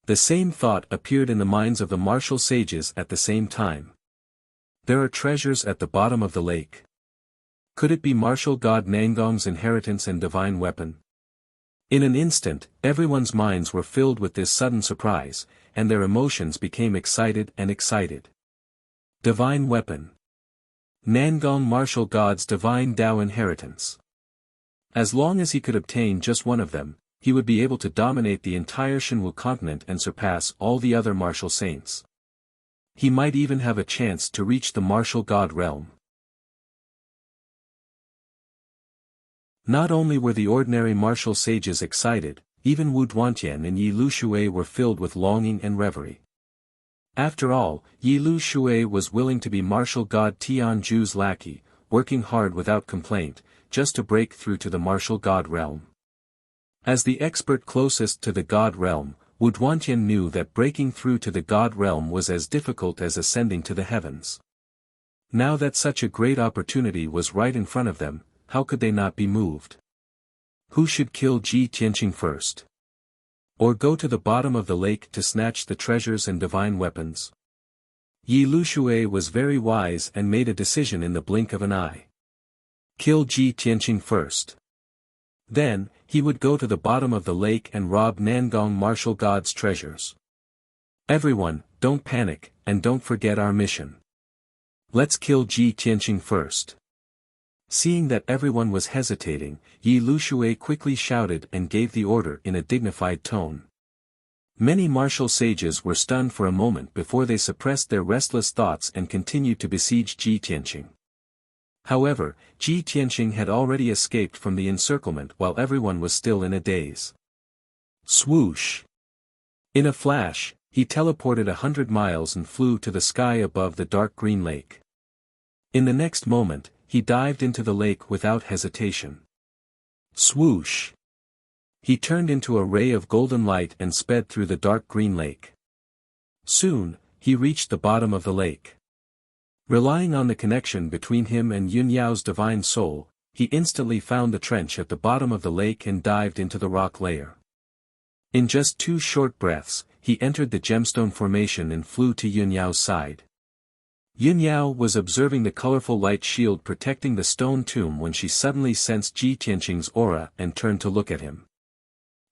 The same thought appeared in the minds of the martial sages at the same time. There are treasures at the bottom of the lake. Could it be martial god Nangong's inheritance and divine weapon? In an instant, everyone's minds were filled with this sudden surprise, and their emotions became excited and excited. Divine weapon. Nangong martial god's divine Tao inheritance. As long as he could obtain just one of them, he would be able to dominate the entire Shenwu continent and surpass all the other martial saints. He might even have a chance to reach the martial god realm. Not only were the ordinary martial sages excited, even Wu Duantian and Yi Lushui were filled with longing and reverie. After all, Yi Lushui was willing to be martial god Tianju's lackey, working hard without complaint, just to break through to the martial god realm. As the expert closest to the god realm, Wu Duantian knew that breaking through to the god realm was as difficult as ascending to the heavens. Now that such a great opportunity was right in front of them, how could they not be moved? Who should kill Ji Tianqing first? Or go to the bottom of the lake to snatch the treasures and divine weapons? Yi Lushui was very wise and made a decision in the blink of an eye. Kill Ji Tianqing first. Then, he would go to the bottom of the lake and rob Nangong martial god's treasures. Everyone, don't panic, and don't forget our mission. Let's kill Ji Tianqing first. Seeing that everyone was hesitating, Yi Lushui quickly shouted and gave the order in a dignified tone. Many martial sages were stunned for a moment before they suppressed their restless thoughts and continued to besiege Ji Tianqing. However, Ji Tianqing had already escaped from the encirclement while everyone was still in a daze. Swoosh! In a flash, he teleported 100 miles and flew to the sky above the dark green lake. In the next moment, he dived into the lake without hesitation. Swoosh! He turned into a ray of golden light and sped through the dark green lake. Soon, he reached the bottom of the lake. Relying on the connection between him and Yun Yao's divine soul, he instantly found the trench at the bottom of the lake and dived into the rock layer. In just 2 short breaths, he entered the gemstone formation and flew to Yun Yao's side. Yun Yao was observing the colorful light shield protecting the stone tomb when she suddenly sensed Ji Tianqing's aura and turned to look at him.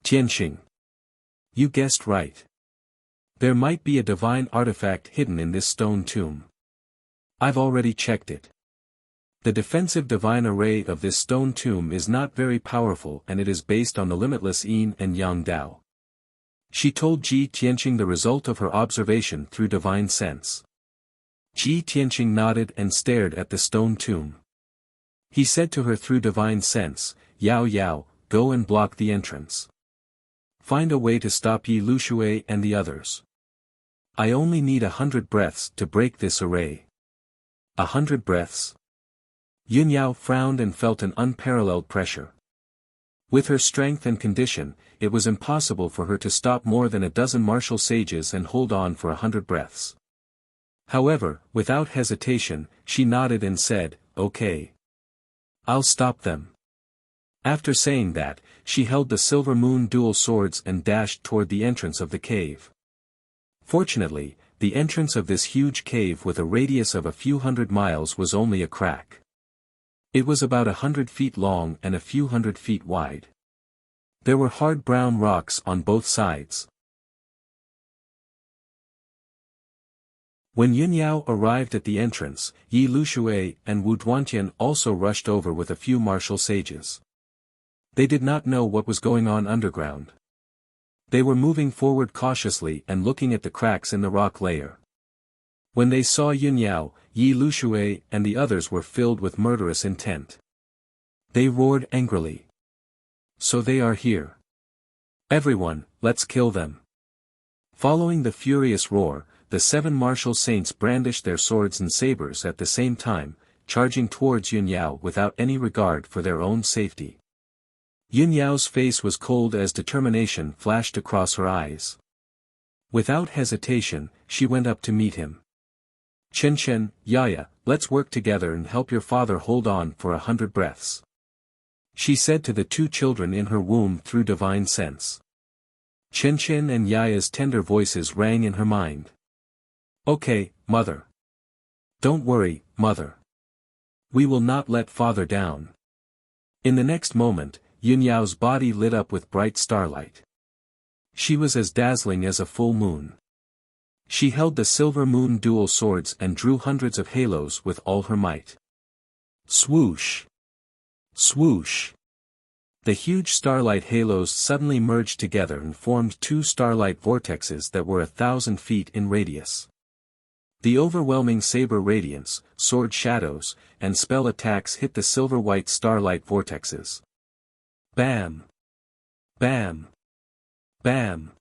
Tianqing. You guessed right. There might be a divine artifact hidden in this stone tomb. I've already checked it. The defensive divine array of this stone tomb is not very powerful and it is based on the limitless Yin and Yang Dao. She told Ji Tianqing the result of her observation through divine sense. Ji Tianqing nodded and stared at the stone tomb. He said to her through divine sense, Yao Yao, go and block the entrance. Find a way to stop Yi Lushui and the others. I only need 100 breaths to break this array. 100 breaths? Yun Yao frowned and felt an unparalleled pressure. With her strength and condition, it was impossible for her to stop more than a dozen martial sages and hold on for 100 breaths. However, without hesitation, she nodded and said, okay. I'll stop them. After saying that, she held the silver moon dual swords and dashed toward the entrance of the cave. Fortunately, the entrance of this huge cave with a radius of a few hundred miles was only a crack. It was about 100 feet long and a few hundred feet wide. There were hard brown rocks on both sides. When Yun Yao arrived at the entrance, Yi Lushui and Wu Duantian also rushed over with a few martial sages. They did not know what was going on underground. They were moving forward cautiously and looking at the cracks in the rock layer. When they saw Yun Yao, Yi Lushui and the others were filled with murderous intent. They roared angrily. So they are here. Everyone, let's kill them. Following the furious roar, the 7 martial saints brandished their swords and sabers at the same time, charging towards Yun Yao without any regard for their own safety. Yun Yao's face was cold as determination flashed across her eyes. Without hesitation, she went up to meet him. Chen, Yaya, let's work together and help your father hold on for 100 breaths. She said to the 2 children in her womb through divine sense. Chen and Yaya's tender voices rang in her mind. Okay, mother. Don't worry, mother. We will not let father down. In the next moment, Yun Yao's body lit up with bright starlight. She was as dazzling as a full moon. She held the silver moon dual swords and drew hundreds of halos with all her might. Swoosh! Swoosh! The huge starlight halos suddenly merged together and formed 2 starlight vortexes that were 1,000 feet in radius. The overwhelming saber radiance, sword shadows, and spell attacks hit the silver-white starlight vortexes. Bam! Bam! Bam!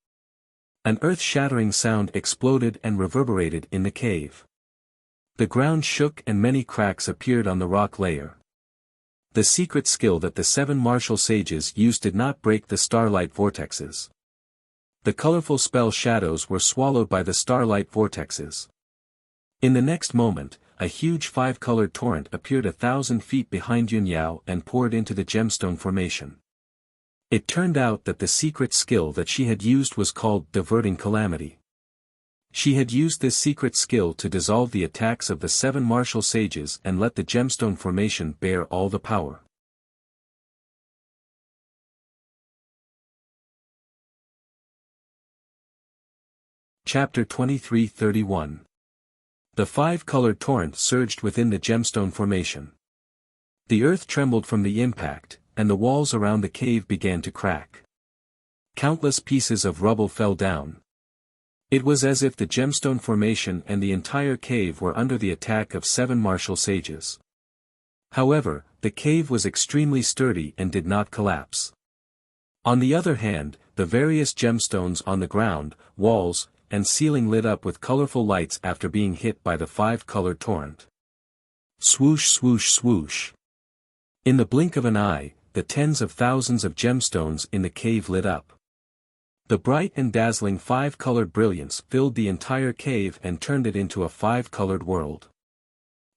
An earth-shattering sound exploded and reverberated in the cave. The ground shook and many cracks appeared on the rock layer. The secret skill that the 7 martial sages used did not break the starlight vortexes. The colorful spell shadows were swallowed by the starlight vortexes. In the next moment, a huge 5-colored torrent appeared 1,000 feet behind Yun Yao and poured into the gemstone formation. It turned out that the secret skill that she had used was called Diverting Calamity. She had used this secret skill to dissolve the attacks of the 7 martial sages and let the gemstone formation bear all the power. Chapter 23:31. The 5-colored torrent surged within the gemstone formation. The earth trembled from the impact, and the walls around the cave began to crack. Countless pieces of rubble fell down. It was as if the gemstone formation and the entire cave were under the attack of 7 martial sages. However, the cave was extremely sturdy and did not collapse. On the other hand, the various gemstones on the ground, walls, and ceiling lit up with colorful lights after being hit by the 5-colored torrent. Swoosh swoosh swoosh. In the blink of an eye, the tens of thousands of gemstones in the cave lit up. The bright and dazzling five-colored brilliance filled the entire cave and turned it into a five-colored world.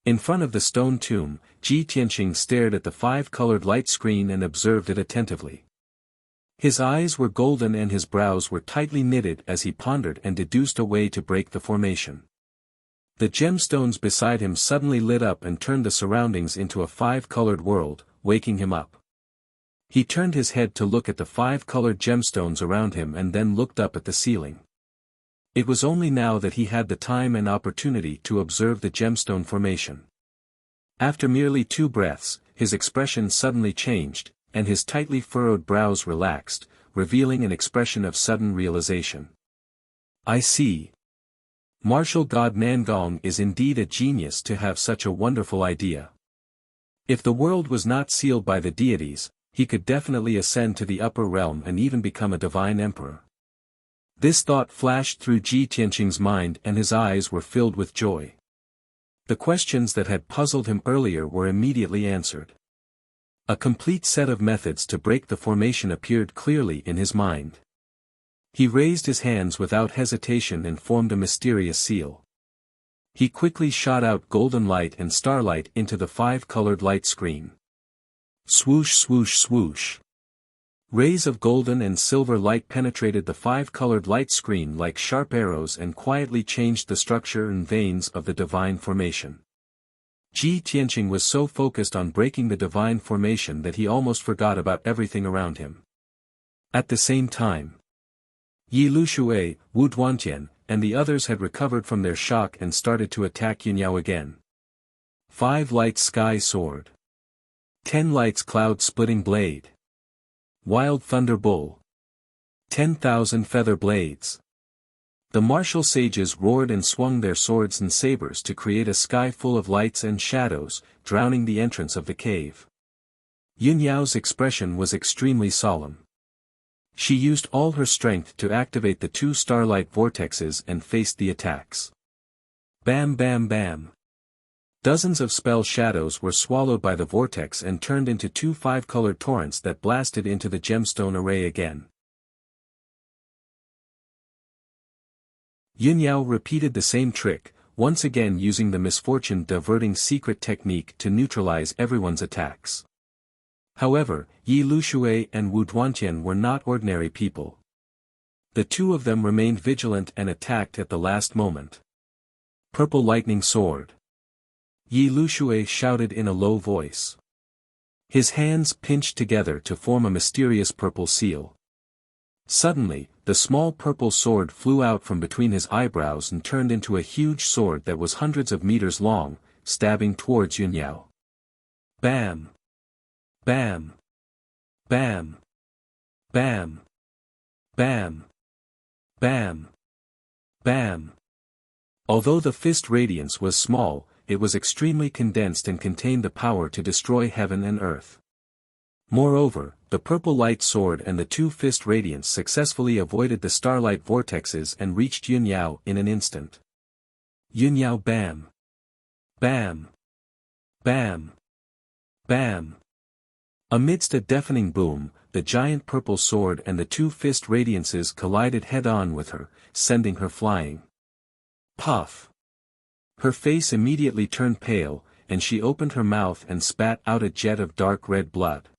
In front of the stone tomb, Ji Tianqing stared at the five-colored light screen and observed it attentively. His eyes were golden and his brows were tightly knitted as he pondered and deduced a way to break the formation. The gemstones beside him suddenly lit up and turned the surroundings into a five-colored world, waking him up. He turned his head to look at the five-colored gemstones around him and then looked up at the ceiling. It was only now that he had the time and opportunity to observe the gemstone formation. After merely 2 breaths, his expression suddenly changed, and his tightly furrowed brows relaxed, revealing an expression of sudden realization. I see. Martial God Nangong is indeed a genius to have such a wonderful idea. If the world was not sealed by the deities, he could definitely ascend to the upper realm and even become a divine emperor. This thought flashed through Ji Tianqing's mind and his eyes were filled with joy. The questions that had puzzled him earlier were immediately answered. A complete set of methods to break the formation appeared clearly in his mind. He raised his hands without hesitation and formed a mysterious seal. He quickly shot out golden light and starlight into the five-colored light screen. Swoosh swoosh swoosh. Rays of golden and silver light penetrated the five-colored light screen like sharp arrows and quietly changed the structure and veins of the divine formation. Ji Tianqing was so focused on breaking the divine formation that he almost forgot about everything around him. At the same time, Yi Lushui, Wu Duantian, and the others had recovered from their shock and started to attack Yunyao again. 5 lights sky sword. 10 lights cloud splitting blade. Wild thunder bull. 10,000 feather blades. The martial sages roared and swung their swords and sabers to create a sky full of lights and shadows, drowning the entrance of the cave. Yunyao's expression was extremely solemn. She used all her strength to activate the 2 starlight vortexes and faced the attacks. Bam bam bam. Dozens of spell shadows were swallowed by the vortex and turned into 2 five-colored torrents that blasted into the gemstone array again. Yunyao repeated the same trick, once again using the misfortune-diverting secret technique to neutralize everyone's attacks. However, Yi Lushui and Wu Duantian were not ordinary people. The 2 of them remained vigilant and attacked at the last moment. Purple lightning sword. Yi Lushui shouted in a low voice. His hands pinched together to form a mysterious purple seal. Suddenly, the small purple sword flew out from between his eyebrows and turned into a huge sword that was hundreds of meters long, stabbing towards Yunyao. Bam! Bam! Bam! Bam! Bam! Bam! Bam! Although the fist radiance was small, it was extremely condensed and contained the power to destroy heaven and earth. Moreover, the purple light sword and the 2 fist radiance successfully avoided the starlight vortexes and reached Yunyao in an instant. Yunyao bam! Bam! Bam! Bam! Amidst a deafening boom, the giant purple sword and the 2 fist radiances collided head-on with her, sending her flying. Puff! Her face immediately turned pale, and she opened her mouth and spat out a jet of dark red blood.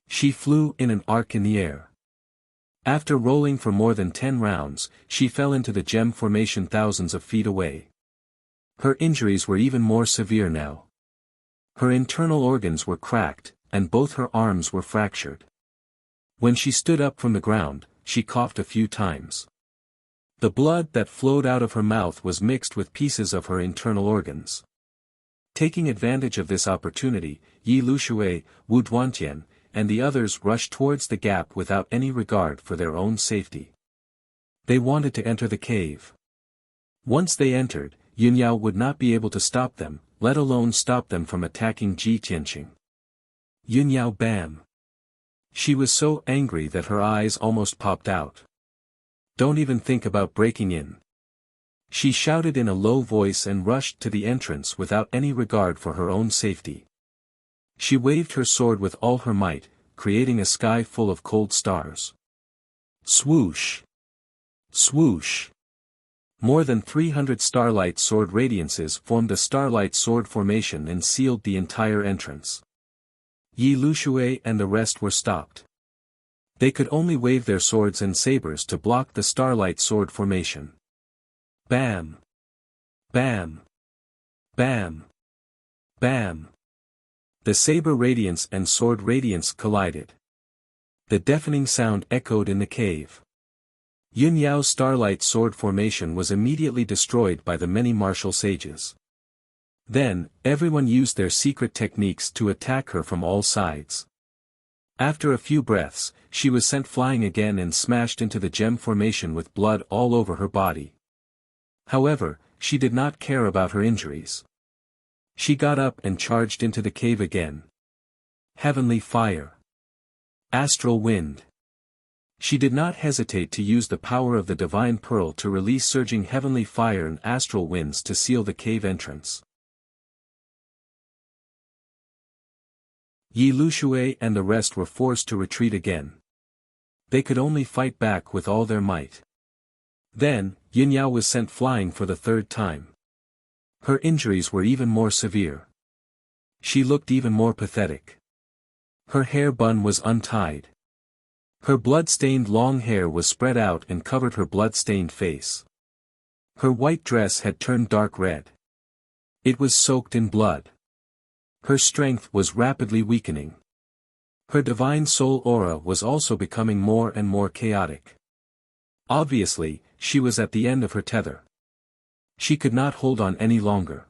She flew in an arc in the air. After rolling for more than 10 rounds, she fell into the gem formation thousands of feet away. Her injuries were even more severe now. Her internal organs were cracked, and both her arms were fractured. When she stood up from the ground, she coughed a few times. The blood that flowed out of her mouth was mixed with pieces of her internal organs. Taking advantage of this opportunity, Yi Lushui, Wu Duantian, and the others rushed towards the gap without any regard for their own safety. They wanted to enter the cave. Once they entered, Yunyao would not be able to stop them, let alone stop them from attacking Ji Tianqing. Yunyao bam! She was so angry that her eyes almost popped out. Don't even think about breaking in. She shouted in a low voice and rushed to the entrance without any regard for her own safety. She waved her sword with all her might, creating a sky full of cold stars. Swoosh! Swoosh! More than 300 starlight sword radiances formed a starlight sword formation and sealed the entire entrance. Yi Lushui and the rest were stopped. They could only wave their swords and sabers to block the starlight sword formation. Bam! Bam! Bam! Bam! The saber radiance and sword radiance collided. The deafening sound echoed in the cave. Yun Yao's starlight sword formation was immediately destroyed by the many martial sages. Then, everyone used their secret techniques to attack her from all sides. After a few breaths, she was sent flying again and smashed into the gem formation with blood all over her body. However, she did not care about her injuries. She got up and charged into the cave again. Heavenly fire. Astral wind. She did not hesitate to use the power of the divine pearl to release surging heavenly fire and astral winds to seal the cave entrance. Yi Lushui and the rest were forced to retreat again. They could only fight back with all their might. Then, Yun Yao was sent flying for the third time. Her injuries were even more severe. She looked even more pathetic. Her hair bun was untied. Her blood-stained long hair was spread out and covered her blood-stained face. Her white dress had turned dark red. It was soaked in blood. Her strength was rapidly weakening. Her divine soul aura was also becoming more and more chaotic. Obviously, she was at the end of her tether. She could not hold on any longer.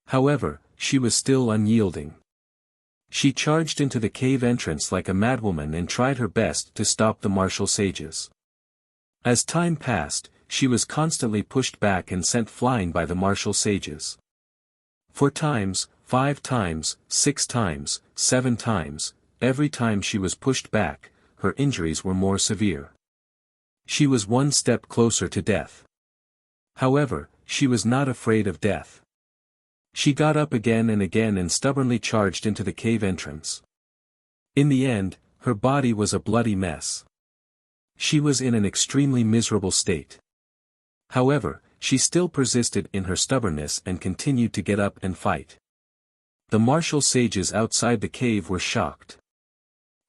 However, she was still unyielding. She charged into the cave entrance like a madwoman and tried her best to stop the martial sages. As time passed, she was constantly pushed back and sent flying by the martial sages. 4 times, 5 times, 6 times, 7 times, every time she was pushed back, her injuries were more severe. She was one step closer to death. However, she was not afraid of death. She got up again and stubbornly charged into the cave entrance. In the end, her body was a bloody mess. She was in an extremely miserable state. However, she still persisted in her stubbornness and continued to get up and fight. The martial sages outside the cave were shocked.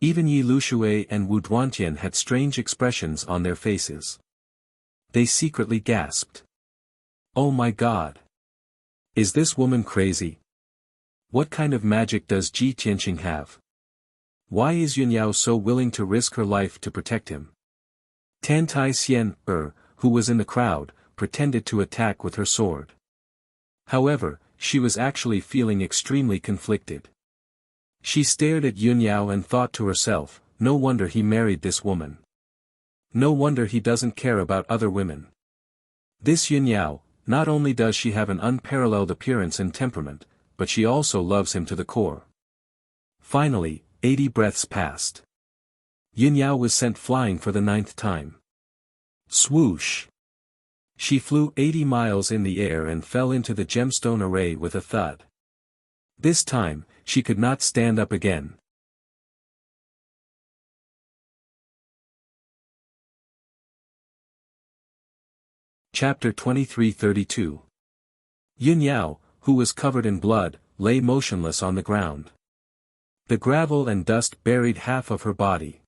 Even Yi Lushui and Wu Duantian had strange expressions on their faces. They secretly gasped. Oh my God! Is this woman crazy? What kind of magic does Ji Tianqing have? Why is Yun Yao so willing to risk her life to protect him? Tan Tai Xian, who was in the crowd, pretended to attack with her sword. However, she was actually feeling extremely conflicted. She stared at Yun Yao and thought to herself, no wonder he married this woman. No wonder he doesn't care about other women. This Yun Yao, not only does she have an unparalleled appearance and temperament, but she also loves him to the core. Finally, 80 breaths passed. Yun Yao was sent flying for the 9th time. Swoosh! She flew 80 miles in the air and fell into the gemstone array with a thud. This time, she could not stand up again. Chapter 2332. Yun Yao, who was covered in blood, lay motionless on the ground. The gravel and dust buried half of her body.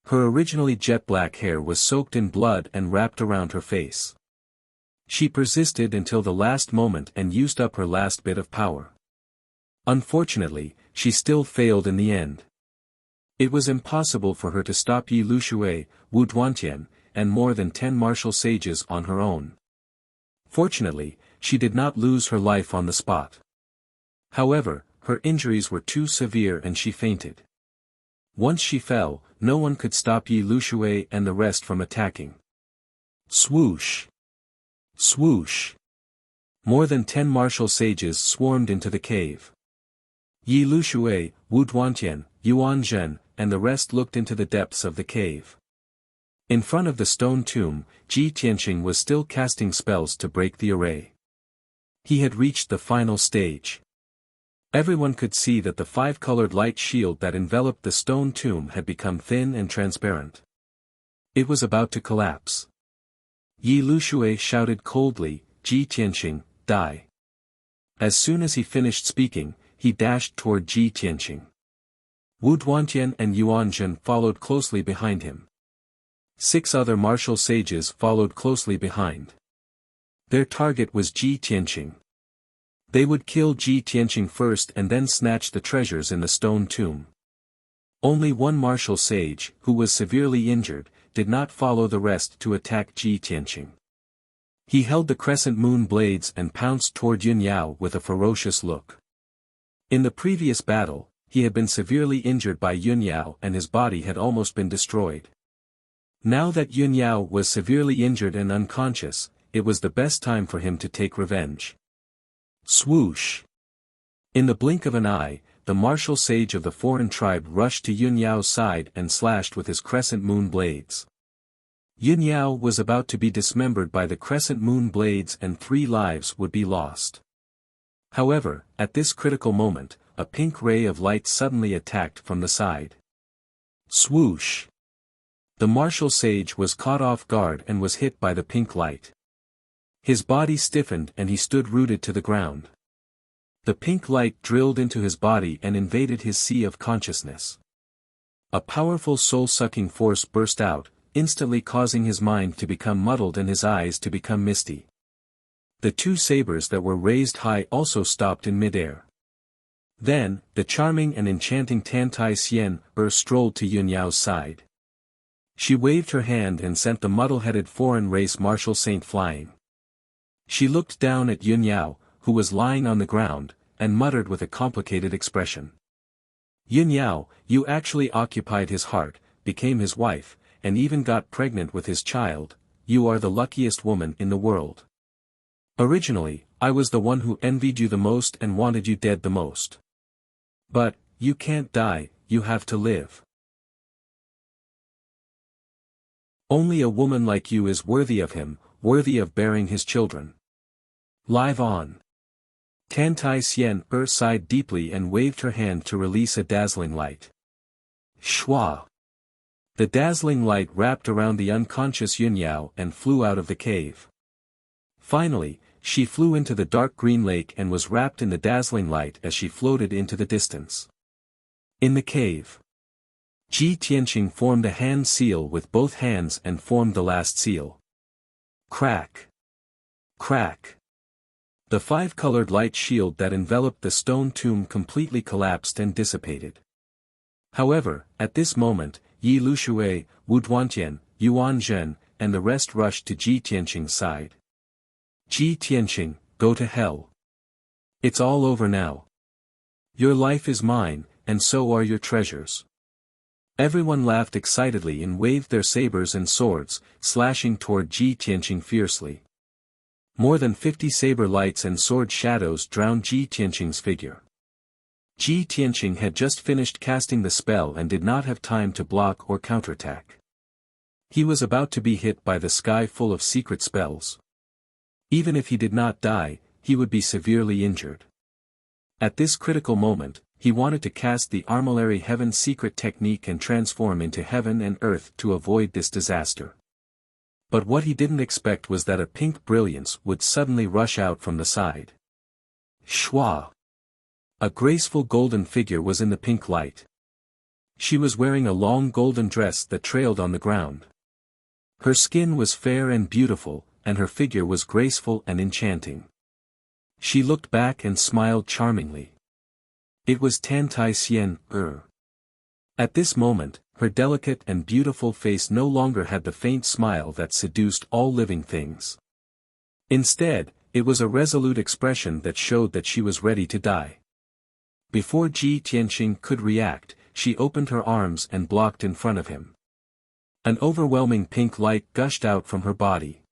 Her originally jet-black hair was soaked in blood and wrapped around her face. She persisted until the last moment and used up her last bit of power. Unfortunately, she still failed in the end. It was impossible for her to stop Yi Lushui, Wu Duantian, and more than 10 martial sages on her own. Fortunately, she did not lose her life on the spot. However, her injuries were too severe and she fainted. Once she fell, no one could stop Yi Lushui and the rest from attacking. Swoosh! Swoosh! More than 10 martial sages swarmed into the cave. Yi Lushui, Wu Duantian, Yuan Zhen, and the rest looked into the depths of the cave. In front of the stone tomb, Ji Tianqing was still casting spells to break the array. He had reached the final stage. Everyone could see that the five-colored light shield that enveloped the stone tomb had become thin and transparent. It was about to collapse. Yi Lushui shouted coldly, "Ji Tianqing, die." As soon as he finished speaking, he dashed toward Ji Tianqing. Wu Duantian and Yuan Zhen followed closely behind him. 6 other martial sages followed closely behind. Their target was Ji Tianqing. They would kill Ji Tianqing first and then snatch the treasures in the stone tomb. Only one martial sage, who was severely injured, did not follow the rest to attack Ji Tianqing. He held the crescent moon blades and pounced toward Yun Yao with a ferocious look. In the previous battle, he had been severely injured by Yun Yao and his body had almost been destroyed. Now that Yun Yao was severely injured and unconscious, it was the best time for him to take revenge. Swoosh! In the blink of an eye, the martial sage of the foreign tribe rushed to Yun Yao's side and slashed with his crescent moon blades. Yun Yao was about to be dismembered by the crescent moon blades and 3 lives would be lost. However, at this critical moment, a pink ray of light suddenly attacked from the side. Swoosh! The martial sage was caught off guard and was hit by the pink light. His body stiffened and he stood rooted to the ground. The pink light drilled into his body and invaded his sea of consciousness. A powerful soul-sucking force burst out, instantly causing his mind to become muddled and his eyes to become misty. The 2 sabers that were raised high also stopped in midair. Then, the charming and enchanting Tantai Xian strolled to Yun Yao's side. She waved her hand and sent the muddle-headed foreign race martial saint flying. She looked down at Yun Yao, who was lying on the ground, and muttered with a complicated expression. "Yun Yao, you actually occupied his heart, became his wife, and even got pregnant with his child. You are the luckiest woman in the world. Originally, I was the one who envied you the most and wanted you dead the most. But, you can't die, you have to live. Only a woman like you is worthy of him, worthy of bearing his children. Live on." Tantai Xian sighed deeply and waved her hand to release a dazzling light. Shwa! The dazzling light wrapped around the unconscious Yun Yao and flew out of the cave. Finally, she flew into the dark green lake and was wrapped in the dazzling light as she floated into the distance. In the cave, Ji Tianqing formed a hand seal with both hands and formed the last seal. Crack! Crack! The 5-colored light shield that enveloped the stone tomb completely collapsed and dissipated. However, at this moment, Yi Lushui, Wu Duantian, Yuan Zhen, and the rest rushed to Ji Tianqing's side. "Ji Tianqing, go to hell. It's all over now. Your life is mine, and so are your treasures." Everyone laughed excitedly and waved their sabers and swords, slashing toward Ji Tianqing fiercely. More than 50 saber lights and sword shadows drowned Ji Tianqing's figure. Ji Tianqing had just finished casting the spell and did not have time to block or counterattack. He was about to be hit by the sky full of secret spells. Even if he did not die, he would be severely injured. At this critical moment, he wanted to cast the Armillary Heaven secret technique and transform into heaven and earth to avoid this disaster. But what he didn't expect was that a pink brilliance would suddenly rush out from the side. Shwa! A graceful golden figure was in the pink light. She was wearing a long golden dress that trailed on the ground. Her skin was fair and beautiful, and her figure was graceful and enchanting. She looked back and smiled charmingly. It was Tantai Xian. At this moment, her delicate and beautiful face no longer had the faint smile that seduced all living things. Instead, it was a resolute expression that showed that she was ready to die. Before Ji Tianqing could react, she opened her arms and blocked in front of him. An overwhelming pink light gushed out from her body.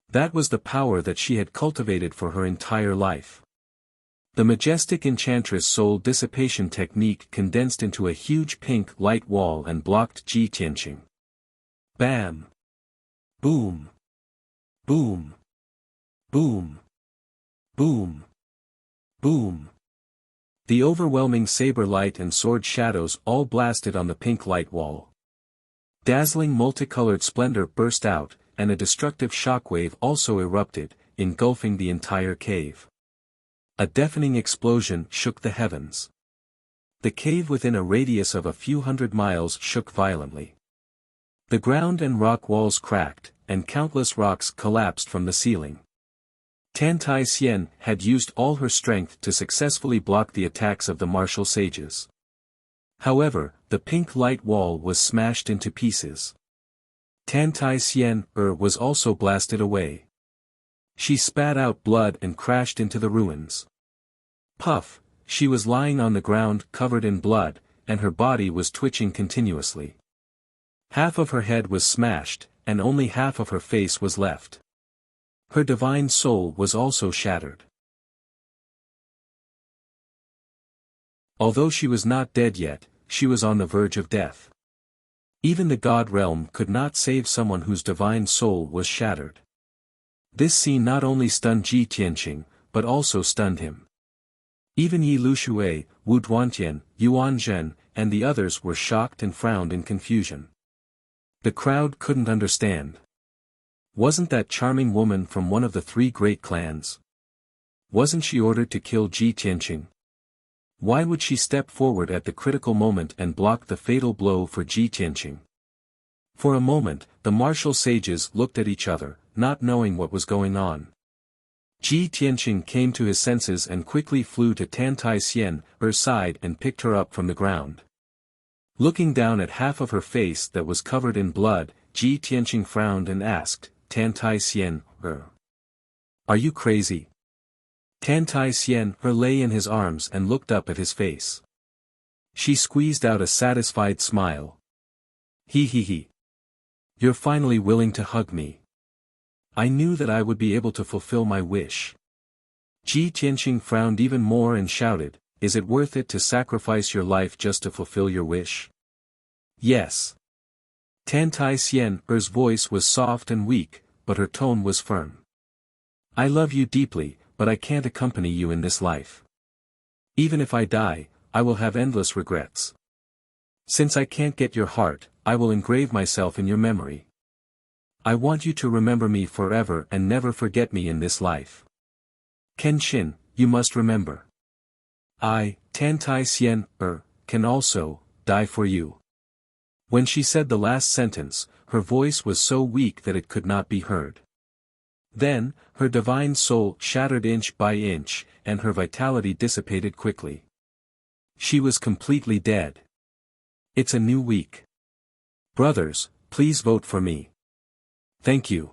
That was the power that she had cultivated for her entire life. The majestic enchantress soul dissipation technique condensed into a huge pink light wall and blocked Ji Tianqing. Bam! Boom! Boom! Boom! Boom! Boom! The overwhelming saber light and sword shadows all blasted on the pink light wall. Dazzling multicolored splendor burst out, and a destructive shockwave also erupted, engulfing the entire cave. A deafening explosion shook the heavens. The cave within a radius of a few hundred miles shook violently. The ground and rock walls cracked, and countless rocks collapsed from the ceiling. Tantai Xian had used all her strength to successfully block the attacks of the martial sages. However, the pink light wall was smashed into pieces. Tantai Xian was also blasted away. She spat out blood and crashed into the ruins. Puff, she was lying on the ground covered in blood, and her body was twitching continuously. Half of her head was smashed, and only half of her face was left. Her divine soul was also shattered. Although she was not dead yet, she was on the verge of death. Even the God realm could not save someone whose divine soul was shattered. This scene not only stunned Ji Tianqing, but also stunned him. Even Yi Lushui, Wu Duantian, Yuan Zhen, and the others were shocked and frowned in confusion. The crowd couldn't understand. Wasn't that charming woman from one of the three great clans? Wasn't she ordered to kill Ji Tianqing? Why would she step forward at the critical moment and block the fatal blow for Ji Tianqing? For a moment, the martial sages looked at each other, not knowing what was going on. Ji Tianqing came to his senses and quickly flew to Tantai Xian, her side, and picked her up from the ground. Looking down at half of her face that was covered in blood, Ji Tianqing frowned and asked, "Tantai Xian, are you crazy?" Tantai Xian lay in his arms and looked up at his face. She squeezed out a satisfied smile. He. You're finally willing to hug me. I knew that I would be able to fulfill my wish. Ji Tianqing frowned even more and shouted, "Is it worth it to sacrifice your life just to fulfill your wish?" "Yes." Tantai Xian's voice was soft and weak, but her tone was firm. "I love you deeply, but I can't accompany you in this life. Even if I die, I will have endless regrets. Since I can't get your heart, I will engrave myself in your memory. I want you to remember me forever and never forget me in this life. Kenshin, you must remember. I, Tantai Xian, can also, die for you." When she said the last sentence, her voice was so weak that it could not be heard. Then, her divine soul shattered inch by inch, and her vitality dissipated quickly. She was completely dead. It's a new week. Brothers, please vote for me. Thank you.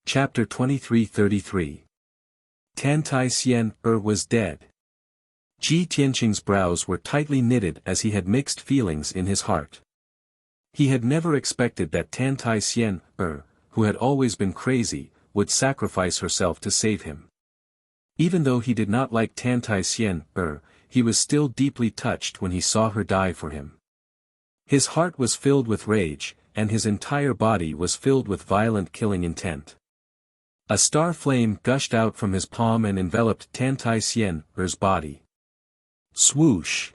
Chapter 2333. Tantai Xian was dead. Ji Tianqing's brows were tightly knitted as he had mixed feelings in his heart. He had never expected that Tantai Xian, who had always been crazy, would sacrifice herself to save him. Even though he did not like Tantai Xian, he was still deeply touched when he saw her die for him. His heart was filled with rage, and his entire body was filled with violent killing intent. A star flame gushed out from his palm and enveloped Tantai Xian's body. Swoosh!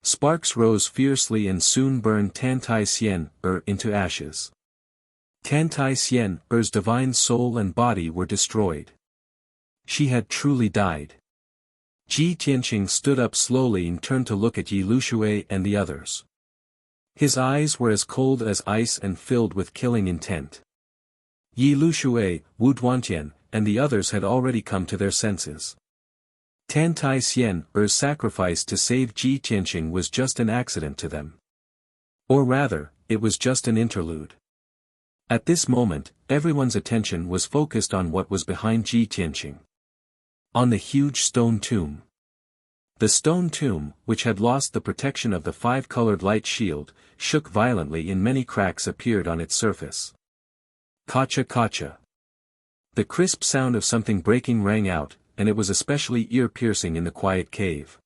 Sparks rose fiercely and soon burned Tantai Xian into ashes. Tantai Xian's divine soul and body were destroyed. She had truly died. Ji Tianqing stood up slowly and turned to look at Yi Lushui and the others. His eyes were as cold as ice and filled with killing intent. Yi Lushui, Wu Duantian, and the others had already come to their senses. Tantai Xian's sacrifice to save Ji Tianqing was just an accident to them. Or rather, it was just an interlude. At this moment, everyone's attention was focused on what was behind Ji Tianqing. On the huge stone tomb. The stone tomb, which had lost the protection of the five-colored light shield, shook violently and many cracks appeared on its surface. Kacha kacha. The crisp sound of something breaking rang out, and it was especially ear-piercing in the quiet cave.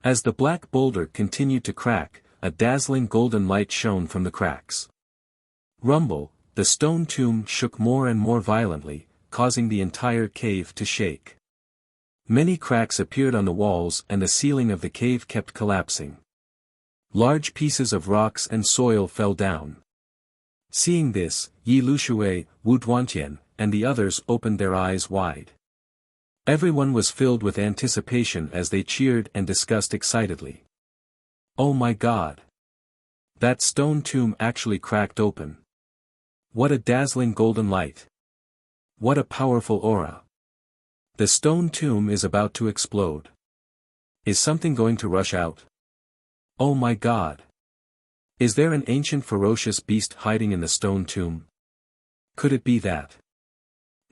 As the black boulder continued to crack, a dazzling golden light shone from the cracks. Rumble, the stone tomb shook more and more violently, causing the entire cave to shake. Many cracks appeared on the walls and the ceiling of the cave kept collapsing. Large pieces of rocks and soil fell down. Seeing this, Yi Lushui, Wu Duantian, and the others opened their eyes wide. Everyone was filled with anticipation as they cheered and discussed excitedly. Oh my God! That stone tomb actually cracked open. What a dazzling golden light! What a powerful aura! The stone tomb is about to explode. Is something going to rush out? Oh my God! Is there an ancient ferocious beast hiding in the stone tomb? Could it be that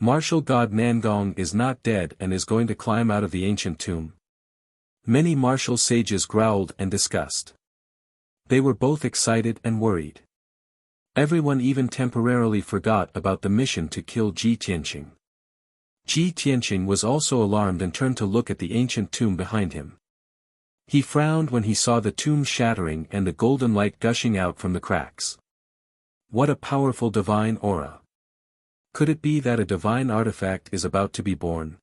martial god Nangong is not dead and is going to climb out of the ancient tomb? Many martial sages growled and discussed. They were both excited and worried. Everyone even temporarily forgot about the mission to kill Ji Tianqing. Ji Tianqing was also alarmed and turned to look at the ancient tomb behind him. He frowned when he saw the tomb shattering and the golden light gushing out from the cracks. What a powerful divine aura! Could it be that a divine artifact is about to be born?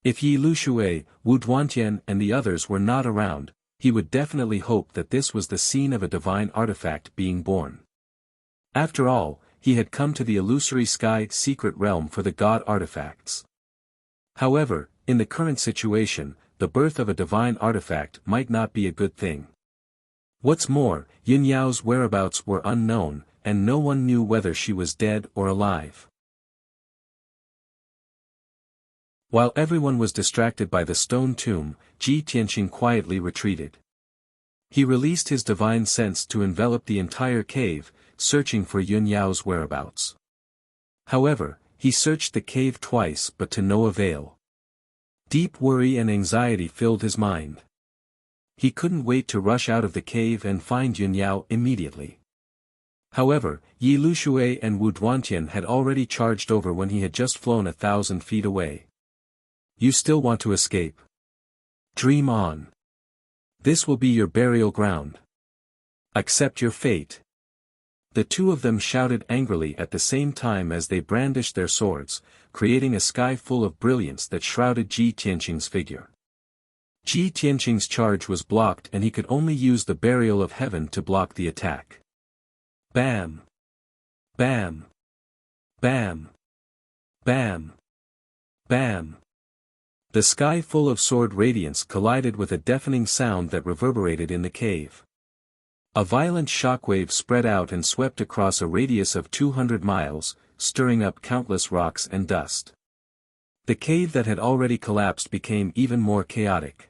If Yi Lushui, Wu Duantian and the others were not around, he would definitely hope that this was the scene of a divine artifact being born. After all, he had come to the illusory sky secret realm for the god artifacts. However, in the current situation, the birth of a divine artifact might not be a good thing. What's more, Yin Yao's whereabouts were unknown, and no one knew whether she was dead or alive. While everyone was distracted by the stone tomb, Ji Tianqing quietly retreated. He released his divine sense to envelop the entire cave, searching for Yin Yao's whereabouts. However, he searched the cave twice but to no avail. Deep worry and anxiety filled his mind. He couldn't wait to rush out of the cave and find Yin Yao immediately. However, Yi Lushui and Wu Duantian had already charged over when he had just flown 1,000 feet away. You still want to escape? Dream on. This will be your burial ground. Accept your fate. The two of them shouted angrily at the same time as they brandished their swords, creating a sky full of brilliance that shrouded Ji Tianqing's figure. Ji Tianqing's charge was blocked and he could only use the burial of heaven to block the attack. Bam! Bam! Bam! Bam! Bam! The sky full of sword radiance collided with a deafening sound that reverberated in the cave. A violent shockwave spread out and swept across a radius of 200 miles, stirring up countless rocks and dust. The cave that had already collapsed became even more chaotic.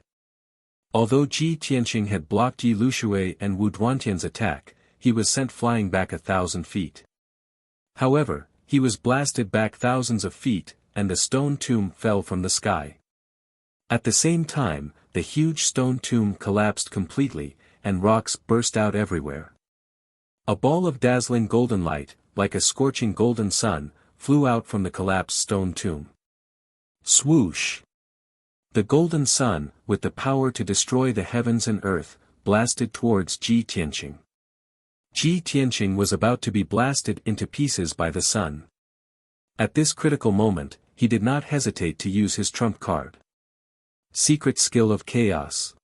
Although Ji Tianqing had blocked Yi Lushui and Wu Duantian's attack, he was sent flying back 1,000 feet. However, he was blasted back thousands of feet, and the stone tomb fell from the sky. At the same time, the huge stone tomb collapsed completely, and rocks burst out everywhere. A ball of dazzling golden light, like a scorching golden sun, flew out from the collapsed stone tomb. Swoosh! The golden sun, with the power to destroy the heavens and earth, blasted towards Ji Tianqing. Ji Tianqing was about to be blasted into pieces by the sun. At this critical moment, he did not hesitate to use his trump card. Secret skill of chaos.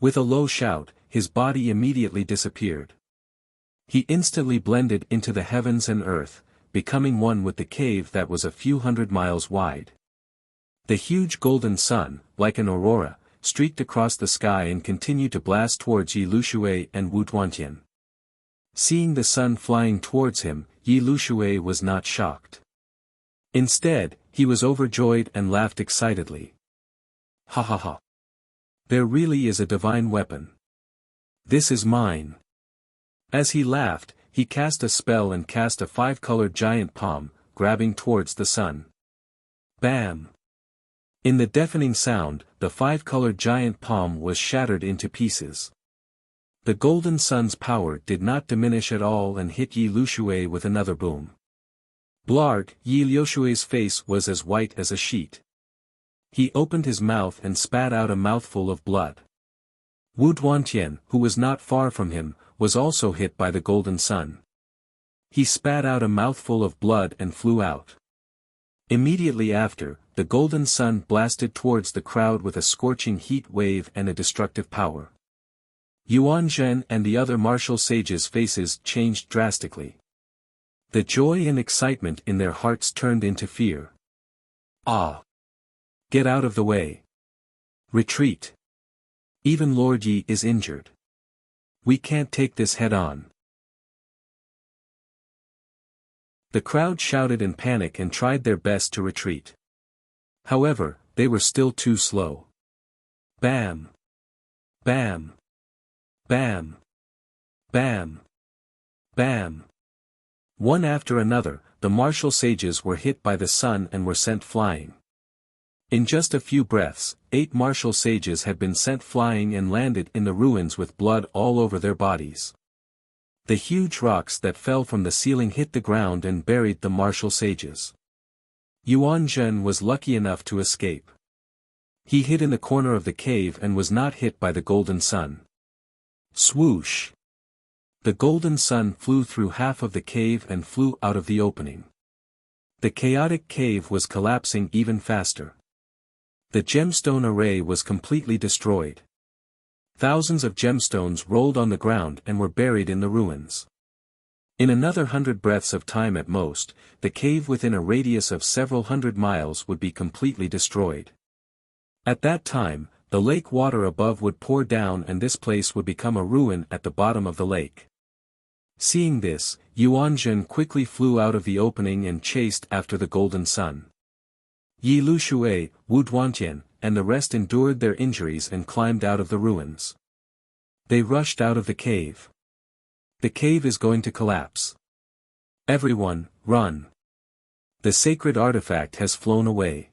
With a low shout, his body immediately disappeared. He instantly blended into the heavens and earth, becoming one with the cave that was a few hundred miles wide. The huge golden sun, like an aurora, streaked across the sky and continued to blast towards Yi Lushui and Wu Duantian. Seeing the sun flying towards him, Yi Lushui was not shocked. Instead, he was overjoyed and laughed excitedly. Ha ha ha! There really is a divine weapon. This is mine. As he laughed, he cast a spell and cast a 5-colored giant palm, grabbing towards the sun. Bam! In the deafening sound, the 5-colored giant palm was shattered into pieces. The golden sun's power did not diminish at all and hit Yi Lushui with another boom. Blarg! Yi Lushui's face was as white as a sheet. He opened his mouth and spat out a mouthful of blood. Wu Duantian, who was not far from him, was also hit by the golden sun. He spat out a mouthful of blood and flew out. Immediately after, the golden sun blasted towards the crowd with a scorching heat wave and a destructive power. Yuan Zhen and the other martial sages' faces changed drastically. The joy and excitement in their hearts turned into fear. Ah! Get out of the way! Retreat! Even Lord Yi is injured. We can't take this head on. The crowd shouted in panic and tried their best to retreat. However, they were still too slow. Bam! Bam! Bam! Bam! Bam! One after another, the martial sages were hit by the sun and were sent flying. In just a few breaths, 8 martial sages had been sent flying and landed in the ruins with blood all over their bodies. The huge rocks that fell from the ceiling hit the ground and buried the martial sages. Yuan Zhen was lucky enough to escape. He hid in the corner of the cave and was not hit by the golden sun. Swoosh! The golden sun flew through half of the cave and flew out of the opening. The chaotic cave was collapsing even faster. The gemstone array was completely destroyed. Thousands of gemstones rolled on the ground and were buried in the ruins. In another 100 breaths of time at most, the cave within a radius of several hundred miles would be completely destroyed. At that time, the lake water above would pour down and this place would become a ruin at the bottom of the lake. Seeing this, Yuan Zhen quickly flew out of the opening and chased after the golden sun. Yi Lushui, Wu Duantian, and the rest endured their injuries and climbed out of the ruins. They rushed out of the cave. The cave is going to collapse. Everyone, run! The sacred artifact has flown away.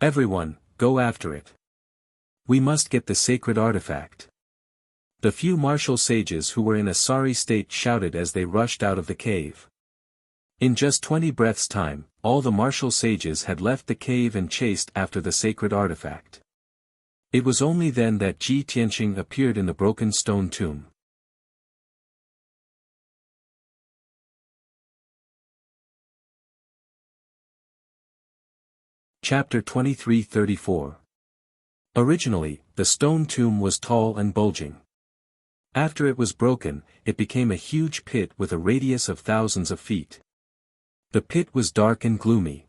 Everyone, go after it. We must get the sacred artifact. The few martial sages who were in a sorry state shouted as they rushed out of the cave. In just 20 breaths' time, all the martial sages had left the cave and chased after the sacred artifact. It was only then that Ji Tianqing appeared in the broken stone tomb. Chapter 23-34. Originally, the stone tomb was tall and bulging. After it was broken, it became a huge pit with a radius of thousands of feet. The pit was dark and gloomy.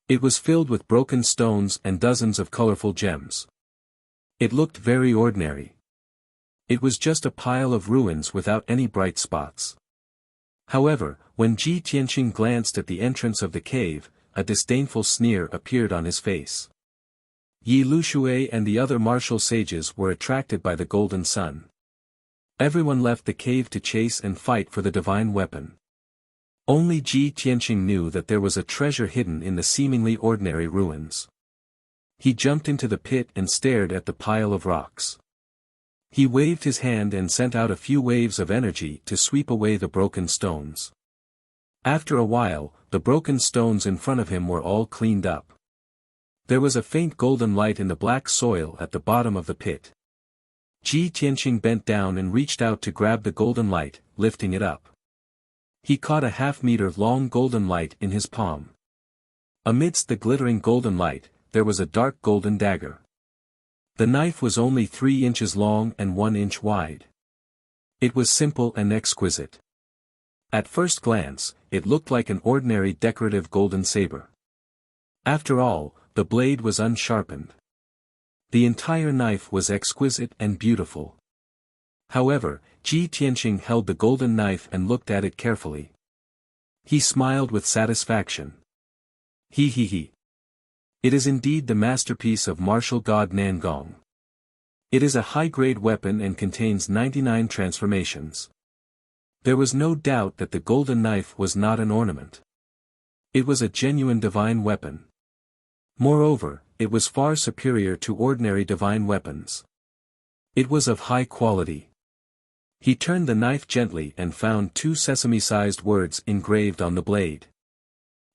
It was filled with broken stones and dozens of colorful gems. It looked very ordinary. It was just a pile of ruins without any bright spots. However, when Ji Tianqing glanced at the entrance of the cave, a disdainful sneer appeared on his face. Yi Lushui and the other martial sages were attracted by the golden sun. Everyone left the cave to chase and fight for the divine weapon. Only Ji Tianqing knew that there was a treasure hidden in the seemingly ordinary ruins. He jumped into the pit and stared at the pile of rocks. He waved his hand and sent out a few waves of energy to sweep away the broken stones. After a while, the broken stones in front of him were all cleaned up. There was a faint golden light in the black soil at the bottom of the pit. Ji Tianqing bent down and reached out to grab the golden light, lifting it up. He caught a half-meter-long golden light in his palm. Amidst the glittering golden light, there was a dark golden dagger. The knife was only 3 inches long and 1 inch wide. It was simple and exquisite. At first glance, it looked like an ordinary decorative golden saber. After all, the blade was unsharpened. The entire knife was exquisite and beautiful. However, Ji Tianqing held the golden knife and looked at it carefully. He smiled with satisfaction. He. It is indeed the masterpiece of martial god Nangong. It is a high-grade weapon and contains 99 transformations. There was no doubt that the golden knife was not an ornament. It was a genuine divine weapon. Moreover, it was far superior to ordinary divine weapons. It was of high quality. He turned the knife gently and found 2 sesame-sized words engraved on the blade.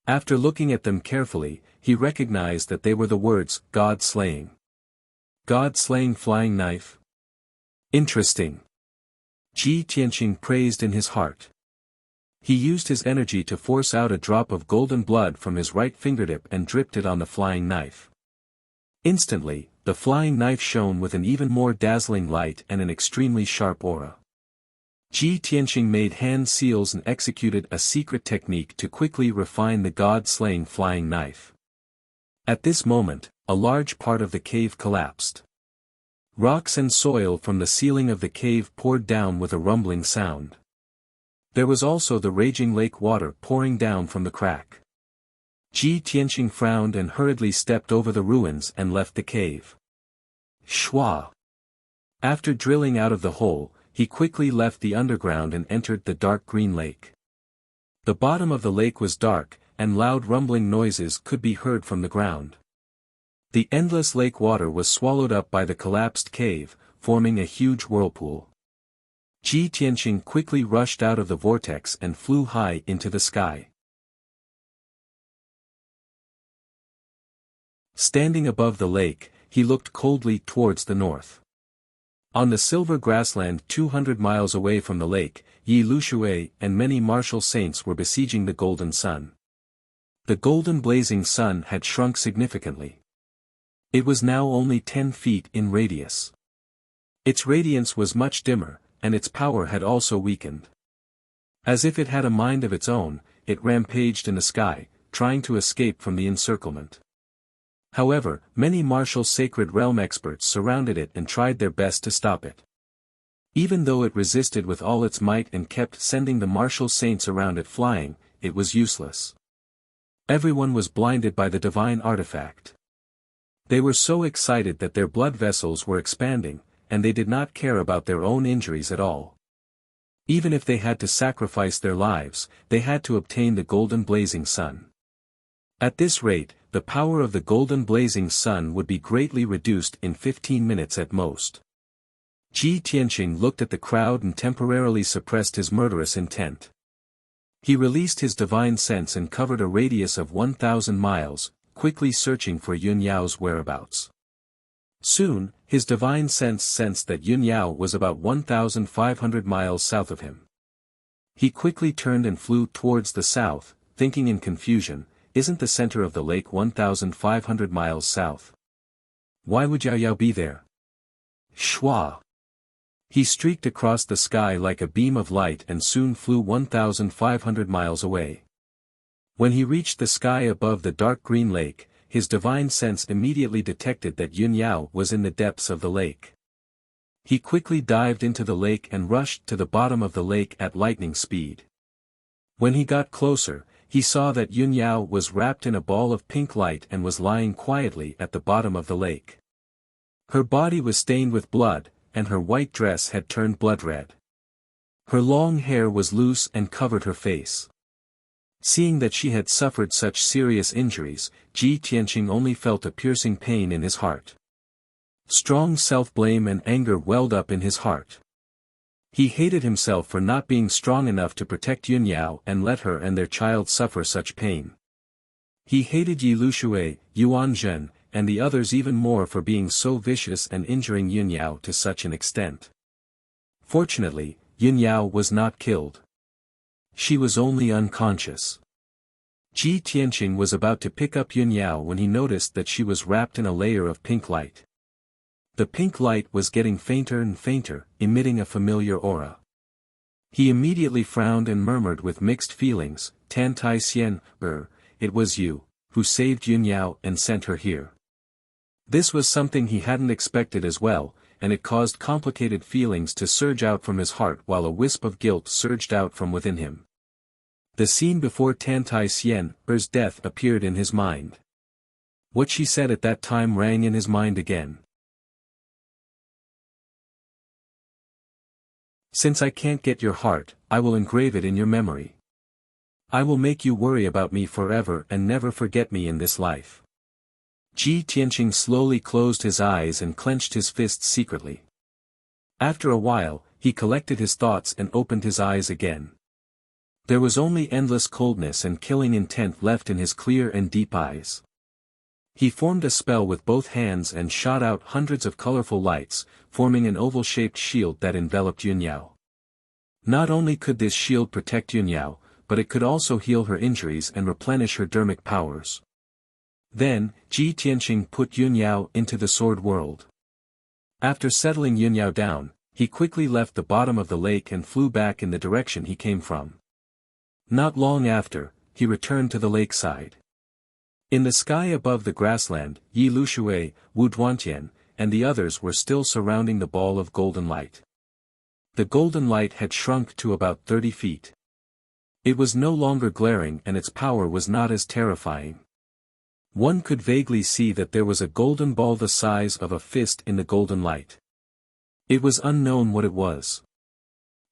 After looking at them carefully, he recognized that they were the words, God-slaying. God-slaying flying knife? Interesting. Ji Tianqing praised in his heart. He used his energy to force out a drop of golden blood from his right fingertip and dripped it on the flying knife. Instantly, the flying knife shone with an even more dazzling light and an extremely sharp aura. Ji Tianqing made hand seals and executed a secret technique to quickly refine the god-slaying flying knife. At this moment, a large part of the cave collapsed. Rocks and soil from the ceiling of the cave poured down with a rumbling sound. There was also the raging lake water pouring down from the crack. Ji Tianqing frowned and hurriedly stepped over the ruins and left the cave. Shwa! After drilling out of the hole, he quickly left the underground and entered the dark green lake. The bottom of the lake was dark, and loud rumbling noises could be heard from the ground. The endless lake water was swallowed up by the collapsed cave, forming a huge whirlpool. Ji Tianqing quickly rushed out of the vortex and flew high into the sky. Standing above the lake, he looked coldly towards the north. On the silver grassland 200 miles away from the lake, Yi Lushui and many martial saints were besieging the golden sun. The golden blazing sun had shrunk significantly. It was now only 10 feet in radius. Its radiance was much dimmer, and its power had also weakened. As if it had a mind of its own, it rampaged in the sky, trying to escape from the encirclement. However, many martial sacred realm experts surrounded it and tried their best to stop it. Even though it resisted with all its might and kept sending the martial saints around it flying, it was useless. Everyone was blinded by the divine artifact. They were so excited that their blood vessels were expanding, and they did not care about their own injuries at all. Even if they had to sacrifice their lives, they had to obtain the golden blazing sun. At this rate, the power of the golden blazing sun would be greatly reduced in 15 minutes at most. Ji Tianqing looked at the crowd and temporarily suppressed his murderous intent. He released his divine sense and covered a radius of 1,000 miles, quickly searching for Yun Yao's whereabouts. Soon, his divine sense sensed that Yun Yao was about 1,500 miles south of him. He quickly turned and flew towards the south, thinking in confusion, isn't the center of the lake 1,500 miles south? Why would Yao Yao be there? Shwa! He streaked across the sky like a beam of light and soon flew 1,500 miles away. When he reached the sky above the dark green lake, his divine sense immediately detected that Yun Yao was in the depths of the lake. He quickly dived into the lake and rushed to the bottom of the lake at lightning speed. When he got closer, he saw that Yun Yao was wrapped in a ball of pink light and was lying quietly at the bottom of the lake. Her body was stained with blood, and her white dress had turned blood red. Her long hair was loose and covered her face. Seeing that she had suffered such serious injuries, Ji Tianqing only felt a piercing pain in his heart. Strong self-blame and anger welled up in his heart. He hated himself for not being strong enough to protect Yun Yao and let her and their child suffer such pain. He hated Yi Lushui, Yuan Zhen, and the others even more for being so vicious and injuring Yun Yao to such an extent. Fortunately, Yun Yao was not killed. She was only unconscious. Ji Tianqing was about to pick up Yun Yao when he noticed that she was wrapped in a layer of pink light. The pink light was getting fainter and fainter, emitting a familiar aura. He immediately frowned and murmured with mixed feelings, Tan Tai Xian, it was you, who saved Yun Yao and sent her here. This was something he hadn't expected as well, and it caused complicated feelings to surge out from his heart while a wisp of guilt surged out from within him. The scene before Tan Tai Xian's death appeared in his mind. What she said at that time rang in his mind again. Since I can't get your heart, I will engrave it in your memory. I will make you worry about me forever and never forget me in this life. Ji Tianqing slowly closed his eyes and clenched his fists secretly. After a while, he collected his thoughts and opened his eyes again. There was only endless coldness and killing intent left in his clear and deep eyes. He formed a spell with both hands and shot out hundreds of colorful lights, forming an oval-shaped shield that enveloped Yunyao. Not only could this shield protect Yunyao, but it could also heal her injuries and replenish her dermic powers. Then, Ji Tianqing put Yunyao into the sword world. After settling Yunyao down, he quickly left the bottom of the lake and flew back in the direction he came from. Not long after, he returned to the lakeside. In the sky above the grassland, Yi Lushui, Wu Duantian, and the others were still surrounding the ball of golden light. The golden light had shrunk to about 30 feet. It was no longer glaring and its power was not as terrifying. One could vaguely see that there was a golden ball the size of a fist in the golden light. It was unknown what it was.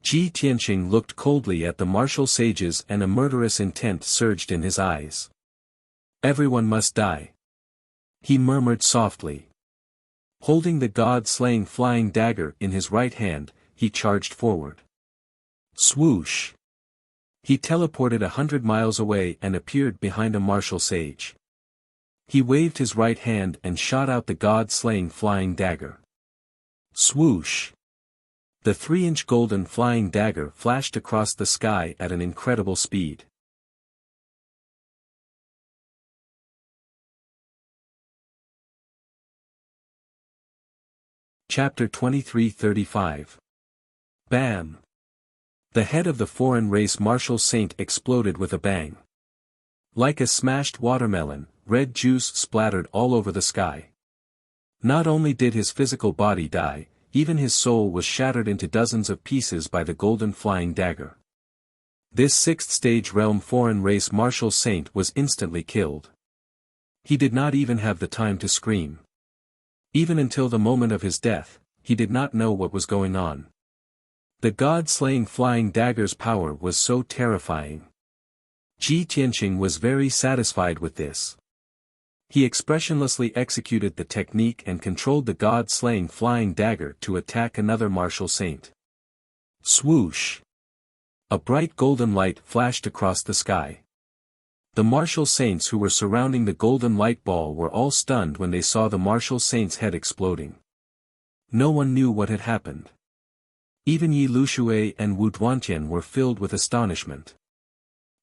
Ji Tianqing looked coldly at the martial sages and a murderous intent surged in his eyes. Everyone must die. He murmured softly. Holding the god-slaying flying dagger in his right hand, he charged forward. Swoosh! He teleported 100 miles away and appeared behind a martial sage. He waved his right hand and shot out the god-slaying flying dagger. Swoosh! The 3-inch golden flying dagger flashed across the sky at an incredible speed. Chapter 23:35. Bam! The head of the foreign race martial saint exploded with a bang. Like a smashed watermelon, red juice splattered all over the sky. Not only did his physical body die, even his soul was shattered into dozens of pieces by the golden flying dagger. This 6th stage realm foreign race martial saint was instantly killed. He did not even have the time to scream. Even until the moment of his death, he did not know what was going on. The god-slaying flying dagger's power was so terrifying. Ji Tianqing was very satisfied with this. He expressionlessly executed the technique and controlled the god-slaying flying dagger to attack another martial saint. Swoosh! A bright golden light flashed across the sky. The martial saints who were surrounding the golden light ball were all stunned when they saw the martial saint's head exploding. No one knew what had happened. Even Yi Lushui and Wu Duantian were filled with astonishment.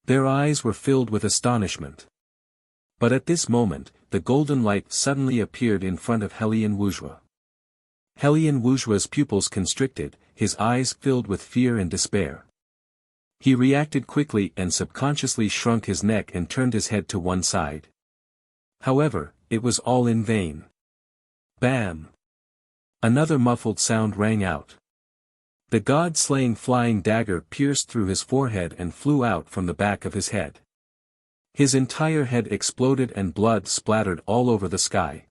Their eyes were filled with astonishment. But at this moment, the golden light suddenly appeared in front of Helian Wuxia. Helian Wuxia's pupils constricted, his eyes filled with fear and despair. He reacted quickly and subconsciously shrunk his neck and turned his head to one side. However, it was all in vain. Bam! Another muffled sound rang out. The god-slaying flying dagger pierced through his forehead and flew out from the back of his head. His entire head exploded and blood splattered all over the sky.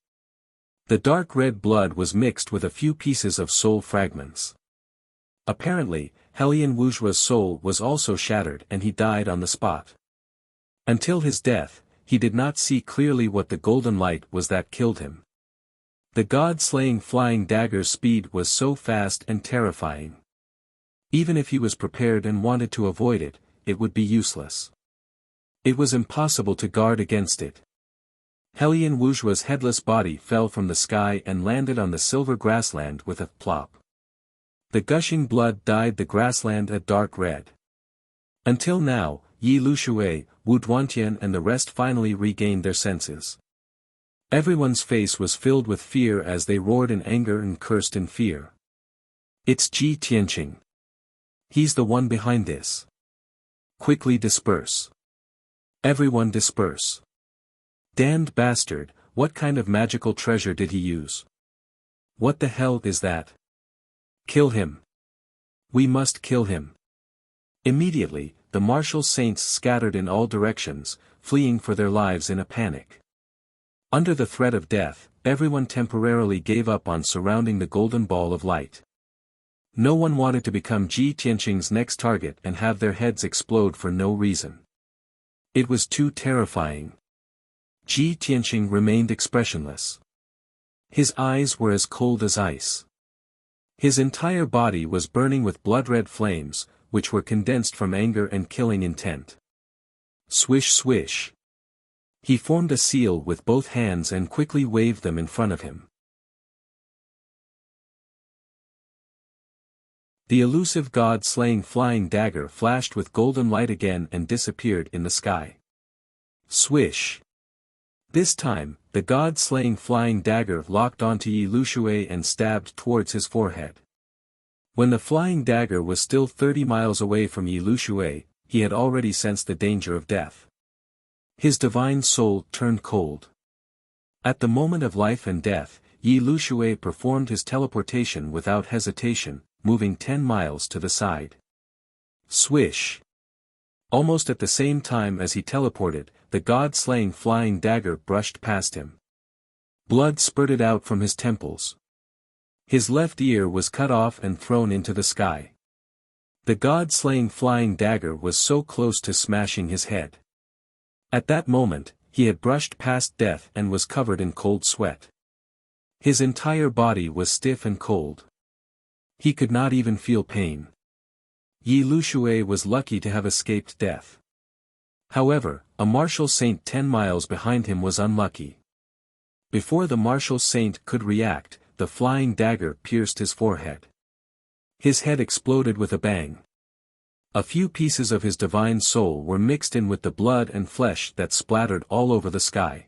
The dark red blood was mixed with a few pieces of soul fragments. Apparently, Helian Wuxia's soul was also shattered and he died on the spot. Until his death, he did not see clearly what the golden light was that killed him. The god-slaying flying dagger's speed was so fast and terrifying. Even if he was prepared and wanted to avoid it, it would be useless. It was impossible to guard against it. Helian Wuxia's headless body fell from the sky and landed on the silver grassland with a plop. The gushing blood dyed the grassland a dark red. Until now, Yi Lushui, Wu Duantian and the rest finally regained their senses. Everyone's face was filled with fear as they roared in anger and cursed in fear. It's Ji Tianqing. He's the one behind this. Quickly disperse. Everyone disperse. Damned bastard, what kind of magical treasure did he use? What the hell is that? Kill him. We must kill him. Immediately, the martial saints scattered in all directions, fleeing for their lives in a panic. Under the threat of death, everyone temporarily gave up on surrounding the golden ball of light. No one wanted to become Ji Tianqing's next target and have their heads explode for no reason. It was too terrifying. Ji Tianqing remained expressionless. His eyes were as cold as ice. His entire body was burning with blood-red flames, which were condensed from anger and killing intent. Swish swish. He formed a seal with both hands and quickly waved them in front of him. The elusive god-slaying flying dagger flashed with golden light again and disappeared in the sky. Swish! This time, the god-slaying flying dagger locked onto Yi Lushui and stabbed towards his forehead. When the flying dagger was still 30 miles away from Yi Lushui, he had already sensed the danger of death. His divine soul turned cold. At the moment of life and death, Yi Lushui performed his teleportation without hesitation, moving 10 miles to the side. Swish! Almost at the same time as he teleported, the god-slaying flying dagger brushed past him. Blood spurted out from his temples. His left ear was cut off and thrown into the sky. The god-slaying flying dagger was so close to smashing his head. At that moment, he had brushed past death and was covered in cold sweat. His entire body was stiff and cold. He could not even feel pain. Yi Lushui was lucky to have escaped death. However, a martial saint 10 miles behind him was unlucky. Before the martial saint could react, the flying dagger pierced his forehead. His head exploded with a bang. A few pieces of his divine soul were mixed in with the blood and flesh that splattered all over the sky.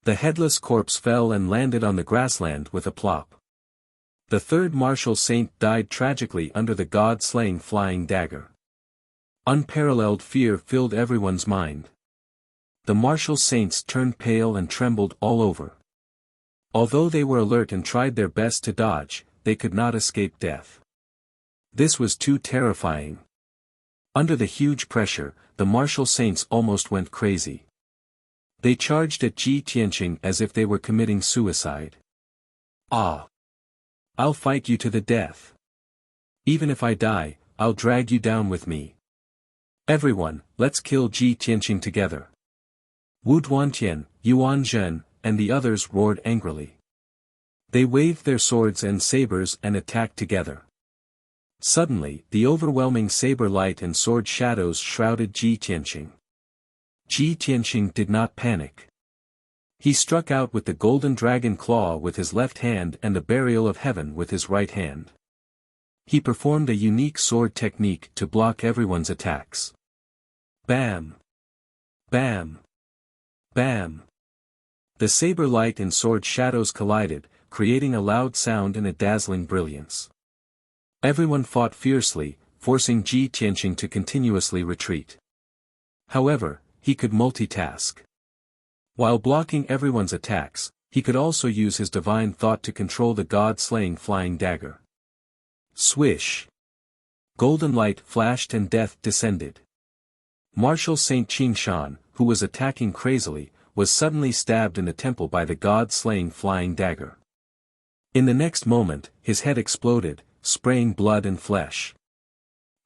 The headless corpse fell and landed on the grassland with a plop. The third martial saint died tragically under the god-slaying flying dagger. Unparalleled fear filled everyone's mind. The martial saints turned pale and trembled all over. Although they were alert and tried their best to dodge, they could not escape death. This was too terrifying. Under the huge pressure, the martial saints almost went crazy. They charged at Ji Tianqing as if they were committing suicide. Ah! I'll fight you to the death. Even if I die, I'll drag you down with me. Everyone, let's kill Ji Tianqing together. Wu Duantian, Yuan Zhen, and the others roared angrily. They waved their swords and sabers and attacked together. Suddenly, the overwhelming saber light and sword shadows shrouded Ji Tianqing. Ji Tianqing did not panic. He struck out with the golden dragon claw with his left hand and the burial of heaven with his right hand. He performed a unique sword technique to block everyone's attacks. Bam! Bam! Bam! The saber light and sword shadows collided, creating a loud sound and a dazzling brilliance. Everyone fought fiercely, forcing Ji Tianqing to continuously retreat. However, he could multitask. While blocking everyone's attacks, he could also use his divine thought to control the god-slaying flying dagger. Swish! Golden light flashed and death descended. Martial Saint Qingshan, who was attacking crazily, was suddenly stabbed in the temple by the god-slaying flying dagger. In the next moment, his head exploded, spraying blood and flesh.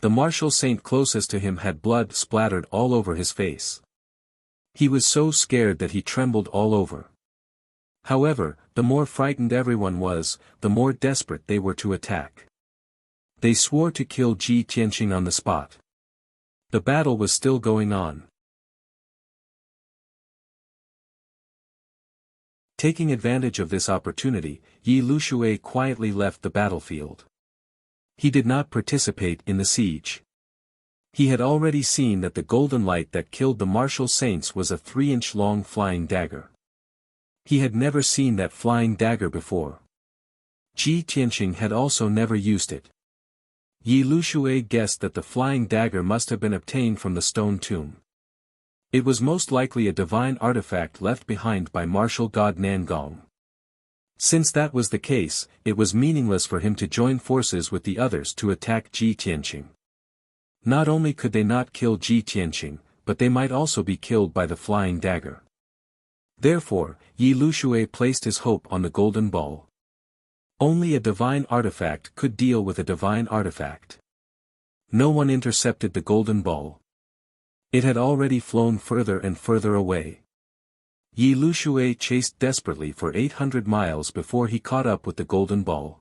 The martial saint closest to him had blood splattered all over his face. He was so scared that he trembled all over. However, the more frightened everyone was, the more desperate they were to attack. They swore to kill Ji Tianqing on the spot. The battle was still going on. Taking advantage of this opportunity, Yi Lushui quietly left the battlefield. He did not participate in the siege. He had already seen that the golden light that killed the martial saints was a 3-inch long flying dagger. He had never seen that flying dagger before. Ji Tianqing had also never used it. Yi Lushui guessed that the flying dagger must have been obtained from the stone tomb. It was most likely a divine artifact left behind by martial god Nangong. Since that was the case, it was meaningless for him to join forces with the others to attack Ji Tianqing. Not only could they not kill Ji Tianqing, but they might also be killed by the flying dagger. Therefore, Yi Lushui placed his hope on the golden ball. Only a divine artifact could deal with a divine artifact. No one intercepted the golden ball. It had already flown further and further away. Yi Lushui chased desperately for 800 miles before he caught up with the golden ball.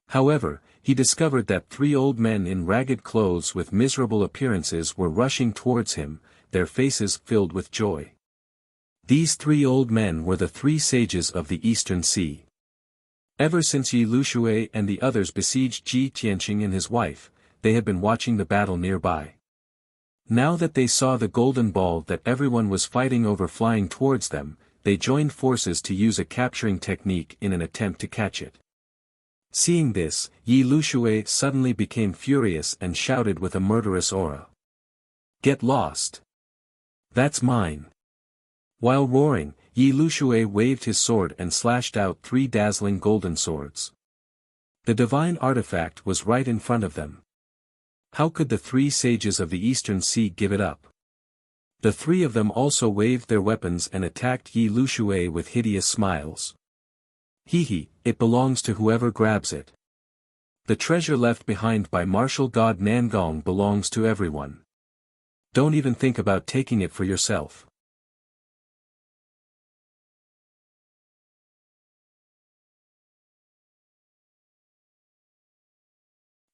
However, he discovered that 3 old men in ragged clothes with miserable appearances were rushing towards him, their faces filled with joy. These three old men were the three sages of the Eastern Sea. Ever since Yi Lushui and the others besieged Ji Tianqing and his wife, they had been watching the battle nearby. Now that they saw the golden ball that everyone was fighting over flying towards them, they joined forces to use a capturing technique in an attempt to catch it. Seeing this, Yi Lushui suddenly became furious and shouted with a murderous aura. "Get lost! That's mine!" While roaring, Yi Lushui waved his sword and slashed out three dazzling golden swords. The divine artifact was right in front of them. How could the three sages of the Eastern Sea give it up? The three of them also waved their weapons and attacked Yi Lushui with hideous smiles. "Hee, it belongs to whoever grabs it. The treasure left behind by martial god Nangong belongs to everyone. Don't even think about taking it for yourself."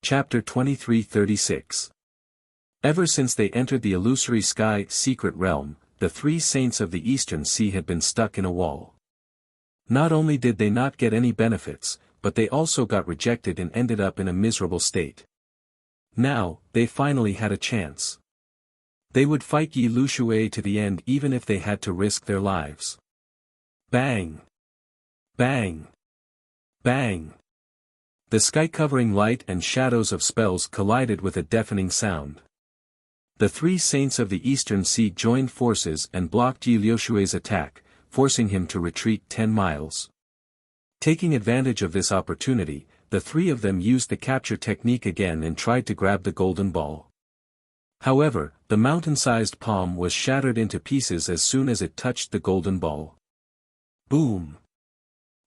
Chapter 23:36. Ever since they entered the illusory sky secret realm, the three saints of the Eastern Sea had been stuck in a wall. Not only did they not get any benefits, but they also got rejected and ended up in a miserable state. Now, they finally had a chance. They would fight Yi Lushui to the end even if they had to risk their lives. Bang! Bang! Bang! The sky-covering light and shadows of spells collided with a deafening sound. The three saints of the Eastern Sea joined forces and blocked Yi Lushui's attack, forcing him to retreat 10 miles. Taking advantage of this opportunity, the three of them used the capture technique again and tried to grab the golden ball. However, the mountain-sized palm was shattered into pieces as soon as it touched the golden ball. Boom!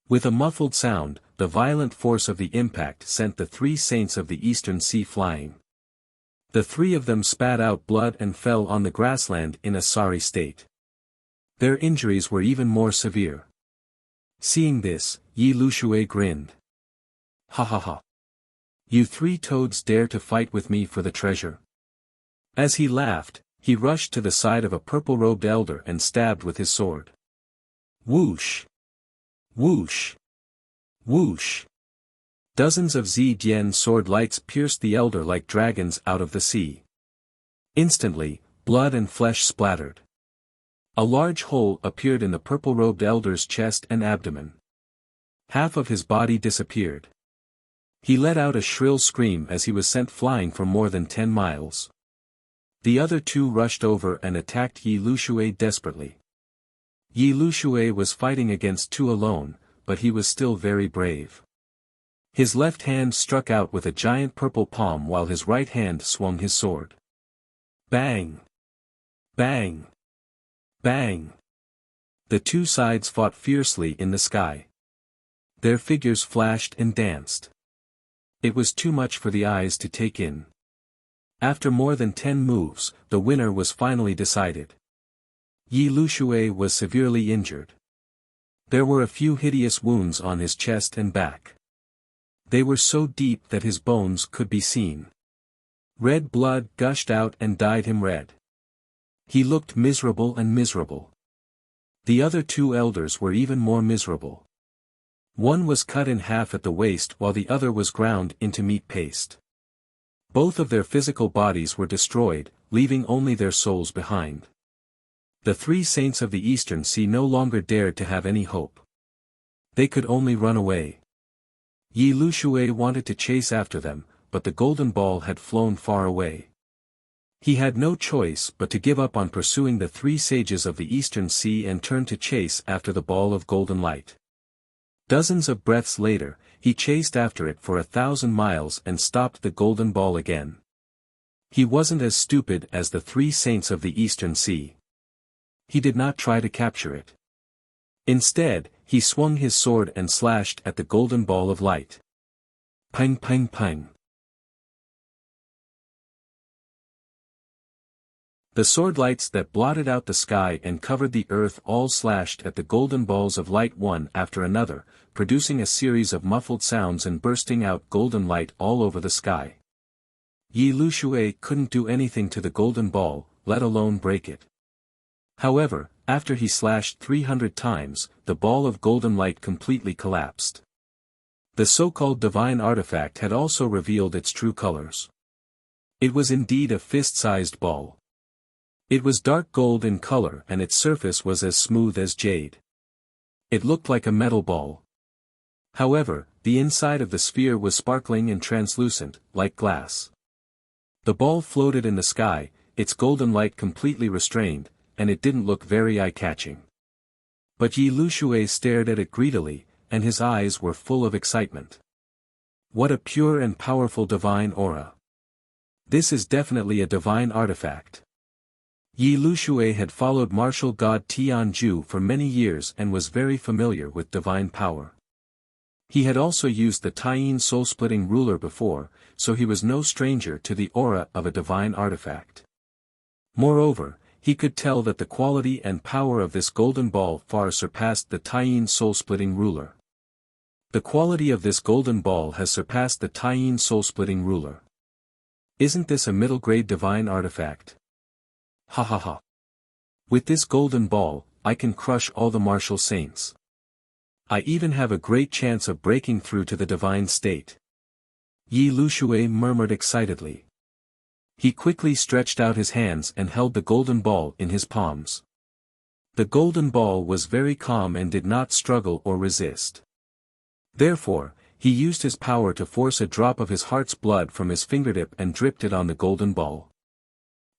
With a muffled sound, the violent force of the impact sent the three saints of the Eastern Sea flying. The three of them spat out blood and fell on the grassland in a sorry state. Their injuries were even more severe. Seeing this, Yi Lushui grinned. "Ha ha ha! You three toads dare to fight with me for the treasure." As he laughed, he rushed to the side of a purple-robed elder and stabbed with his sword. Whoosh! Whoosh! Whoosh! Dozens of Zhidian sword lights pierced the elder like dragons out of the sea. Instantly, blood and flesh splattered. A large hole appeared in the purple-robed elder's chest and abdomen. Half of his body disappeared. He let out a shrill scream as he was sent flying for more than 10 miles. The other two rushed over and attacked Yi Lushui desperately. Yi Lushui was fighting against two alone, but he was still very brave. His left hand struck out with a giant purple palm while his right hand swung his sword. Bang! Bang! Bang! The two sides fought fiercely in the sky. Their figures flashed and danced. It was too much for the eyes to take in. After more than 10 moves, the winner was finally decided. Yi Lushui was severely injured. There were a few hideous wounds on his chest and back. They were so deep that his bones could be seen. Red blood gushed out and dyed him red. He looked miserable and miserable. The other two elders were even more miserable. One was cut in half at the waist while the other was ground into meat paste. Both of their physical bodies were destroyed, leaving only their souls behind. The three saints of the Eastern Sea no longer dared to have any hope. They could only run away. Yi Lushui wanted to chase after them, but the golden ball had flown far away. He had no choice but to give up on pursuing the three sages of the Eastern Sea and turn to chase after the ball of golden light. Dozens of breaths later, he chased after it for 1,000 miles and stopped the golden ball again. He wasn't as stupid as the three saints of the Eastern Sea. He did not try to capture it. Instead, he swung his sword and slashed at the golden ball of light. Pang pang pang. The sword lights that blotted out the sky and covered the earth all slashed at the golden balls of light one after another, producing a series of muffled sounds and bursting out golden light all over the sky. Yi Lushui couldn't do anything to the golden ball, let alone break it. However, after he slashed 300 times, the ball of golden light completely collapsed. The so-called divine artifact had also revealed its true colors. It was indeed a fist-sized ball. It was dark gold in color and its surface was as smooth as jade. It looked like a metal ball. However, the inside of the sphere was sparkling and translucent, like glass. The ball floated in the sky, its golden light completely restrained, and it didn't look very eye-catching. But Yi Lushui stared at it greedily, and his eyes were full of excitement. What a pure and powerful divine aura. This is definitely a divine artifact. Yi Lushui had followed martial god Tianju for many years and was very familiar with divine power. He had also used the Taiyin soul-splitting ruler before, so he was no stranger to the aura of a divine artifact. Moreover, he could tell that the quality and power of this golden ball far surpassed the Taiyin soul-splitting ruler. The quality of this golden ball has surpassed the Taiyin soul-splitting ruler. Isn't this a middle-grade divine artifact? Ha ha ha. With this golden ball, I can crush all the martial saints. I even have a great chance of breaking through to the divine state. Yi Lushui murmured excitedly. He quickly stretched out his hands and held the golden ball in his palms. The golden ball was very calm and did not struggle or resist. Therefore, he used his power to force a drop of his heart's blood from his fingertip and dripped it on the golden ball.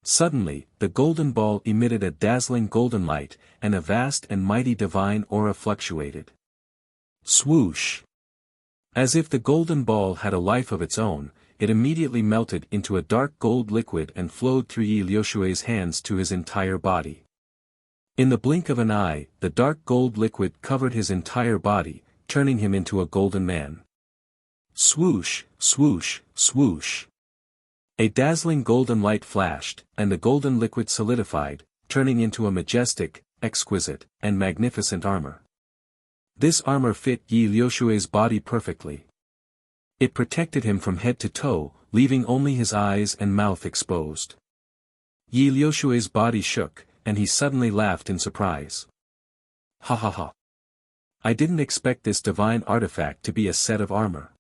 Suddenly, the golden ball emitted a dazzling golden light, and a vast and mighty divine aura fluctuated. Swoosh! As if the golden ball had a life of its own, it immediately melted into a dark gold liquid and flowed through Yi Lushui's hands to his entire body. In the blink of an eye, the dark gold liquid covered his entire body, turning him into a golden man. Swoosh, swoosh, swoosh. A dazzling golden light flashed, and the golden liquid solidified, turning into a majestic, exquisite, and magnificent armor. This armor fit Yi Lushui's body perfectly. It protected him from head to toe, leaving only his eyes and mouth exposed. Yi Lushui's body shook, and he suddenly laughed in surprise. Ha ha ha. I didn't expect this divine artifact to be a set of armor.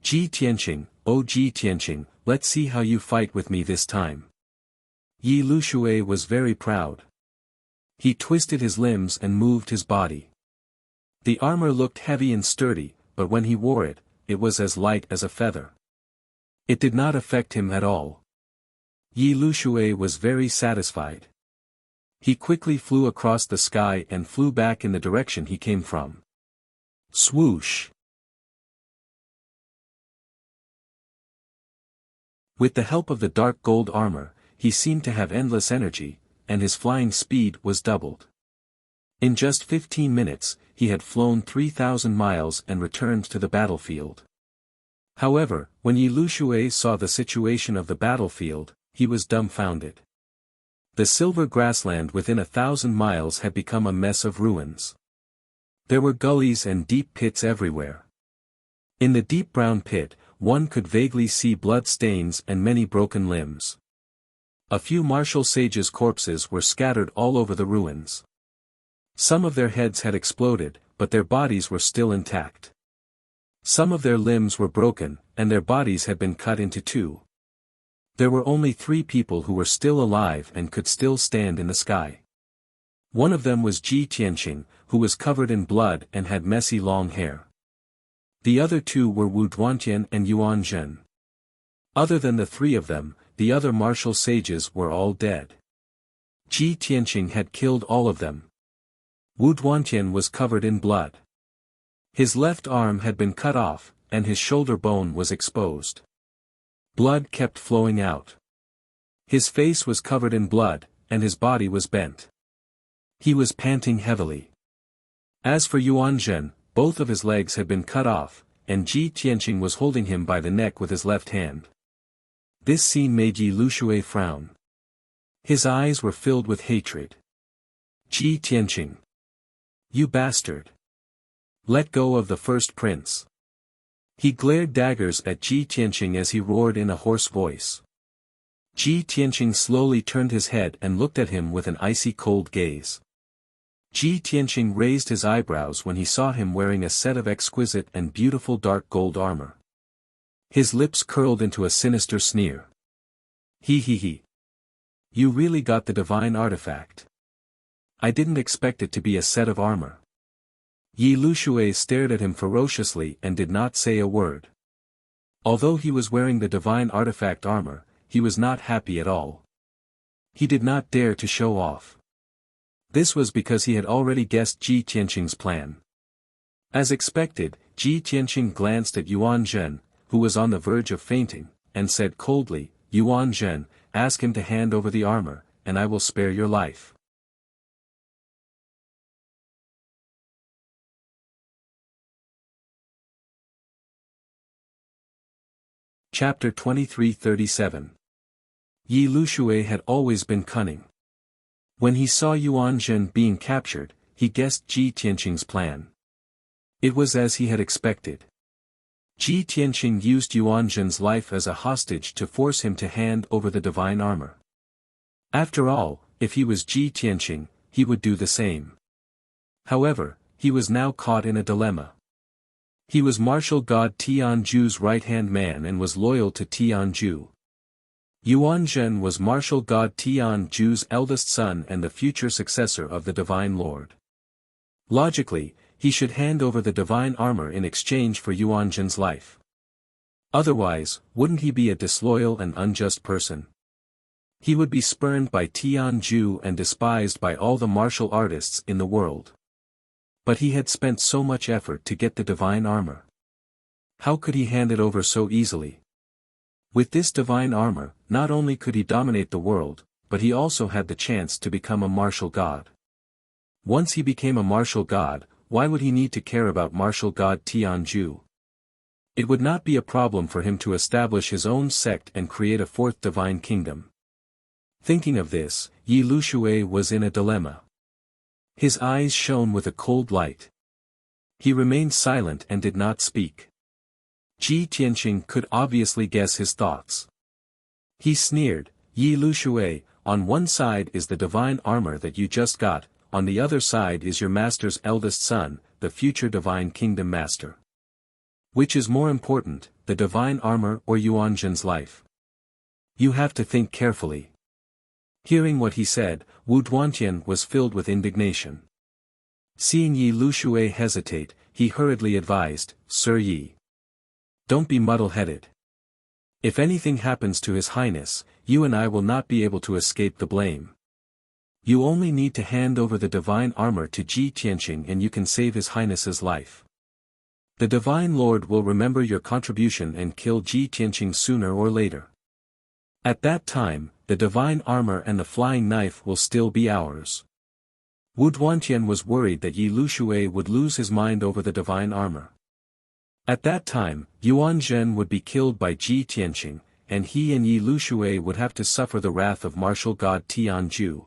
Ji Tianqing, oh Ji Tianqing, let's see how you fight with me this time. Yi Lushui was very proud. He twisted his limbs and moved his body. The armor looked heavy and sturdy, but when he wore it, it was as light as a feather. It did not affect him at all. Yi Lushui was very satisfied. He quickly flew across the sky and flew back in the direction he came from. Swoosh! With the help of the dark gold armor, he seemed to have endless energy, and his flying speed was doubled. In just 15 minutes, he had flown 3,000 miles and returned to the battlefield. However, when Yi Lushui saw the situation of the battlefield, he was dumbfounded. The silver grassland within 1,000 miles had become a mess of ruins. There were gullies and deep pits everywhere. In the deep brown pit, one could vaguely see blood stains and many broken limbs. A few martial sages' corpses were scattered all over the ruins. Some of their heads had exploded, but their bodies were still intact. Some of their limbs were broken, and their bodies had been cut into two. There were only 3 people who were still alive and could still stand in the sky. One of them was Ji Tianqing, who was covered in blood and had messy long hair. The other 2 were Wu Duantian and Yuan Zhen. Other than the 3 of them, the other martial sages were all dead. Ji Tianqing had killed all of them. Wu Duantian was covered in blood. His left arm had been cut off, and his shoulder bone was exposed. Blood kept flowing out. His face was covered in blood, and his body was bent. He was panting heavily. As for Yuan Zhen, both of his legs had been cut off, and Ji Tianqing was holding him by the neck with his left hand. This scene made Yi Lushui frown. His eyes were filled with hatred. Ji Tianqing. You bastard. Let go of the first prince. He glared daggers at Ji Tianqing as he roared in a hoarse voice. Ji Tianqing slowly turned his head and looked at him with an icy cold gaze. Ji Tianqing raised his eyebrows when he saw him wearing a set of exquisite and beautiful dark gold armor. His lips curled into a sinister sneer. He. You really got the divine artifact. I didn't expect it to be a set of armor. Yi Lushui stared at him ferociously and did not say a word. Although he was wearing the divine artifact armor, he was not happy at all. He did not dare to show off. This was because he had already guessed Ji Tianqing's plan. As expected, Ji Tianqing glanced at Yuan Zhen, who was on the verge of fainting, and said coldly, Yuan Zhen, ask him to hand over the armor, and I will spare your life. Chapter 23:37. Yi Lushui had always been cunning. When he saw Yuan Zhen being captured, he guessed Ji Tianqing's plan. It was as he had expected. Ji Tianqing used Yuan Zhen's life as a hostage to force him to hand over the divine armor. After all, if he was Ji Tianqing, he would do the same. However, he was now caught in a dilemma. He was martial god Tianju's right-hand man and was loyal to Tianju. Yuan Zhen was martial god Tianju's eldest son and the future successor of the Divine Lord. Logically, he should hand over the divine armor in exchange for Yuan Zhen's life. Otherwise, wouldn't he be a disloyal and unjust person? He would be spurned by Tianju and despised by all the martial artists in the world. But he had spent so much effort to get the divine armor. How could he hand it over so easily? With this divine armor, not only could he dominate the world, but he also had the chance to become a martial god. Once he became a martial god, why would he need to care about martial god Tianju? It would not be a problem for him to establish his own sect and create a fourth divine kingdom. Thinking of this, Yi Lushui was in a dilemma. His eyes shone with a cold light. He remained silent and did not speak. Ji Tianqing could obviously guess his thoughts. He sneered, Yi Lushui, on one side is the divine armor that you just got, on the other side is your master's eldest son, the future divine kingdom master. Which is more important, the divine armor or Yuan Zhen's life? You have to think carefully. Hearing what he said, Wu Duantian was filled with indignation. Seeing Yi Lushui hesitate, he hurriedly advised, Sir Yi. Don't be muddle-headed. If anything happens to His Highness, you and I will not be able to escape the blame. You only need to hand over the divine armor to Ji Tianqing and you can save His Highness's life. The Divine Lord will remember your contribution and kill Ji Tianqing sooner or later. At that time, the divine armor and the flying knife will still be ours. Wu Duantian was worried that Yi Lushui would lose his mind over the divine armor. At that time, Yuan Zhen would be killed by Ji Tianqing, and he and Yi Lushui would have to suffer the wrath of martial god Tianju.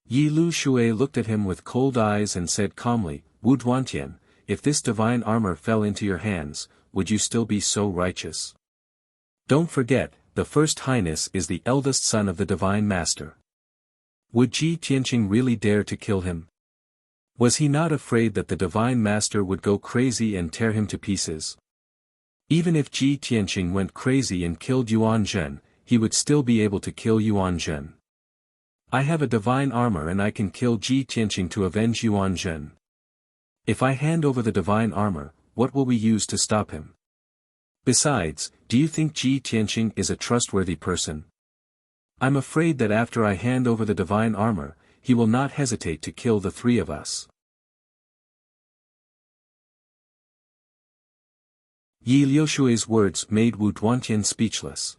Yi Lushui looked at him with cold eyes and said calmly, Wu Duantian, if this divine armor fell into your hands, would you still be so righteous? Don't forget, the First Highness is the eldest son of the Divine Master. Would Ji Tianqing really dare to kill him? Was he not afraid that the Divine Master would go crazy and tear him to pieces? Even if Ji Tianqing went crazy and killed Yuan Zhen, he would still be able to kill Yuan Zhen. I have a divine armor and I can kill Ji Tianqing to avenge Yuan Zhen. If I hand over the divine armor, what will we use to stop him? Besides, do you think Ji Tianqing is a trustworthy person? I'm afraid that after I hand over the divine armor, he will not hesitate to kill the three of us. Yi Liushui's words made Wu Duantian speechless.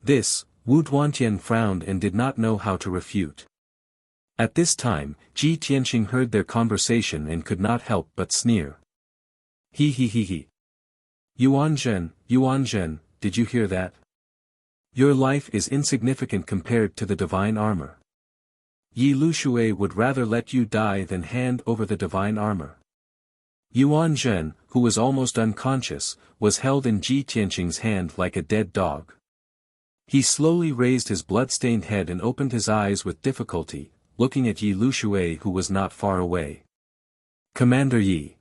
This, Wu Duantian frowned and did not know how to refute. At this time, Ji Tianqing heard their conversation and could not help but sneer. He. Yuan Zhen, did you hear that? Your life is insignificant compared to the divine armor. Yi Lushui would rather let you die than hand over the divine armor. Yuan Zhen, who was almost unconscious, was held in Ji Tianqing's hand like a dead dog. He slowly raised his blood-stained head and opened his eyes with difficulty, looking at Yi Lushui who was not far away. "Commander Yi."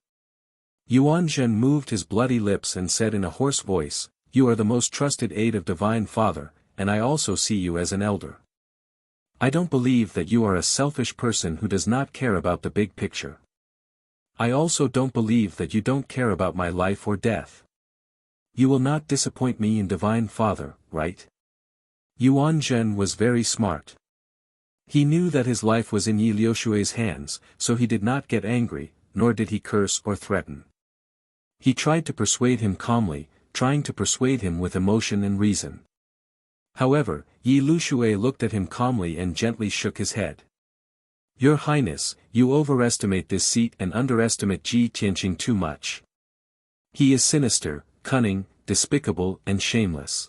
Yuan Zhen moved his bloody lips and said in a hoarse voice, "You are the most trusted aide of Divine Father, and I also see you as an elder. I don't believe that you are a selfish person who does not care about the big picture. I also don't believe that you don't care about my life or death. You will not disappoint me in Divine Father, right?" Yuan Zhen was very smart. He knew that his life was in Yi Liushui's hands, so he did not get angry, nor did he curse or threaten. He tried to persuade him calmly, trying to persuade him with emotion and reason. However, Yi Lushui looked at him calmly and gently shook his head. "Your Highness, you overestimate this seat and underestimate Ji Tianqing too much. He is sinister, cunning, despicable and shameless.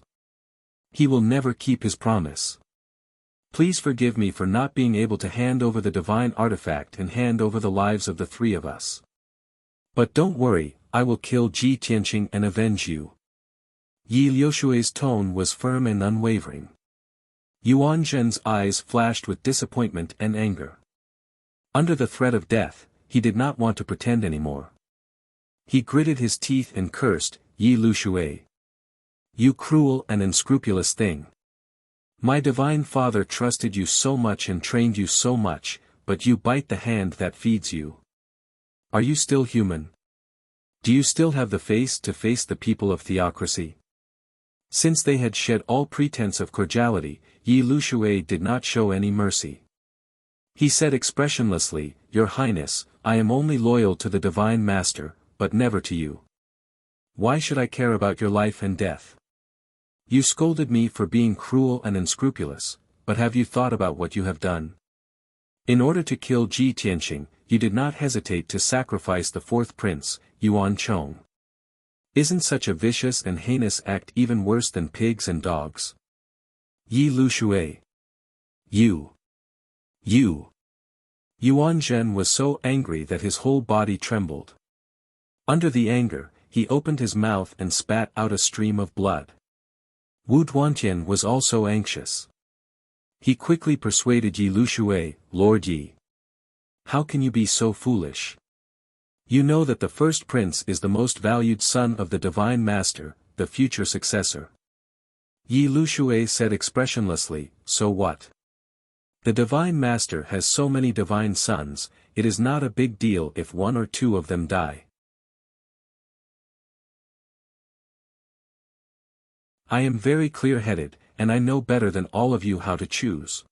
He will never keep his promise. Please forgive me for not being able to hand over the divine artifact and hand over the lives of the three of us. But don't worry, I will kill Ji Tianqing and avenge you." Yi Liushui's tone was firm and unwavering. Yuan Zhen's eyes flashed with disappointment and anger. Under the threat of death, he did not want to pretend anymore. He gritted his teeth and cursed, "Yi Lushui. You cruel and unscrupulous thing. My divine father trusted you so much and trained you so much, but you bite the hand that feeds you. Are you still human? Do you still have the face to face the people of theocracy?" Since they had shed all pretense of cordiality, Yi Lushui did not show any mercy. He said expressionlessly, "Your Highness, I am only loyal to the Divine Master, but never to you. Why should I care about your life and death? You scolded me for being cruel and unscrupulous, but have you thought about what you have done? In order to kill Ji Tianqing, you did not hesitate to sacrifice the fourth prince, Yuan Chong. Isn't such a vicious and heinous act even worse than pigs and dogs? Yi Lushui. You. Yuan Zhen was so angry that his whole body trembled. Under the anger, he opened his mouth and spat out a stream of blood. Wu Duantian was also anxious. He quickly persuaded Yi Lushui, "Lord Yi. How can you be so foolish? You know that the first prince is the most valued son of the Divine Master, the future successor." Yi Lushui said expressionlessly, "So what? The Divine Master has so many divine sons, it is not a big deal if one or two of them die. I am very clear-headed, and I know better than all of you how to choose."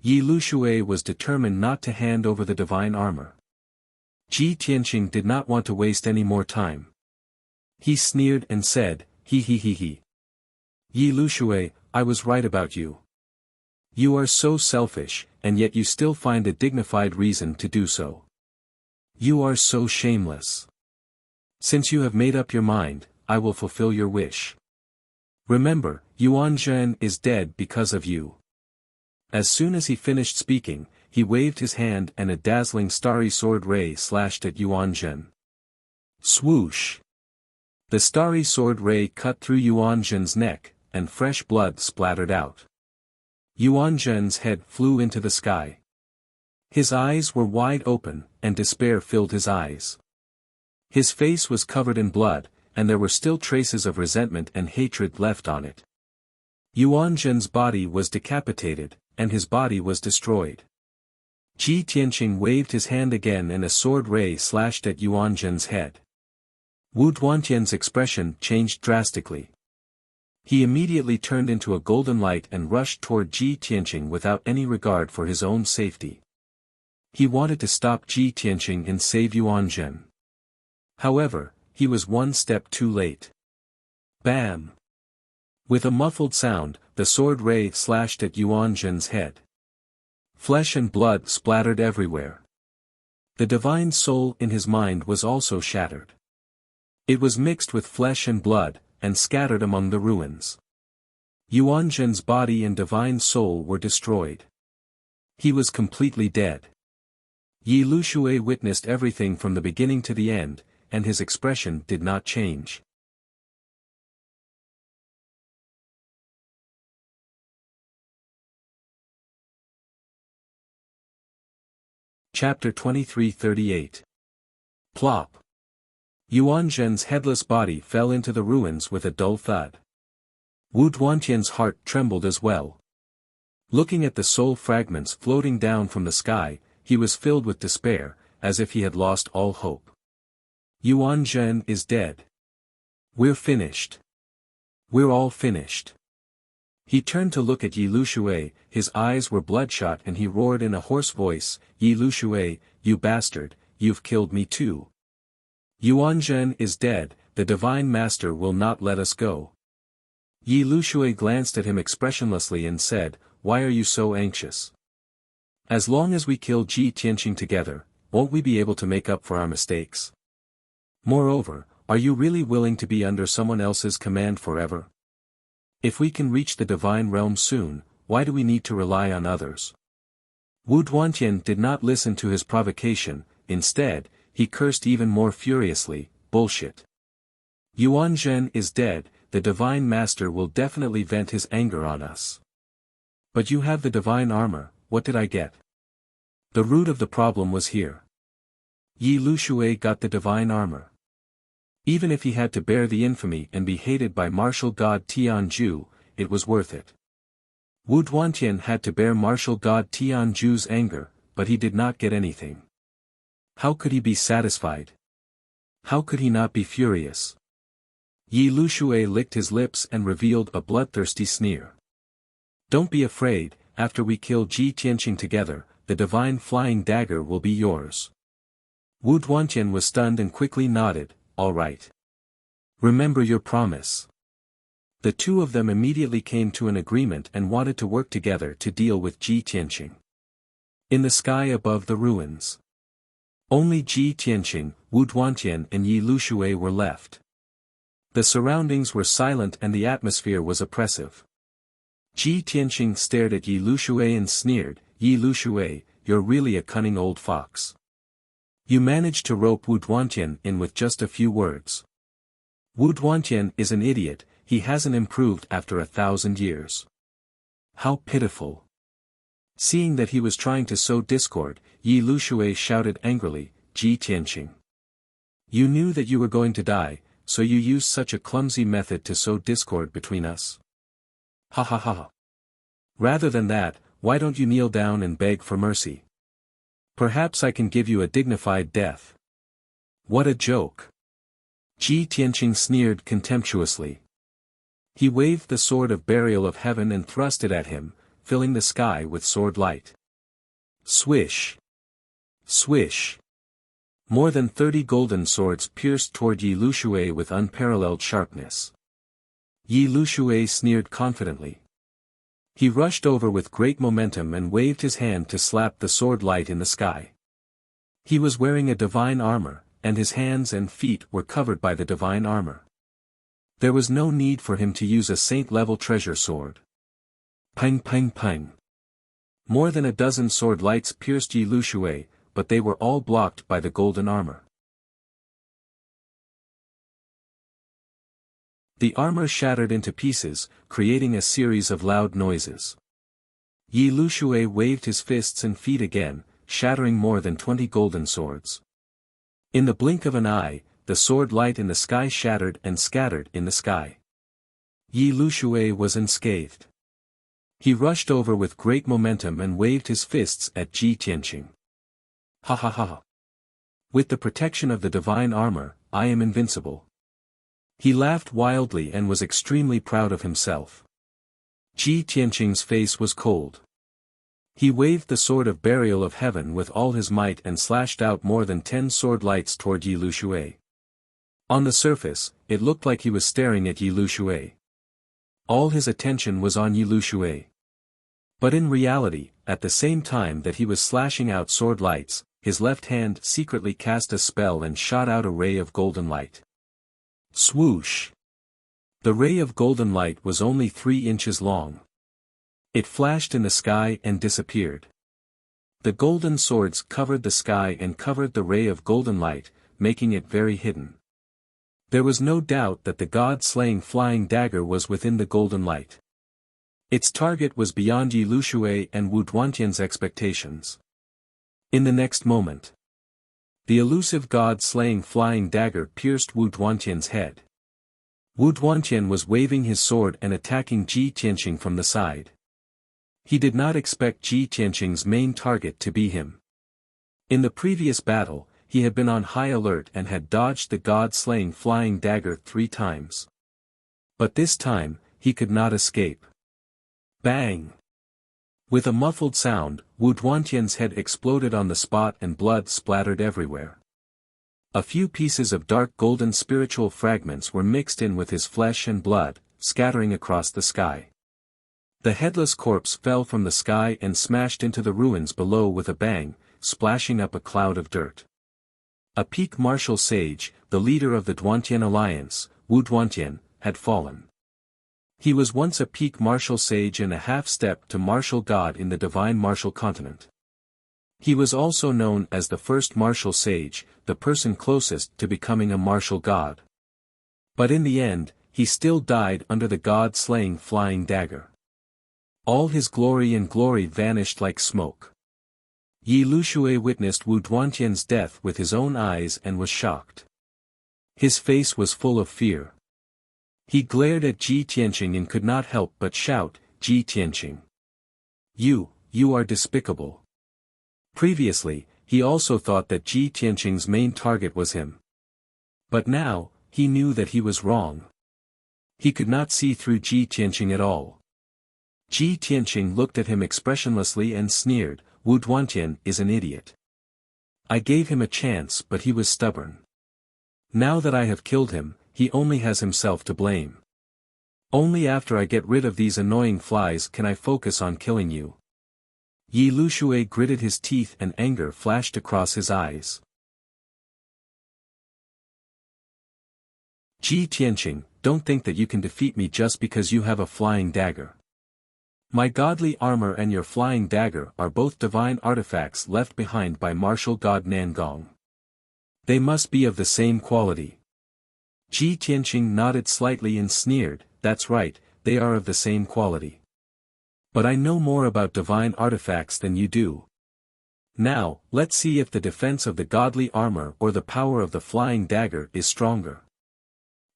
Yi Lushui was determined not to hand over the divine armor. Ji Tianqing did not want to waste any more time. He sneered and said, "He. Yi Lushui, I was right about you. You are so selfish, and yet you still find a dignified reason to do so. You are so shameless. Since you have made up your mind, I will fulfill your wish. Remember, Yuan Zhen is dead because of you." As soon as he finished speaking, he waved his hand and a dazzling starry sword ray slashed at Yuan Zhen. Swoosh! The starry sword ray cut through Yuan Zhen's neck, and fresh blood splattered out. Yuan Zhen's head flew into the sky. His eyes were wide open, and despair filled his eyes. His face was covered in blood, and there were still traces of resentment and hatred left on it. Yuan Zhen's body was decapitated, and his body was destroyed. Ji Tianqing waved his hand again and a sword ray slashed at Yuan Zhen's head. Wu Duantian's expression changed drastically. He immediately turned into a golden light and rushed toward Ji Tianqing without any regard for his own safety. He wanted to stop Ji Tianqing and save Yuan Zhen. However, he was one step too late. Bam! With a muffled sound, the sword ray slashed at Yuan Zhen's head. Flesh and blood splattered everywhere. The divine soul in his mind was also shattered. It was mixed with flesh and blood, and scattered among the ruins. Yuan Zhen's body and divine soul were destroyed. He was completely dead. Yi Lushui witnessed everything from the beginning to the end, and his expression did not change. Chapter 23:38. Plop. Yuan Zhen's headless body fell into the ruins with a dull thud. Wu Duantian's heart trembled as well. Looking at the soul fragments floating down from the sky, he was filled with despair, as if he had lost all hope. Yuan Zhen is dead. We're finished. We're all finished. He turned to look at Yi Lushui, his eyes were bloodshot and he roared in a hoarse voice, "Yi Lushui, you bastard, you've killed me too. Yuan Zhen is dead, the Divine Master will not let us go." Yi Lushui glanced at him expressionlessly and said, "Why are you so anxious? As long as we kill Ji Tianqing together, won't we be able to make up for our mistakes? Moreover, are you really willing to be under someone else's command forever? If we can reach the divine realm soon, why do we need to rely on others?" Wu Duantian did not listen to his provocation, instead, he cursed even more furiously, "Bullshit. Yuan Zhen is dead, the Divine Master will definitely vent his anger on us. But you have the divine armor, what did I get? The root of the problem was here. Yi Lushui got the divine armor. Even if he had to bear the infamy and be hated by martial god Tianju, it was worth it. Wu Duantian had to bear martial god Tianju's anger, but he did not get anything. How could he be satisfied? How could he not be furious? Yi Lushui licked his lips and revealed a bloodthirsty sneer. "Don't be afraid, after we kill Ji Tianqing together, the divine flying dagger will be yours." Wu Duantian was stunned and quickly nodded, "All right. Remember your promise." The two of them immediately came to an agreement and wanted to work together to deal with Ji Tianqing. In the sky above the ruins, only Ji Tianqing, Wu Duantian and Yi Lushui were left. The surroundings were silent and the atmosphere was oppressive. Ji Tianqing stared at Yi Lushui and sneered, "Yi Lushui, you're really a cunning old fox. You managed to rope Wu Duantian in with just a few words. Wu Duantian is an idiot, he hasn't improved after 1,000 years. How pitiful." Seeing that he was trying to sow discord, Yi Lushui shouted angrily, "Ji Tianqing. You knew that you were going to die, so you used such a clumsy method to sow discord between us? Ha ha ha. Rather than that, why don't you kneel down and beg for mercy? Perhaps I can give you a dignified death." What a joke. Ji Tianqing sneered contemptuously. He waved the sword of burial of heaven and thrust it at him, filling the sky with sword light. Swish. Swish. More than 30 golden swords pierced toward Yi Lushui with unparalleled sharpness. Yi Lushui sneered confidently. He rushed over with great momentum and waved his hand to slap the sword light in the sky. He was wearing a divine armor, and his hands and feet were covered by the divine armor. There was no need for him to use a saint-level treasure sword. Pang pang pang. More than a dozen sword lights pierced Yi Lushui, but they were all blocked by the golden armor. The armor shattered into pieces, creating a series of loud noises. Yi Lushui waved his fists and feet again, shattering more than 20 golden swords. In the blink of an eye, the sword light in the sky shattered and scattered in the sky. Yi Lushui was unscathed. He rushed over with great momentum and waved his fists at Ji Tianqing. "Ha ha ha. With the protection of the divine armor, I am invincible." He laughed wildly and was extremely proud of himself. Ji Tianqing's face was cold. He waved the sword of burial of heaven with all his might and slashed out more than 10 sword lights toward Yi Lushui. On the surface, it looked like he was staring at Yi Lushui. All his attention was on Yi Lushui. But in reality, at the same time that he was slashing out sword lights, his left hand secretly cast a spell and shot out a ray of golden light. Swoosh! The ray of golden light was only 3 inches long. It flashed in the sky and disappeared. The golden swords covered the sky and covered the ray of golden light, making it very hidden. There was no doubt that the god-slaying flying dagger was within the golden light. Its target was beyond Yi Lushui and Wu Duantian's expectations. In the next moment, the elusive god-slaying flying dagger pierced Wu Duantian's head. Wu Duantian was waving his sword and attacking Ji Tianqing from the side. He did not expect Ji Tianqing's main target to be him. In the previous battle, he had been on high alert and had dodged the god-slaying flying dagger 3 times. But this time, he could not escape. Bang! With a muffled sound, Wu Duantian's head exploded on the spot and blood splattered everywhere. A few pieces of dark golden spiritual fragments were mixed in with his flesh and blood, scattering across the sky. The headless corpse fell from the sky and smashed into the ruins below with a bang, splashing up a cloud of dirt. A peak martial sage, the leader of the Duantian alliance, Wu Duantian, had fallen. He was once a peak martial sage and a half-step to martial god in the divine martial continent. He was also known as the first martial sage, the person closest to becoming a martial god. But in the end, he still died under the god-slaying flying dagger. All his glory vanished like smoke. Yi Luxue witnessed Wu Duantian's death with his own eyes and was shocked. His face was full of fear. He glared at Ji Tianqing and could not help but shout, "Ji Tianqing! You are despicable." Previously, he also thought that Ji Tianqing's main target was him. But now, he knew that he was wrong. He could not see through Ji Tianqing at all. Ji Tianqing looked at him expressionlessly and sneered, "Wu Duantian is an idiot. I gave him a chance but he was stubborn. Now that I have killed him, he only has himself to blame. Only after I get rid of these annoying flies can I focus on killing you." Yi Luxue gritted his teeth and anger flashed across his eyes. "Ji Tianqing, don't think that you can defeat me just because you have a flying dagger. My godly armor and your flying dagger are both divine artifacts left behind by martial god Nangong. They must be of the same quality." Ji Tianqing nodded slightly and sneered, "That's right, they are of the same quality. But I know more about divine artifacts than you do. Now, let's see if the defense of the godly armor or the power of the flying dagger is stronger."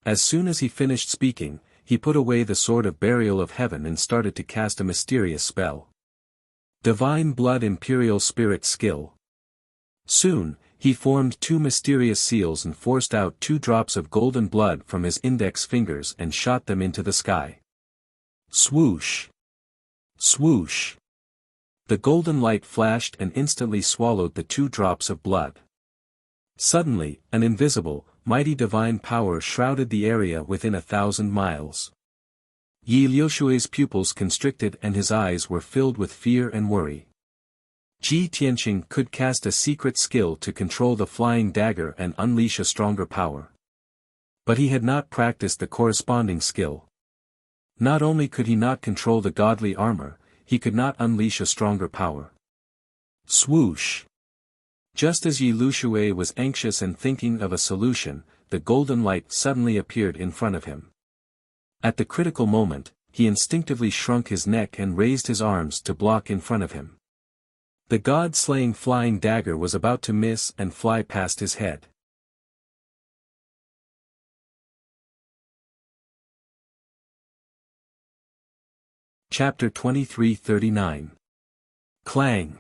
As soon as he finished speaking, he put away the sword of burial of heaven and started to cast a mysterious spell. Divine blood imperial spirit skill. Soon, he formed 2 mysterious seals and forced out 2 drops of golden blood from his index fingers and shot them into the sky. Swoosh! Swoosh! The golden light flashed and instantly swallowed the 2 drops of blood. Suddenly, an invisible, mighty divine power shrouded the area within 1,000 miles. Yi Luxue's pupils constricted and his eyes were filled with fear and worry. Ji Tianqing could cast a secret skill to control the flying dagger and unleash a stronger power. But he had not practiced the corresponding skill. Not only could he not control the godly armor, he could not unleash a stronger power. Swoosh! Just as Yi Luxue was anxious and thinking of a solution, the golden light suddenly appeared in front of him. At the critical moment, he instinctively shrunk his neck and raised his arms to block in front of him. The god-slaying flying dagger was about to miss and fly past his head. Chapter 2339. Clang!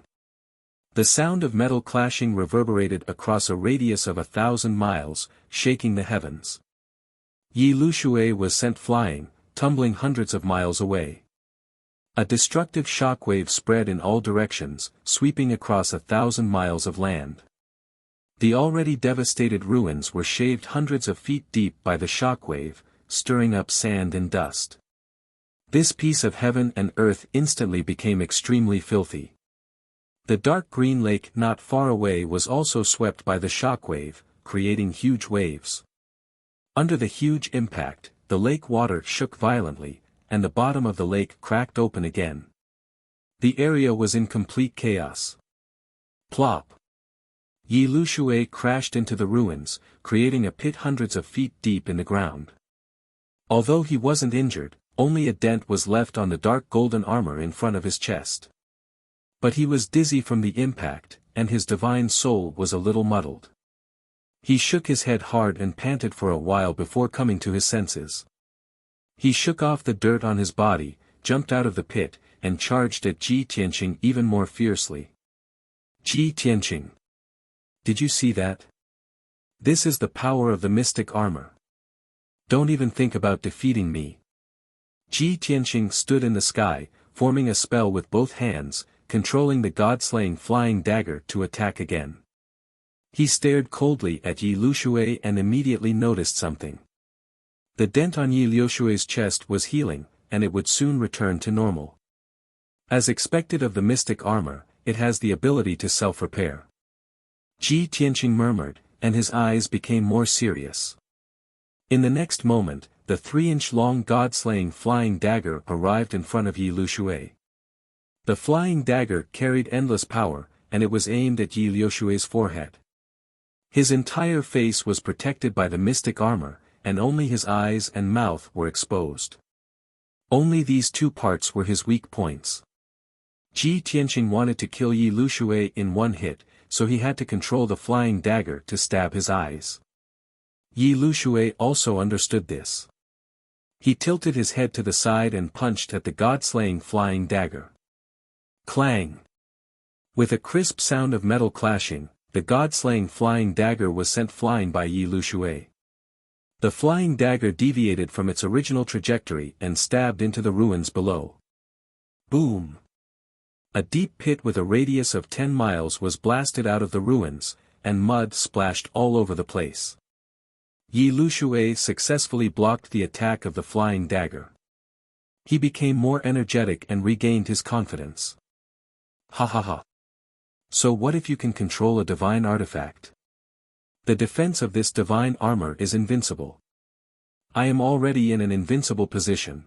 The sound of metal clashing reverberated across a radius of 1,000 miles, shaking the heavens. Yi Luxue was sent flying, tumbling hundreds of miles away. A destructive shockwave spread in all directions, sweeping across 1,000 miles of land. The already devastated ruins were shaved hundreds of feet deep by the shockwave, stirring up sand and dust. This piece of heaven and earth instantly became extremely filthy. The dark green lake not far away was also swept by the shockwave, creating huge waves. Under the huge impact, the lake water shook violently, and the bottom of the lake cracked open again. The area was in complete chaos. Plop! Yi Luxue crashed into the ruins, creating a pit hundreds of feet deep in the ground. Although he wasn't injured, only a dent was left on the dark golden armor in front of his chest. But he was dizzy from the impact, and his divine soul was a little muddled. He shook his head hard and panted for a while before coming to his senses. He shook off the dirt on his body, jumped out of the pit, and charged at Ji Tianqing even more fiercely. Ji Tianqing. Did you see that? This is the power of the mystic armor. Don't even think about defeating me. Ji Tianqing stood in the sky, forming a spell with both hands, controlling the god-slaying flying dagger to attack again. He stared coldly at Yi Luxue and immediately noticed something. The dent on Yi Luxue's chest was healing, and it would soon return to normal. As expected of the mystic armor, it has the ability to self-repair. Ji Tianqing murmured, and his eyes became more serious. In the next moment, the 3-inch-long god-slaying flying dagger arrived in front of Yi Luxue. The flying dagger carried endless power, and it was aimed at Yi Luxue's forehead. His entire face was protected by the mystic armor, and only his eyes and mouth were exposed. Only these two parts were his weak points. Ji Tianqing wanted to kill Yi Luxue in one hit, so he had to control the flying dagger to stab his eyes. Yi Luxue also understood this. He tilted his head to the side and punched at the god-slaying flying dagger. Clang! With a crisp sound of metal clashing, the god-slaying flying dagger was sent flying by Yi Luxue. The flying dagger deviated from its original trajectory and stabbed into the ruins below. Boom! A deep pit with a radius of 10 miles was blasted out of the ruins, and mud splashed all over the place. Yi Luxue successfully blocked the attack of the flying dagger. He became more energetic and regained his confidence. Ha ha ha. So what if you can control a divine artifact? The defense of this divine armor is invincible. I am already in an invincible position.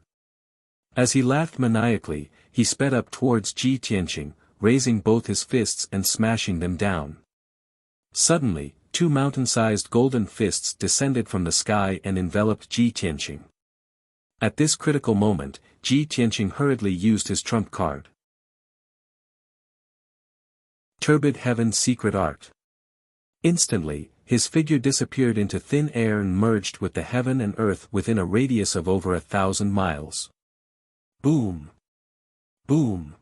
As he laughed maniacally, he sped up towards Ji Tianqing, raising both his fists and smashing them down. Suddenly, 2 mountain-sized golden fists descended from the sky and enveloped Ji Tianqing. At this critical moment, Ji Tianqing hurriedly used his trump card. Turbid Heaven's Secret Art. Instantly, his figure disappeared into thin air and merged with the heaven and earth within a radius of over 1,000 miles. Boom! Boom!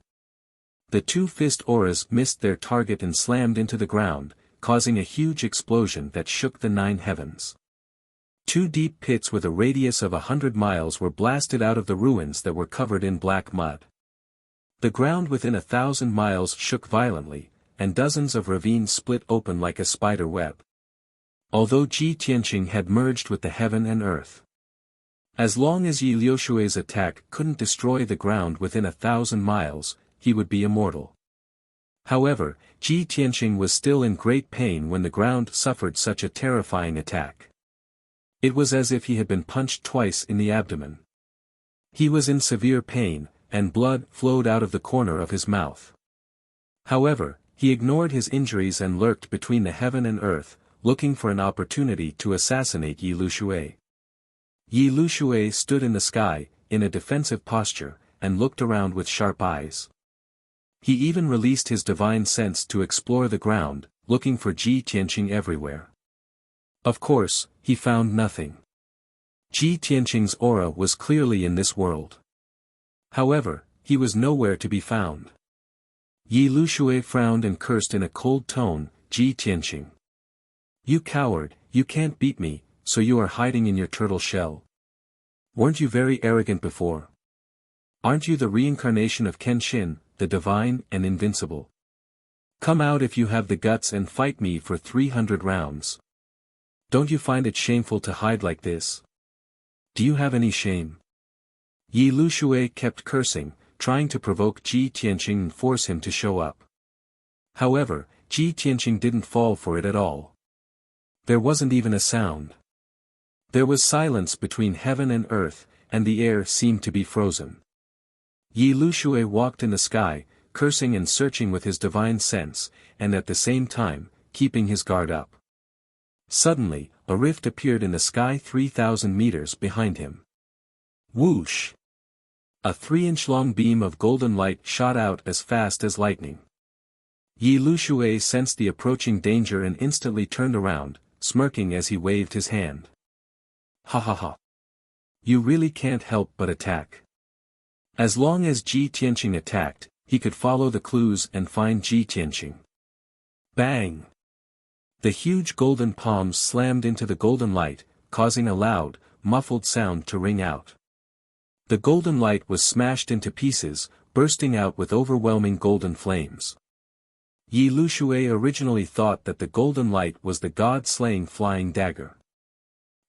The 2 fist auras missed their target and slammed into the ground, causing a huge explosion that shook the 9 heavens. 2 deep pits with a radius of 100 miles were blasted out of the ruins that were covered in black mud. The ground within 1,000 miles shook violently, and dozens of ravines split open like a spider web. Although Ji Tianqing had merged with the heaven and earth. As long as Yi Luxue's attack couldn't destroy the ground within 1,000 miles, he would be immortal. However, Ji Tianqing was still in great pain when the ground suffered such a terrifying attack. It was as if he had been punched twice in the abdomen. He was in severe pain, and blood flowed out of the corner of his mouth. However, he ignored his injuries and lurked between the heaven and earth, looking for an opportunity to assassinate Yi Luxue. Yi Luxue stood in the sky, in a defensive posture, and looked around with sharp eyes. He even released his divine sense to explore the ground, looking for Ji Tianqing everywhere. Of course, he found nothing. Ji Tianqing's aura was clearly in this world. However, he was nowhere to be found. Yi Luxue frowned and cursed in a cold tone, Ji Tianqing. You coward, you can't beat me, so you are hiding in your turtle shell. Weren't you very arrogant before? Aren't you the reincarnation of Kenshin, the divine and invincible? Come out if you have the guts and fight me for 300 rounds. Don't you find it shameful to hide like this? Do you have any shame? Yi Luxue kept cursing, trying to provoke Ji Tianqing and force him to show up. However, Ji Tianqing didn't fall for it at all. There wasn't even a sound. There was silence between heaven and earth, and the air seemed to be frozen. Yi Luxue walked in the sky, cursing and searching with his divine sense, and at the same time, keeping his guard up. Suddenly, a rift appeared in the sky 3,000 meters behind him. Whoosh! A 3-inch-long beam of golden light shot out as fast as lightning. Yi Lushui sensed the approaching danger and instantly turned around, smirking as he waved his hand. Ha ha ha. You really can't help but attack. As long as Ji Tianqing attacked, he could follow the clues and find Ji Tianqing. Bang! The huge golden palms slammed into the golden light, causing a loud, muffled sound to ring out. The golden light was smashed into pieces, bursting out with overwhelming golden flames. Yi Lushui originally thought that the golden light was the god-slaying flying dagger.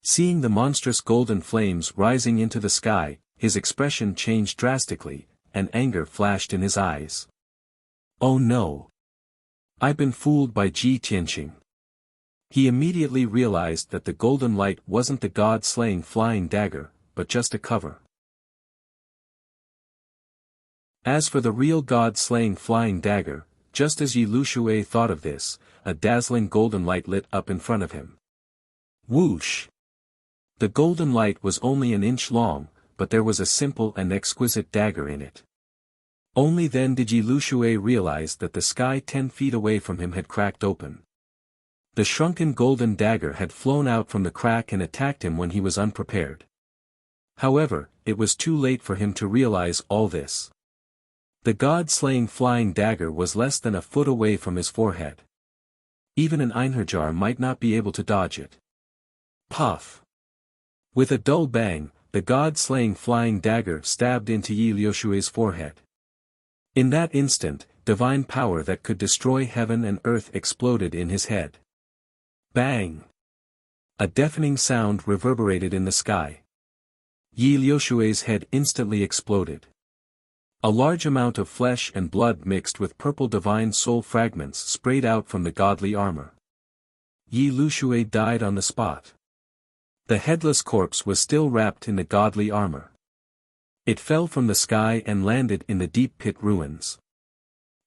Seeing the monstrous golden flames rising into the sky, his expression changed drastically, and anger flashed in his eyes. Oh no! I've been fooled by Ji Tianqing. He immediately realized that the golden light wasn't the god-slaying flying dagger, but just a cover. As for the real god-slaying flying dagger, just as Yi Lushui thought of this, a dazzling golden light lit up in front of him. Whoosh! The golden light was only an inch long, but there was a simple and exquisite dagger in it. Only then did Yi Lushui realize that the sky 10 feet away from him had cracked open. The shrunken golden dagger had flown out from the crack and attacked him when he was unprepared. However, it was too late for him to realize all this. The god-slaying flying dagger was less than a foot away from his forehead. Even an Einherjar might not be able to dodge it. Puff! With a dull bang, the god-slaying flying dagger stabbed into Yi Lushui's forehead. In that instant, divine power that could destroy heaven and earth exploded in his head. Bang! A deafening sound reverberated in the sky. Yi Lushui's head instantly exploded. A large amount of flesh and blood mixed with purple divine soul fragments sprayed out from the godly armor. Yi Lushui died on the spot. The headless corpse was still wrapped in the godly armor. It fell from the sky and landed in the deep pit ruins.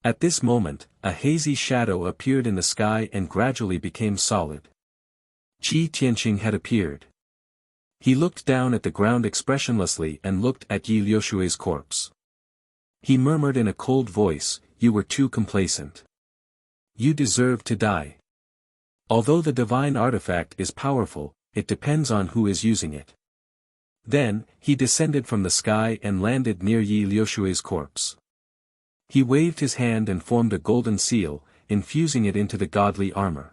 At this moment, a hazy shadow appeared in the sky and gradually became solid. Ji Tianqing had appeared. He looked down at the ground expressionlessly and looked at Yi Lushui's corpse. He murmured in a cold voice, "You were too complacent. You deserve to die." Although the divine artifact is powerful, it depends on who is using it. Then, he descended from the sky and landed near Yi Lushui's corpse. He waved his hand and formed a golden seal, infusing it into the godly armor.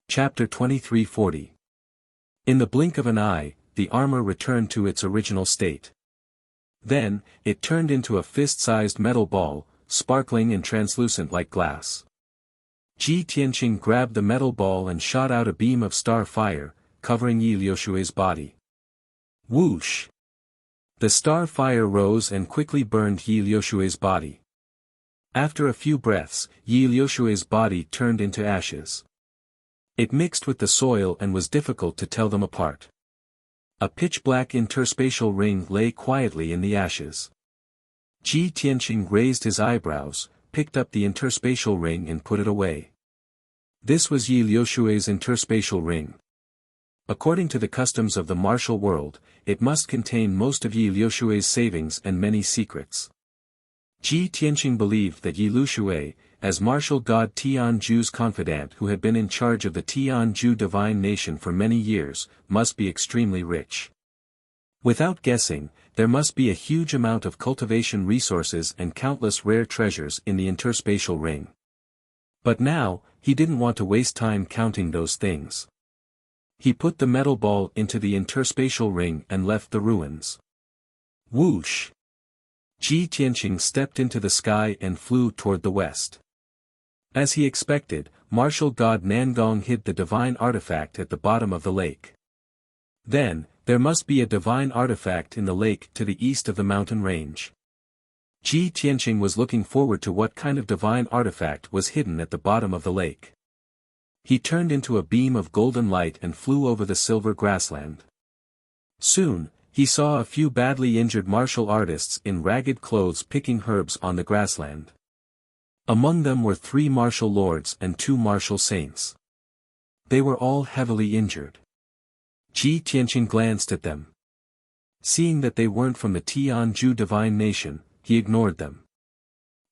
Chapter 2340. In the blink of an eye, the armor returned to its original state. Then, it turned into a fist-sized metal ball, sparkling and translucent like glass. Ji Tianqing grabbed the metal ball and shot out a beam of star fire, covering Yi Lushui's body. Whoosh! The star fire rose and quickly burned Yi Lushui's body. After a few breaths, Yi Lushui's body turned into ashes. It mixed with the soil and was difficult to tell them apart. A pitch-black interspatial ring lay quietly in the ashes. Ji Tianqing raised his eyebrows, picked up the interspatial ring and put it away. This was Yi Lushui's interspatial ring. According to the customs of the martial world, it must contain most of Yi Lushui's savings and many secrets. Ji Tianqing believed that Yi Lushui, as martial god Tianju's confidant who had been in charge of the Tianju divine nation for many years, must be extremely rich. Without guessing, there must be a huge amount of cultivation resources and countless rare treasures in the interspatial ring. But now, he didn't want to waste time counting those things. He put the metal ball into the interspatial ring and left the ruins. Whoosh! Ji Tianqing stepped into the sky and flew toward the west. As he expected, martial god Nangong hid the divine artifact at the bottom of the lake. Then, there must be a divine artifact in the lake to the east of the mountain range. Ji Tianqing was looking forward to what kind of divine artifact was hidden at the bottom of the lake. He turned into a beam of golden light and flew over the silver grassland. Soon, he saw a few badly injured martial artists in ragged clothes picking herbs on the grassland. Among them were 3 martial lords and 2 martial saints. They were all heavily injured. Ji Tianqing glanced at them. Seeing that they weren't from the Tianju divine nation, he ignored them.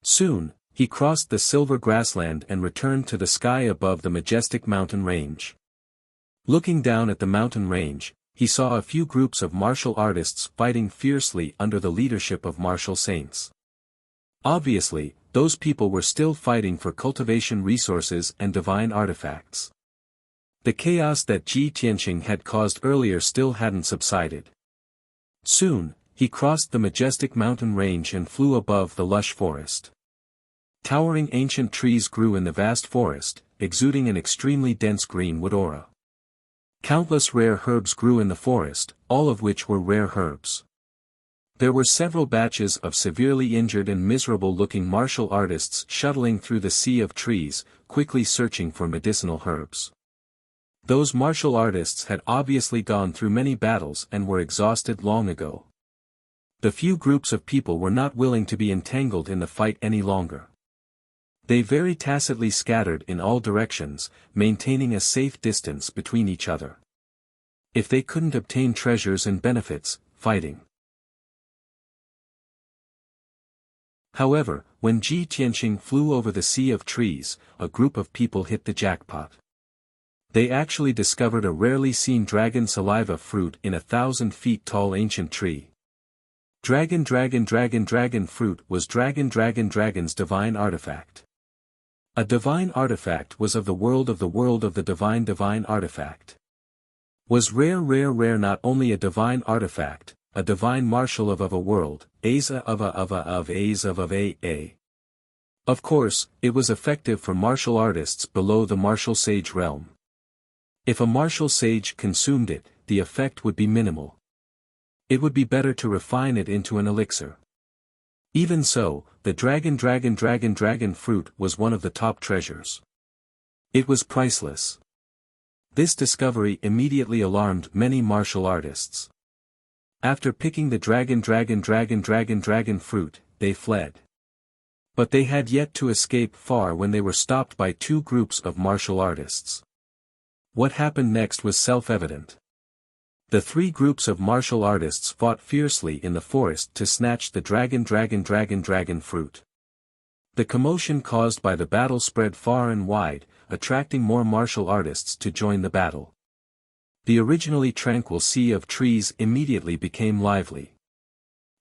Soon, he crossed the silver grassland and returned to the sky above the majestic mountain range. Looking down at the mountain range, he saw a few groups of martial artists fighting fiercely under the leadership of martial saints. Obviously, those people were still fighting for cultivation resources and divine artifacts. The chaos that Ji Tianqing had caused earlier still hadn't subsided. Soon, he crossed the majestic mountain range and flew above the lush forest. Towering ancient trees grew in the vast forest, exuding an extremely dense green wood aura. Countless rare herbs grew in the forest, all of which were rare herbs. There were several batches of severely injured and miserable-looking martial artists shuttling through the sea of trees, quickly searching for medicinal herbs. Those martial artists had obviously gone through many battles and were exhausted long ago. The few groups of people were not willing to be entangled in the fight any longer. They very tacitly scattered in all directions, maintaining a safe distance between each other. If they couldn't obtain treasures and benefits, fighting. However, when Ji Tianqing flew over the sea of trees, a group of people hit the jackpot. They actually discovered a rarely seen dragon saliva fruit in a 1,000-feet-tall ancient tree. Dragon fruit was dragon's divine artifact. A divine artifact was of the world of the divine artifact. Was rare not only a divine artifact, a divine martial of a world, Aza of a. Of course, it was effective for martial artists below the martial sage realm. If a martial sage consumed it, the effect would be minimal. It would be better to refine it into an elixir. Even so, the dragon fruit was one of the top treasures. It was priceless. This discovery immediately alarmed many martial artists. After picking the dragon fruit, they fled. But they had yet to escape far when they were stopped by two groups of martial artists. What happened next was self-evident. The three groups of martial artists fought fiercely in the forest to snatch the dragon fruit. The commotion caused by the battle spread far and wide, attracting more martial artists to join the battle. The originally tranquil sea of trees immediately became lively.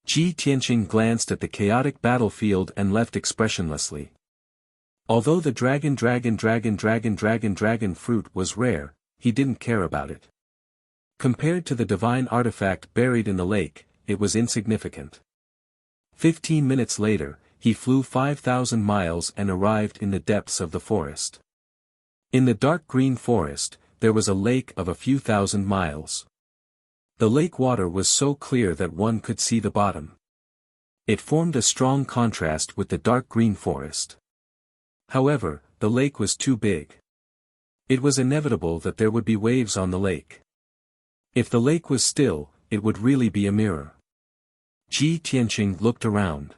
Ji Tianqing glanced at the chaotic battlefield and left expressionlessly. Although the dragon fruit was rare, he didn't care about it. Compared to the divine artifact buried in the lake, it was insignificant. 15 minutes later, he flew 5,000 miles and arrived in the depths of the forest. In the dark green forest, there was a lake of a few thousand miles. The lake water was so clear that one could see the bottom. It formed a strong contrast with the dark green forest. However, the lake was too big. It was inevitable that there would be waves on the lake. If the lake was still, it would really be a mirror. Ji Tianqing looked around.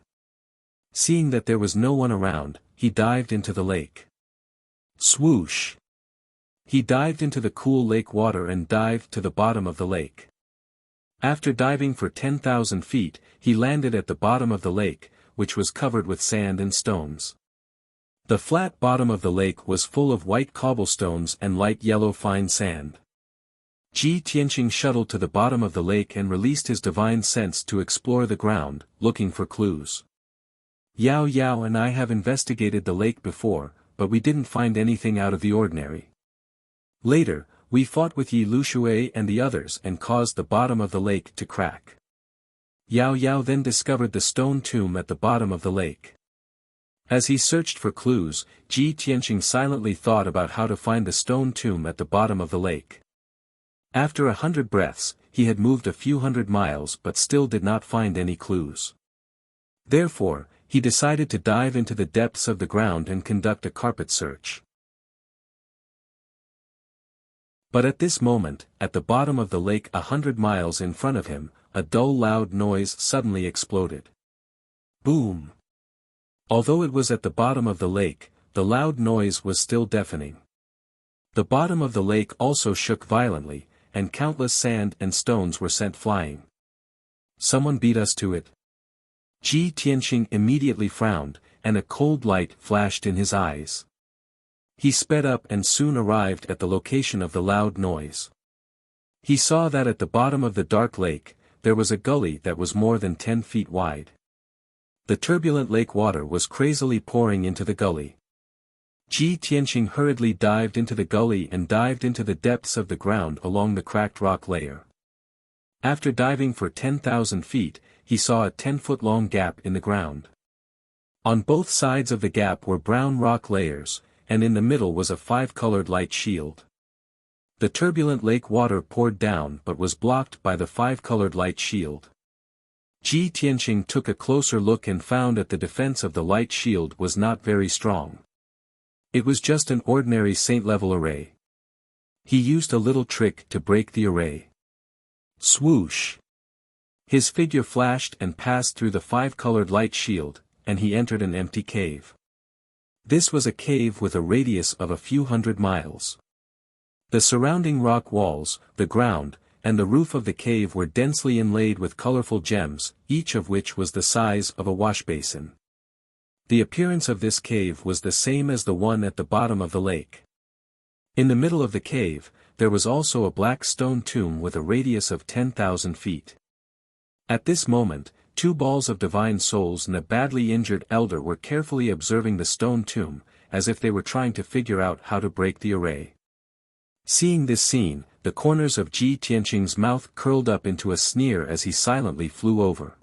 Seeing that there was no one around, he dived into the lake. Swoosh! He dived into the cool lake water and dived to the bottom of the lake. After diving for 10,000 feet, he landed at the bottom of the lake, which was covered with sand and stones. The flat bottom of the lake was full of white cobblestones and light yellow fine sand. Ji Tianqing shuttled to the bottom of the lake and released his divine sense to explore the ground, looking for clues. Yao and I have investigated the lake before, but we didn't find anything out of the ordinary. Later, we fought with Yi Lushui and the others and caused the bottom of the lake to crack. Yao then discovered the stone tomb at the bottom of the lake. As he searched for clues, Ji Tianqing silently thought about how to find the stone tomb at the bottom of the lake. After 100 breaths, he had moved a few hundred miles but still did not find any clues. Therefore, he decided to dive into the depths of the ground and conduct a carpet search. But at this moment, at the bottom of the lake 100 miles in front of him, a dull loud noise suddenly exploded. Boom! Although it was at the bottom of the lake, the loud noise was still deafening. The bottom of the lake also shook violently, and countless sand and stones were sent flying. Someone beat us to it. Ji Tianqing immediately frowned, and a cold light flashed in his eyes. He sped up and soon arrived at the location of the loud noise. He saw that at the bottom of the dark lake, there was a gully that was more than 10 feet wide. The turbulent lake water was crazily pouring into the gully. Ji Tianqing hurriedly dived into the gully and dived into the depths of the ground along the cracked rock layer. After diving for 10,000 feet, he saw a 10-foot-long gap in the ground. On both sides of the gap were brown rock layers, and in the middle was a 5-colored light shield. The turbulent lake water poured down but was blocked by the 5-colored light shield. Ji Tianqing took a closer look and found that the defense of the light shield was not very strong. It was just an ordinary saint-level array. He used a little trick to break the array. Swoosh! His figure flashed and passed through the 5-colored light shield, and he entered an empty cave. This was a cave with a radius of a few hundred miles. The surrounding rock walls, the ground, and the roof of the cave were densely inlaid with colorful gems, each of which was the size of a washbasin. The appearance of this cave was the same as the one at the bottom of the lake. In the middle of the cave, there was also a black stone tomb with a radius of 10,000 feet. At this moment, 2 balls of divine souls and a badly injured elder were carefully observing the stone tomb, as if they were trying to figure out how to break the array. Seeing this scene, the corners of Ji Tianqing's mouth curled up into a sneer as he silently flew over.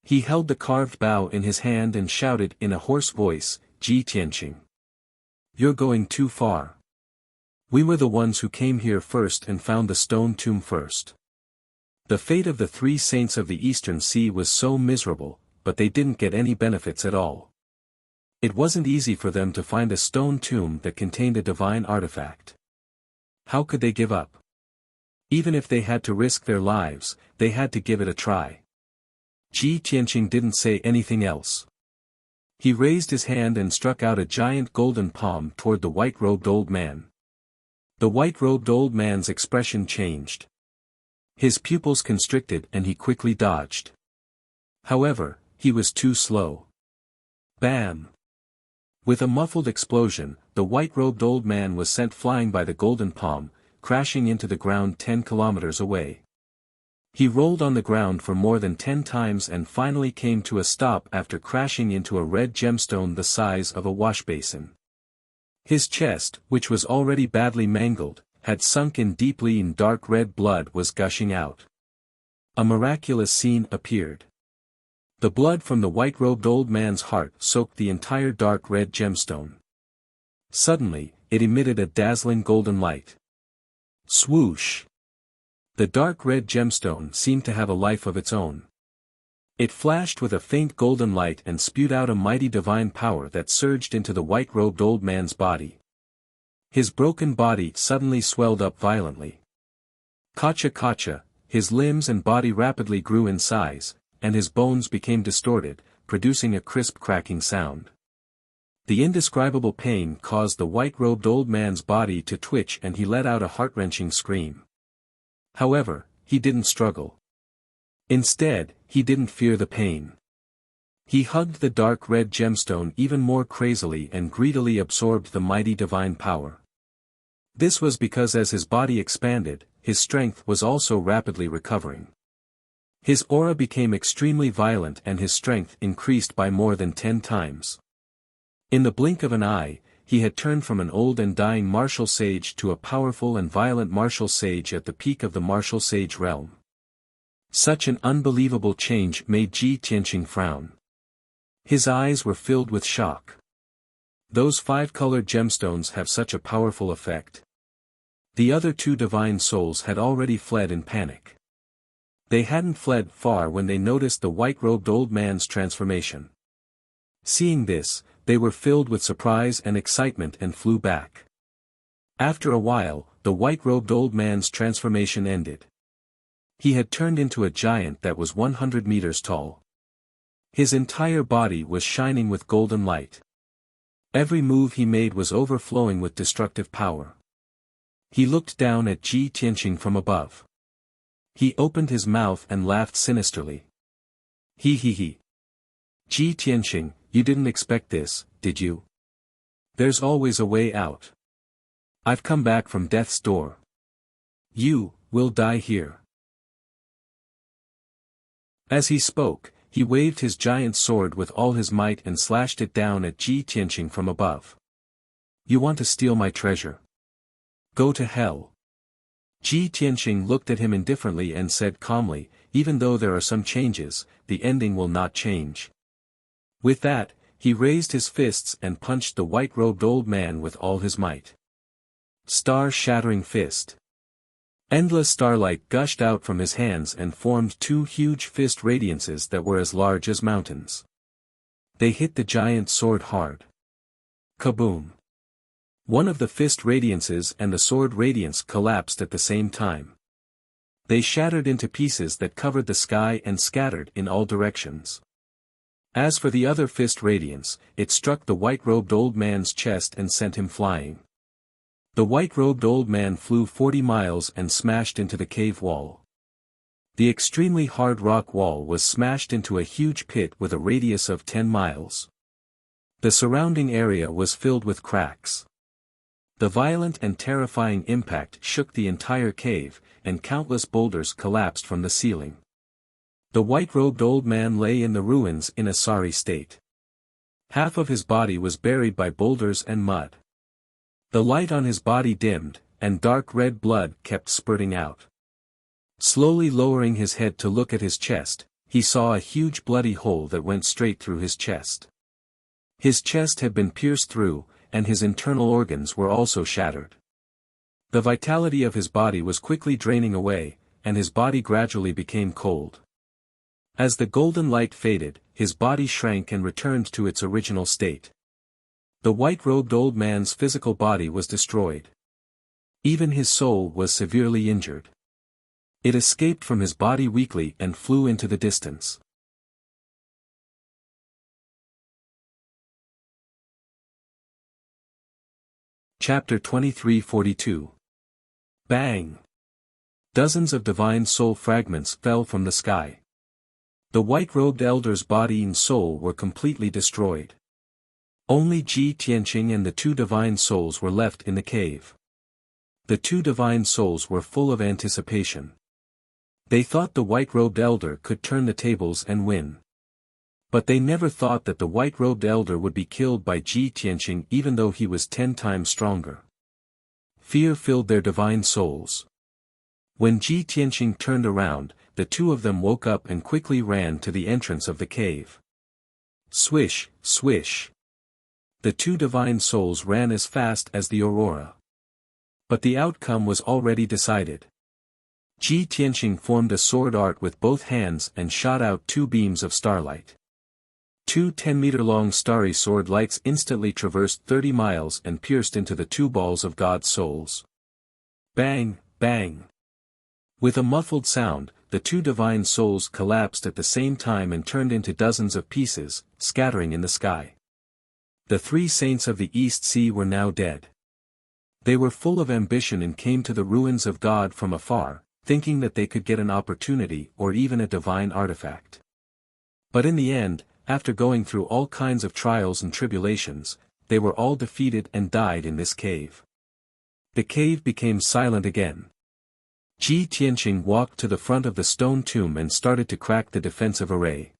He held the carved bow in his hand and shouted in a hoarse voice, "Ji Tianqing. You're going too far. We were the ones who came here first and found the stone tomb first." The fate of the 3 saints of the Eastern Sea was so miserable, but they didn't get any benefits at all. It wasn't easy for them to find a stone tomb that contained a divine artifact. How could they give up? Even if they had to risk their lives, they had to give it a try. Ji Tianqing didn't say anything else. He raised his hand and struck out a giant golden palm toward the white-robed old man. The white-robed old man's expression changed. His pupils constricted and he quickly dodged. However, he was too slow. Bam! With a muffled explosion, the white-robed old man was sent flying by the golden palm, crashing into the ground 10 kilometers away. He rolled on the ground for more than 10 times and finally came to a stop after crashing into a red gemstone the size of a washbasin. His chest, which was already badly mangled, had sunk in deeply and dark red blood was gushing out. A miraculous scene appeared. The blood from the white-robed old man's heart soaked the entire dark red gemstone. Suddenly, it emitted a dazzling golden light. Swoosh! The dark red gemstone seemed to have a life of its own. It flashed with a faint golden light and spewed out a mighty divine power that surged into the white-robed old man's body. His broken body suddenly swelled up violently. Kacha, his limbs and body rapidly grew in size, and his bones became distorted, producing a crisp cracking sound. The indescribable pain caused the white-robed old man's body to twitch and he let out a heart-wrenching scream. However, he didn't struggle. Instead, he didn't fear the pain. He hugged the dark red gemstone even more crazily and greedily absorbed the mighty divine power. This was because as his body expanded, his strength was also rapidly recovering. His aura became extremely violent and his strength increased by more than 10 times. In the blink of an eye, he had turned from an old and dying martial sage to a powerful and violent martial sage at the peak of the martial sage realm. Such an unbelievable change made Ji Tianqing frown. His eyes were filled with shock. Those 5-colored gemstones have such a powerful effect. The other 2 divine souls had already fled in panic. They hadn't fled far when they noticed the white-robed old man's transformation. Seeing this, they were filled with surprise and excitement and flew back. After a while, the white-robed old man's transformation ended. He had turned into a giant that was 100 meters tall. His entire body was shining with golden light. Every move he made was overflowing with destructive power. He looked down at Ji Tianqing from above. He opened his mouth and laughed sinisterly. He. Ji Tianqing, you didn't expect this, did you? There's always a way out. I've come back from death's door. You will die here. As he spoke, he waved his giant sword with all his might and slashed it down at Ji Tianqing from above. You want to steal my treasure? Go to hell. Ji Tianqing looked at him indifferently and said calmly, even though there are some changes, the ending will not change. With that, he raised his fists and punched the white-robed old man with all his might. Star-shattering fist. Endless starlight gushed out from his hands and formed two huge fist radiances that were as large as mountains. They hit the giant sword hard. Kaboom! One of the fist radiances and the sword radiance collapsed at the same time. They shattered into pieces that covered the sky and scattered in all directions. As for the other fist radiance, it struck the white-robed old man's chest and sent him flying. The white-robed old man flew 40 miles and smashed into the cave wall. The extremely hard rock wall was smashed into a huge pit with a radius of 10 miles. The surrounding area was filled with cracks. The violent and terrifying impact shook the entire cave, and countless boulders collapsed from the ceiling. The white-robed old man lay in the ruins in a sorry state. Half of his body was buried by boulders and mud. The light on his body dimmed, and dark red blood kept spurting out. Slowly lowering his head to look at his chest, he saw a huge bloody hole that went straight through his chest. His chest had been pierced through, and his internal organs were also shattered. The vitality of his body was quickly draining away, and his body gradually became cold. As the golden light faded, his body shrank and returned to its original state. The white-robed old man's physical body was destroyed. Even his soul was severely injured. It escaped from his body weakly and flew into the distance. Chapter 2342. Bang! Dozens of divine soul fragments fell from the sky. The white-robed elder's body and soul were completely destroyed. Only Ji Tianqing and the two divine souls were left in the cave. The two divine souls were full of anticipation. They thought the white-robed elder could turn the tables and win. But they never thought that the white-robed elder would be killed by Ji Tianqing even though he was 10 times stronger. Fear filled their divine souls. When Ji Tianqing turned around, the two of them woke up and quickly ran to the entrance of the cave. Swish, swish. The two divine souls ran as fast as the aurora. But the outcome was already decided. Ji Tianqing formed a sword art with both hands and shot out two beams of starlight. Two 10-meter-long starry sword lights instantly traversed 30 miles and pierced into the two balls of God's souls. Bang, bang. With a muffled sound, the two divine souls collapsed at the same time and turned into dozens of pieces, scattering in the sky. The three saints of the East Sea were now dead. They were full of ambition and came to the ruins of God from afar, thinking that they could get an opportunity or even a divine artifact. But in the end, after going through all kinds of trials and tribulations, they were all defeated and died in this cave. The cave became silent again. Ji Tianqing walked to the front of the stone tomb and started to crack the defensive array.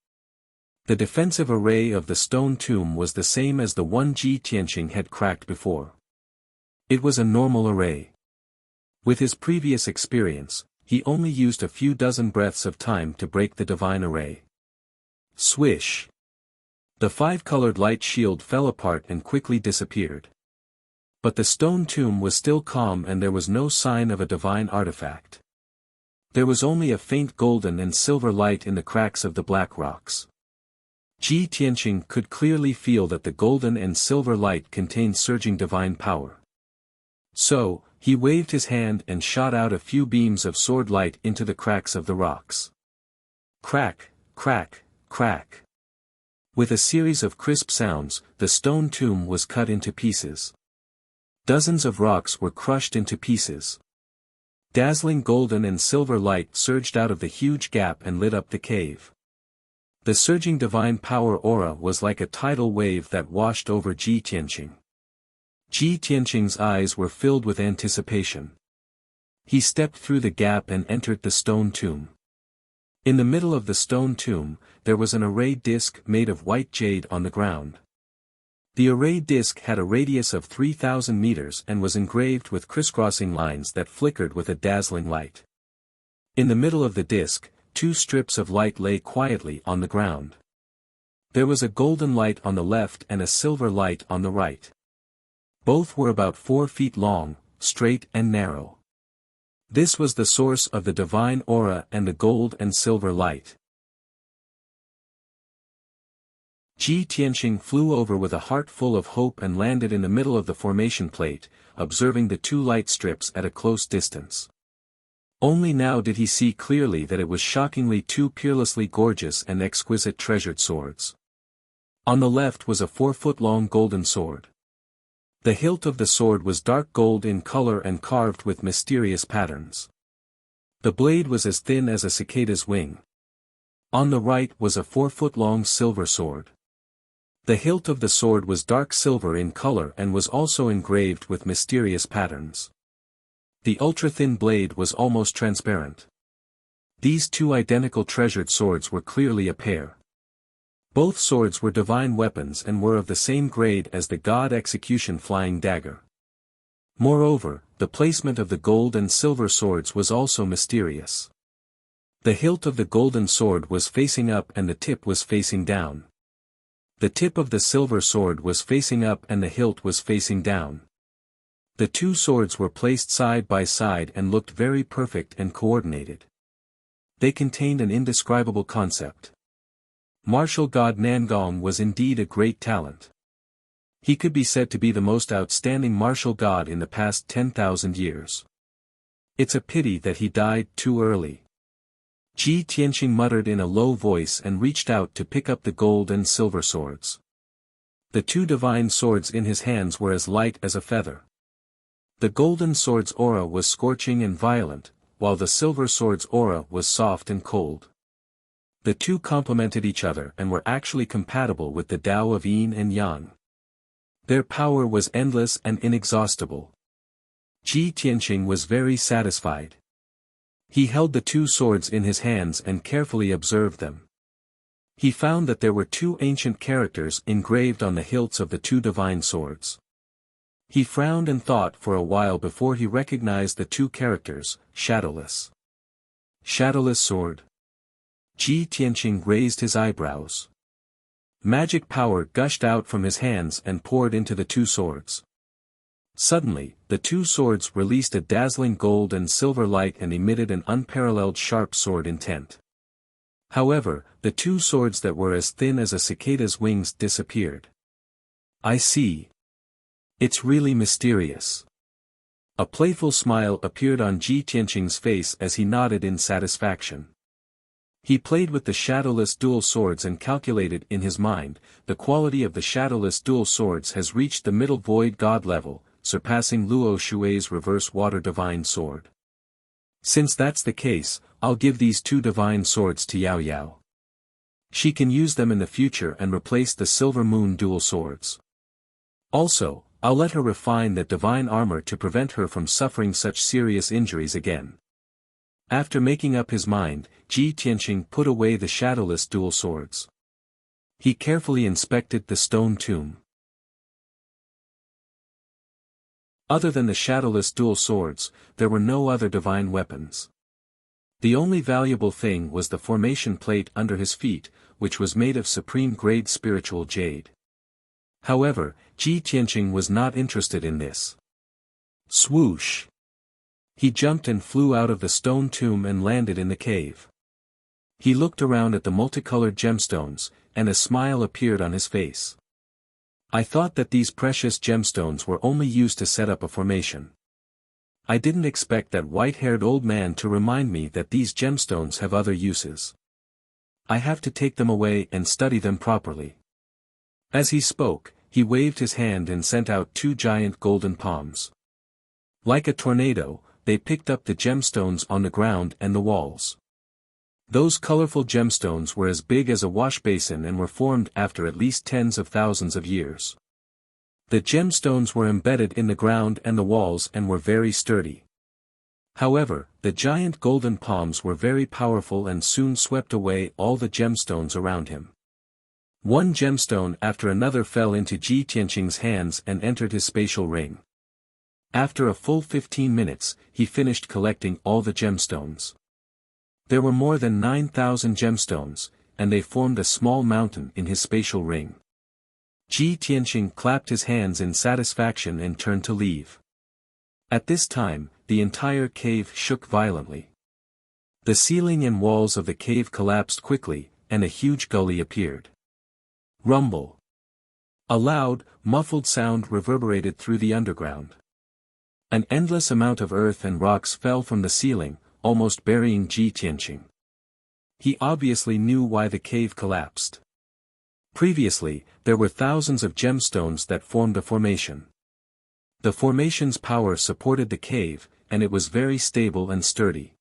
The defensive array of the stone tomb was the same as the one Ji Tianqing had cracked before. It was a normal array. With his previous experience, he only used a few dozen breaths of time to break the divine array. Swish! The five-colored light shield fell apart and quickly disappeared. But the stone tomb was still calm and there was no sign of a divine artifact. There was only a faint golden and silver light in the cracks of the black rocks. Ji Tianqing could clearly feel that the golden and silver light contained surging divine power. So, he waved his hand and shot out a few beams of sword light into the cracks of the rocks. Crack, crack, crack. With a series of crisp sounds, the stone tomb was cut into pieces. Dozens of rocks were crushed into pieces. Dazzling golden and silver light surged out of the huge gap and lit up the cave. The surging divine power aura was like a tidal wave that washed over Ji Tianqing. Ji Tianqing's eyes were filled with anticipation. He stepped through the gap and entered the stone tomb. In the middle of the stone tomb, there was an array disc made of white jade on the ground. The array disc had a radius of 3,000 meters and was engraved with crisscrossing lines that flickered with a dazzling light. In the middle of the disc, 2 strips of light lay quietly on the ground. There was a golden light on the left and a silver light on the right. Both were about 4 feet long, straight and narrow. This was the source of the divine aura and the gold and silver light. Ji Tianqing flew over with a heart full of hope and landed in the middle of the formation plate, observing the 2 light strips at a close distance. Only now did he see clearly that it was shockingly 2 peerlessly gorgeous and exquisite treasured swords. On the left was a 4-foot-long golden sword. The hilt of the sword was dark gold in color and carved with mysterious patterns. The blade was as thin as a cicada's wing. On the right was a 4-foot-long silver sword. The hilt of the sword was dark silver in color and was also engraved with mysterious patterns. The ultra-thin blade was almost transparent. These 2 identical treasured swords were clearly a pair. Both swords were divine weapons and were of the same grade as the god execution flying dagger. Moreover, the placement of the gold and silver swords was also mysterious. The hilt of the golden sword was facing up and the tip was facing down. The tip of the silver sword was facing up and the hilt was facing down. The 2 swords were placed side by side and looked very perfect and coordinated. They contained an indescribable concept. Martial god Nangong was indeed a great talent. He could be said to be the most outstanding martial god in the past 10,000 years. It's a pity that he died too early. Ji Tianqing muttered in a low voice and reached out to pick up the gold and silver swords. The 2 divine swords in his hands were as light as a feather. The golden sword's aura was scorching and violent, while the silver sword's aura was soft and cold. The 2 complemented each other and were actually compatible with the Tao of Yin and Yang. Their power was endless and inexhaustible. Ji Tianqing was very satisfied. He held the 2 swords in his hands and carefully observed them. He found that there were 2 ancient characters engraved on the hilts of the 2 divine swords. He frowned and thought for a while before he recognized the 2 characters, shadowless. Shadowless sword. Ji Tianqing raised his eyebrows. Magic power gushed out from his hands and poured into the 2 swords. Suddenly, the 2 swords released a dazzling gold and silver light and emitted an unparalleled sharp sword intent. However, the 2 swords that were as thin as a cicada's wings disappeared. I see. It's really mysterious. A playful smile appeared on Ji Tianqing's face as he nodded in satisfaction. He played with the shadowless dual swords and calculated in his mind, the quality of the shadowless dual swords has reached the middle void god level, surpassing Luo Shui's reverse water divine sword. Since that's the case, I'll give these 2 divine swords to Yao Yao. She can use them in the future and replace the silver moon dual swords. Also, I'll let her refine that divine armor to prevent her from suffering such serious injuries again. After making up his mind, Ji Tianqing put away the shadowless dual swords. He carefully inspected the stone tomb. Other than the shadowless dual swords, there were no other divine weapons. The only valuable thing was the formation plate under his feet, which was made of supreme-grade spiritual jade. However, Ji Tianqing was not interested in this. Swoosh! He jumped and flew out of the stone tomb and landed in the cave. He looked around at the multicolored gemstones, and a smile appeared on his face. I thought that these precious gemstones were only used to set up a formation. I didn't expect that white-haired old man to remind me that these gemstones have other uses. I have to take them away and study them properly. As he spoke, he waved his hand and sent out two giant golden palms. Like a tornado, they picked up the gemstones on the ground and the walls. Those colorful gemstones were as big as a wash basin and were formed after at least tens of thousands of years. The gemstones were embedded in the ground and the walls and were very sturdy. However, the giant golden palms were very powerful and soon swept away all the gemstones around him. One gemstone after another fell into Ji Tianqing's hands and entered his spatial ring. After a full 15 minutes, he finished collecting all the gemstones. There were more than 9,000 gemstones, and they formed a small mountain in his spatial ring. Ji Tianqing clapped his hands in satisfaction and turned to leave. At this time, the entire cave shook violently. The ceiling and walls of the cave collapsed quickly, and a huge gully appeared. Rumble. A loud, muffled sound reverberated through the underground. An endless amount of earth and rocks fell from the ceiling, almost burying Ji Tianqing. He obviously knew why the cave collapsed. Previously, there were thousands of gemstones that formed a formation. The formation's power supported the cave, and it was very stable and sturdy.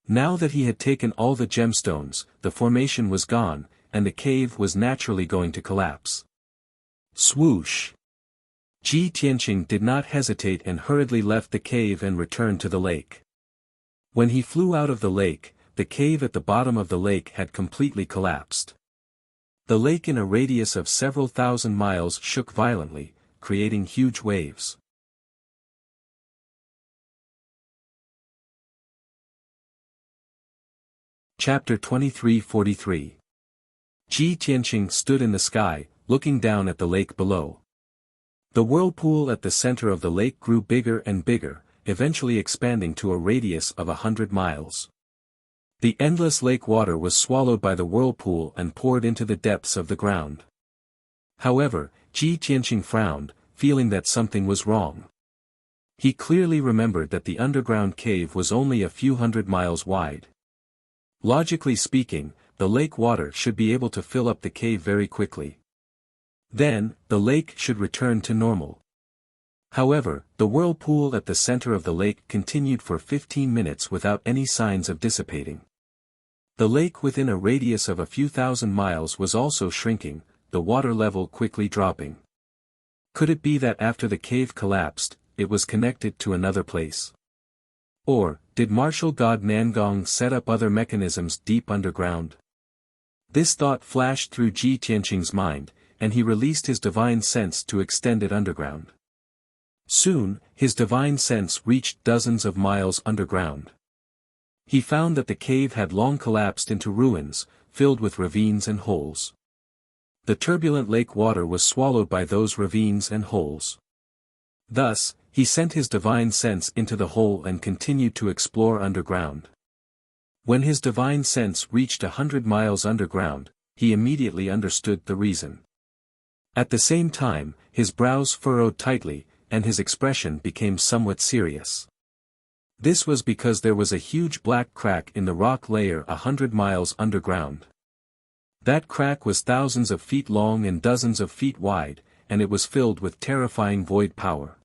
Now that he had taken all the gemstones, the formation was gone, and the cave was naturally going to collapse. Swoosh! Ji Tianqing did not hesitate and hurriedly left the cave and returned to the lake. When he flew out of the lake, the cave at the bottom of the lake had completely collapsed. The lake in a radius of several thousand miles shook violently, creating huge waves. Chapter 23:43. Ji Tianqing stood in the sky, looking down at the lake below. The whirlpool at the center of the lake grew bigger and bigger, eventually expanding to a radius of 100 miles. The endless lake water was swallowed by the whirlpool and poured into the depths of the ground. However, Ji Tianqing frowned, feeling that something was wrong. He clearly remembered that the underground cave was only a few hundred miles wide. Logically speaking, the lake water should be able to fill up the cave very quickly. Then, the lake should return to normal. However, the whirlpool at the center of the lake continued for 15 minutes without any signs of dissipating. The lake within a radius of a few thousand miles was also shrinking, the water level quickly dropping. Could it be that after the cave collapsed, it was connected to another place? Or, did martial god Nangong set up other mechanisms deep underground? This thought flashed through Ji Tianqing's mind, and he released his divine sense to extend it underground. Soon, his divine sense reached dozens of miles underground. He found that the cave had long collapsed into ruins, filled with ravines and holes. The turbulent lake water was swallowed by those ravines and holes. Thus, he sent his divine sense into the hole and continued to explore underground. When his divine sense reached 100 miles underground, he immediately understood the reason. At the same time, his brows furrowed tightly, and his expression became somewhat serious. This was because there was a huge black crack in the rock layer 100 miles underground. That crack was thousands of feet long and dozens of feet wide, and it was filled with terrifying void power.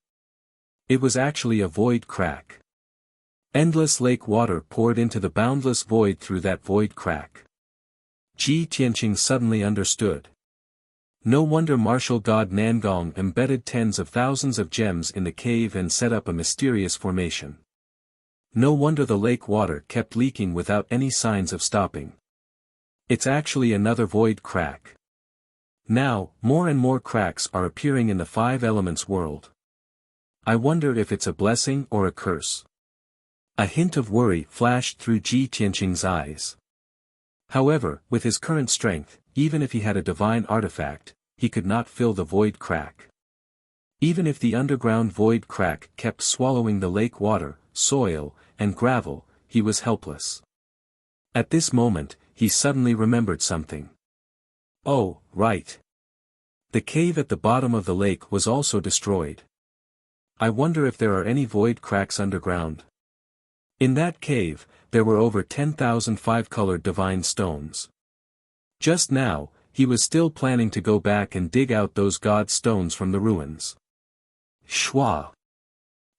It was actually a void crack. Endless lake water poured into the boundless void through that void crack. Ji Tianqing suddenly understood. No wonder martial god Nangong embedded tens of thousands of gems in the cave and set up a mysterious formation. No wonder the lake water kept leaking without any signs of stopping. It's actually another void crack. Now, more and more cracks are appearing in the five elements world. I wonder if it's a blessing or a curse. A hint of worry flashed through Ji Tianqing's eyes. However, with his current strength, even if he had a divine artifact, he could not fill the void crack. Even if the underground void crack kept swallowing the lake water, soil, and gravel, he was helpless. At this moment, he suddenly remembered something. Oh, right. The cave at the bottom of the lake was also destroyed. I wonder if there are any void cracks underground. In that cave, there were over 10,000 five-colored divine stones. Just now, he was still planning to go back and dig out those god stones from the ruins. Shua!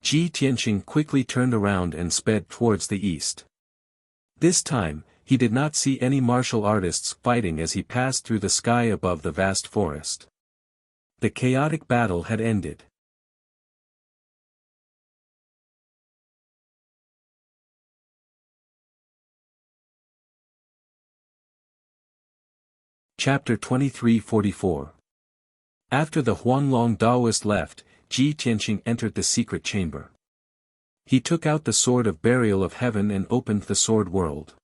Ji Tianqing quickly turned around and sped towards the east. This time, he did not see any martial artists fighting as he passed through the sky above the vast forest. The chaotic battle had ended. Chapter 2344. After the Huanglong Daoist left, Ji Tianqing entered the secret chamber. He took out the sword of burial of heaven and opened the sword world.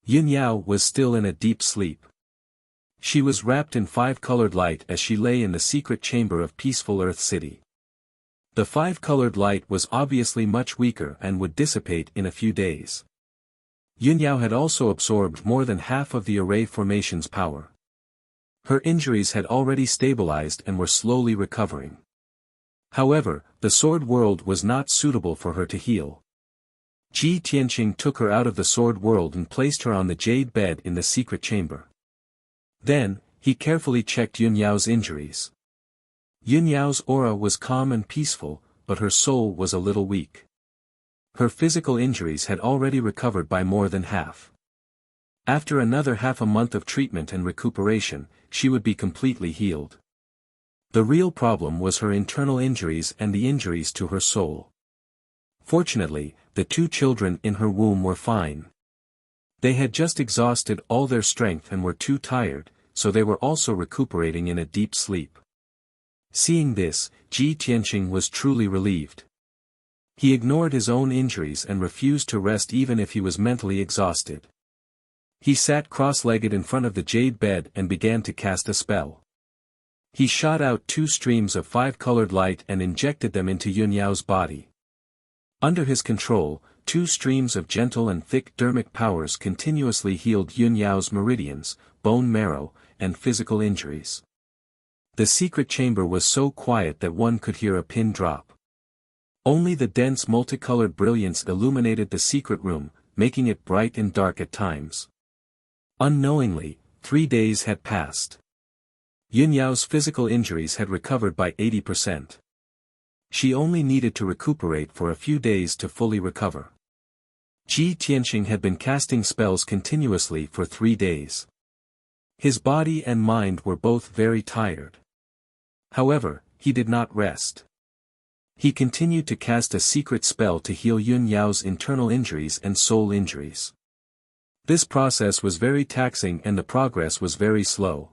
Yun Yao was still in a deep sleep. She was wrapped in five-colored light as she lay in the secret chamber of peaceful Earth City. The five-colored light was obviously much weaker and would dissipate in a few days. Yun Yao had also absorbed more than half of the array formation's power. Her injuries had already stabilized and were slowly recovering. However, the sword world was not suitable for her to heal. Ji Tianqing took her out of the sword world and placed her on the jade bed in the secret chamber. Then, he carefully checked Yun Yao's injuries. Yun Yao's aura was calm and peaceful, but her soul was a little weak. Her physical injuries had already recovered by more than half. After another half a month of treatment and recuperation, she would be completely healed. The real problem was her internal injuries and the injuries to her soul. Fortunately, the two children in her womb were fine. They had just exhausted all their strength and were too tired, so they were also recuperating in a deep sleep. Seeing this, Ji Tianqing was truly relieved. He ignored his own injuries and refused to rest even if he was mentally exhausted. He sat cross-legged in front of the jade bed and began to cast a spell. He shot out two streams of five-colored light and injected them into Yun Yao's body. Under his control, two streams of gentle and thick dermic powers continuously healed Yun Yao's meridians, bone marrow, and physical injuries. The secret chamber was so quiet that one could hear a pin drop. Only the dense multicolored brilliance illuminated the secret room, making it bright and dark at times. Unknowingly, 3 days had passed. Yun Yao's physical injuries had recovered by 80%. She only needed to recuperate for a few days to fully recover. Ji Tianqing had been casting spells continuously for 3 days. His body and mind were both very tired. However, he did not rest. He continued to cast a secret spell to heal Yun Yao's internal injuries and soul injuries. This process was very taxing and the progress was very slow.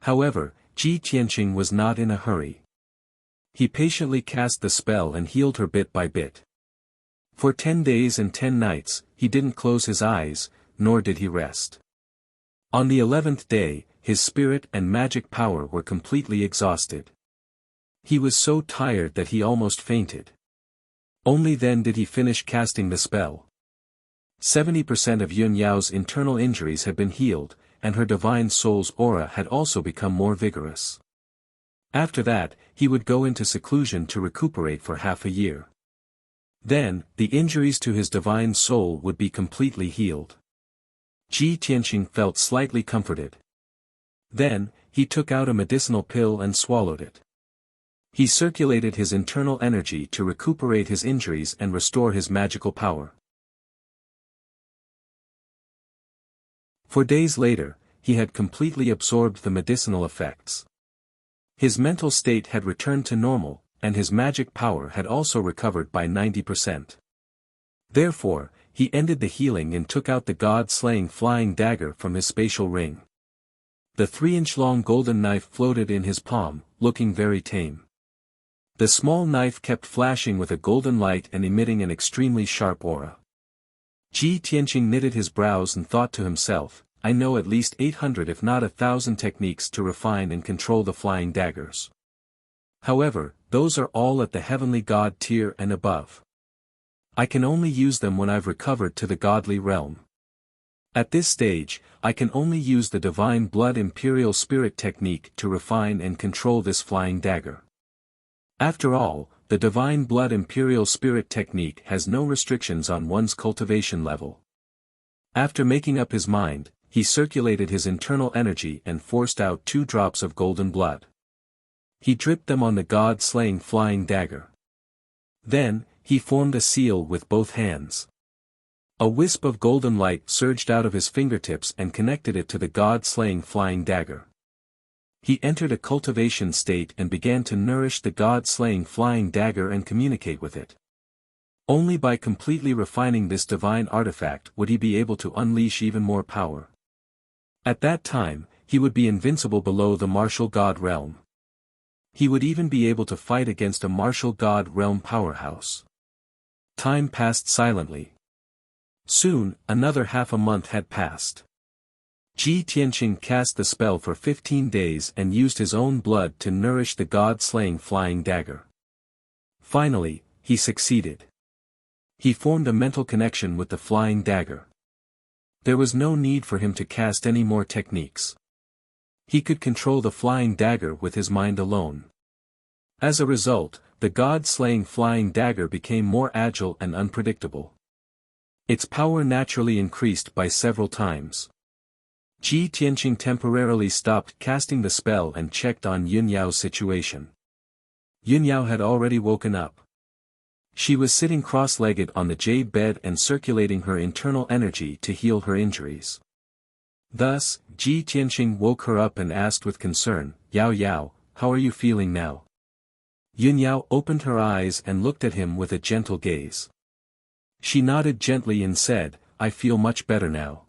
However, Ji Tianqing was not in a hurry. He patiently cast the spell and healed her bit by bit. For 10 days and 10 nights, he didn't close his eyes, nor did he rest. On the 11th day, his spirit and magic power were completely exhausted. He was so tired that he almost fainted. Only then did he finish casting the spell. 70% of Yun Yao's internal injuries had been healed, and her divine soul's aura had also become more vigorous. After that, he would go into seclusion to recuperate for half a year. Then, the injuries to his divine soul would be completely healed. Ji Tianqing felt slightly comforted. Then, he took out a medicinal pill and swallowed it. He circulated his internal energy to recuperate his injuries and restore his magical power. For days later, he had completely absorbed the medicinal effects. His mental state had returned to normal, and his magic power had also recovered by 90%. Therefore, he ended the healing and took out the god-slaying flying dagger from his spatial ring. The 3-inch-long golden knife floated in his palm, looking very tame. The small knife kept flashing with a golden light and emitting an extremely sharp aura. Ji Tianqing knitted his brows and thought to himself, I know at least 800 if not 1,000 techniques to refine and control the flying daggers. However, those are all at the heavenly god tier and above. I can only use them when I've recovered to the godly realm. At this stage, I can only use the divine blood imperial spirit technique to refine and control this flying dagger. After all, the divine blood imperial spirit technique has no restrictions on one's cultivation level. After making up his mind, he circulated his internal energy and forced out 2 drops of golden blood. He dripped them on the god-slaying flying dagger. Then, he formed a seal with both hands. A wisp of golden light surged out of his fingertips and connected it to the god-slaying flying dagger. He entered a cultivation state and began to nourish the god-slaying flying dagger and communicate with it. Only by completely refining this divine artifact would he be able to unleash even more power. At that time, he would be invincible below the martial god realm. He would even be able to fight against a martial god realm powerhouse. Time passed silently. Soon, another half a month had passed. Ji Tianqing cast the spell for 15 days and used his own blood to nourish the god-slaying flying dagger. Finally, he succeeded. He formed a mental connection with the flying dagger. There was no need for him to cast any more techniques. He could control the flying dagger with his mind alone. As a result, the god-slaying flying dagger became more agile and unpredictable. Its power naturally increased by several times. Ji Tianqing temporarily stopped casting the spell and checked on Yunyao's situation. Yunyao had already woken up. She was sitting cross-legged on the jade bed and circulating her internal energy to heal her injuries. Thus, Ji Tianqing woke her up and asked with concern, "Yao Yao, how are you feeling now?" Yunyao opened her eyes and looked at him with a gentle gaze. She nodded gently and said, "I feel much better now.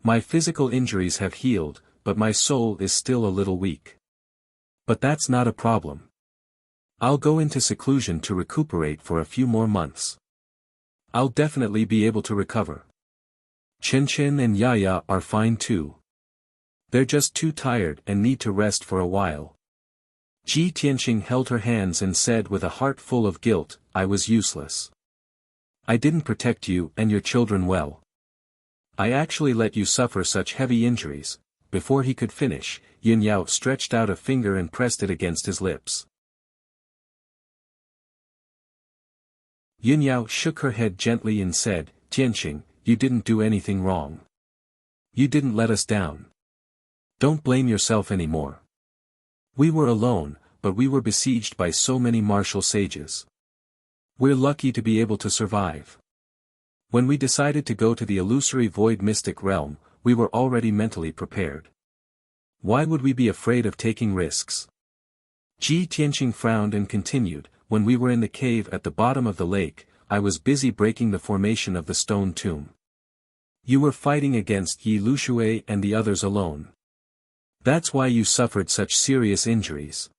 My physical injuries have healed, but my soul is still a little weak. But that's not a problem. I'll go into seclusion to recuperate for a few more months. I'll definitely be able to recover. Chen Chen and Yaya are fine too. They're just too tired and need to rest for a while." Ji Tianqing held her hands and said with a heart full of guilt, "I was useless. I didn't protect you and your children well. I actually let you suffer such heavy injuries." Before he could finish, Yunyao stretched out a finger and pressed it against his lips. Yunyao shook her head gently and said, "Tianqing, you didn't do anything wrong. You didn't let us down. Don't blame yourself anymore. We were alone, but we were besieged by so many martial sages. We're lucky to be able to survive. When we decided to go to the illusory void mystic realm, we were already mentally prepared. Why would we be afraid of taking risks?" Ji Tianqing frowned and continued, "When we were in the cave at the bottom of the lake, I was busy breaking the formation of the stone tomb. You were fighting against Yi Lushui and the others alone. That's why you suffered such serious injuries.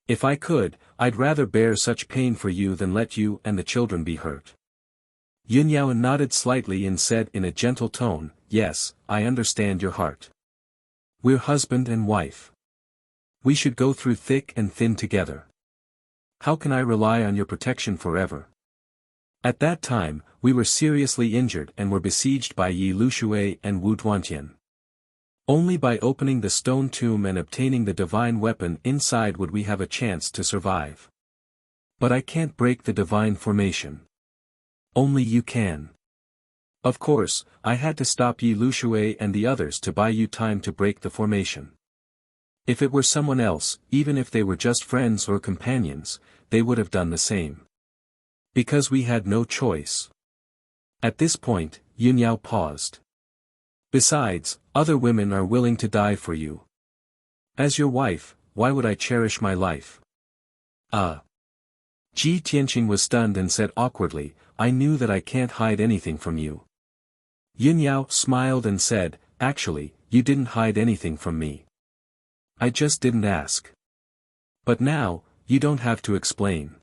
If I could, I'd rather bear such pain for you than let you and the children be hurt." Yunyao nodded slightly and said in a gentle tone, "Yes, I understand your heart. We're husband and wife. We should go through thick and thin together. How can I rely on your protection forever?" At that time, we were seriously injured and were besieged by Yi Lushui and Wu Duantian. Only by opening the stone tomb and obtaining the divine weapon inside would we have a chance to survive. But I can't break the divine formation. Only you can. Of course, I had to stop Yi Lushui and the others to buy you time to break the formation. If it were someone else, even if they were just friends or companions, they would have done the same. Because we had no choice." At this point, Yunyao paused. "Besides, other women are willing to die for you. As your wife, why would I cherish my life?" Ji Tianqing was stunned and said awkwardly, "I knew that I can't hide anything from you." Yunyao smiled and said, "Actually, you didn't hide anything from me. I just didn't ask. But now, you don't have to explain.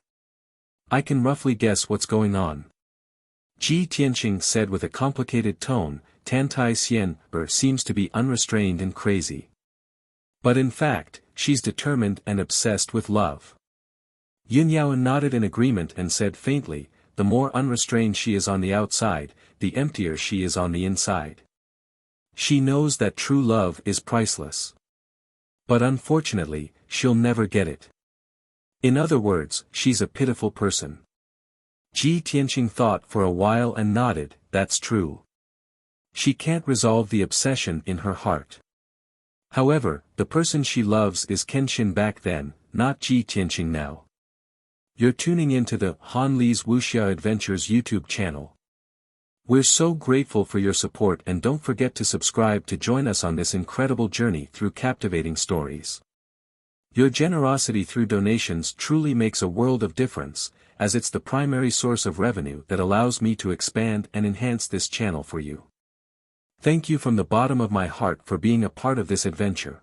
I can roughly guess what's going on." Ji Tianqing said with a complicated tone, "Tantai Xian seems to be unrestrained and crazy. But in fact, she's determined and obsessed with love." Yunyao nodded in agreement and said faintly, "The more unrestrained she is on the outside, the emptier she is on the inside. She knows that true love is priceless. But unfortunately, she'll never get it. In other words, she's a pitiful person." Ji Tianqing thought for a while and nodded, "That's true. She can't resolve the obsession in her heart. However, the person she loves is Kenshin back then, not Ji Tianqing now. You're tuning into the Han Li's Wuxia Adventures YouTube channel. We're so grateful for your support, and don't forget to subscribe to join us on this incredible journey through captivating stories. Your generosity through donations truly makes a world of difference, as it's the primary source of revenue that allows me to expand and enhance this channel for you. Thank you from the bottom of my heart for being a part of this adventure.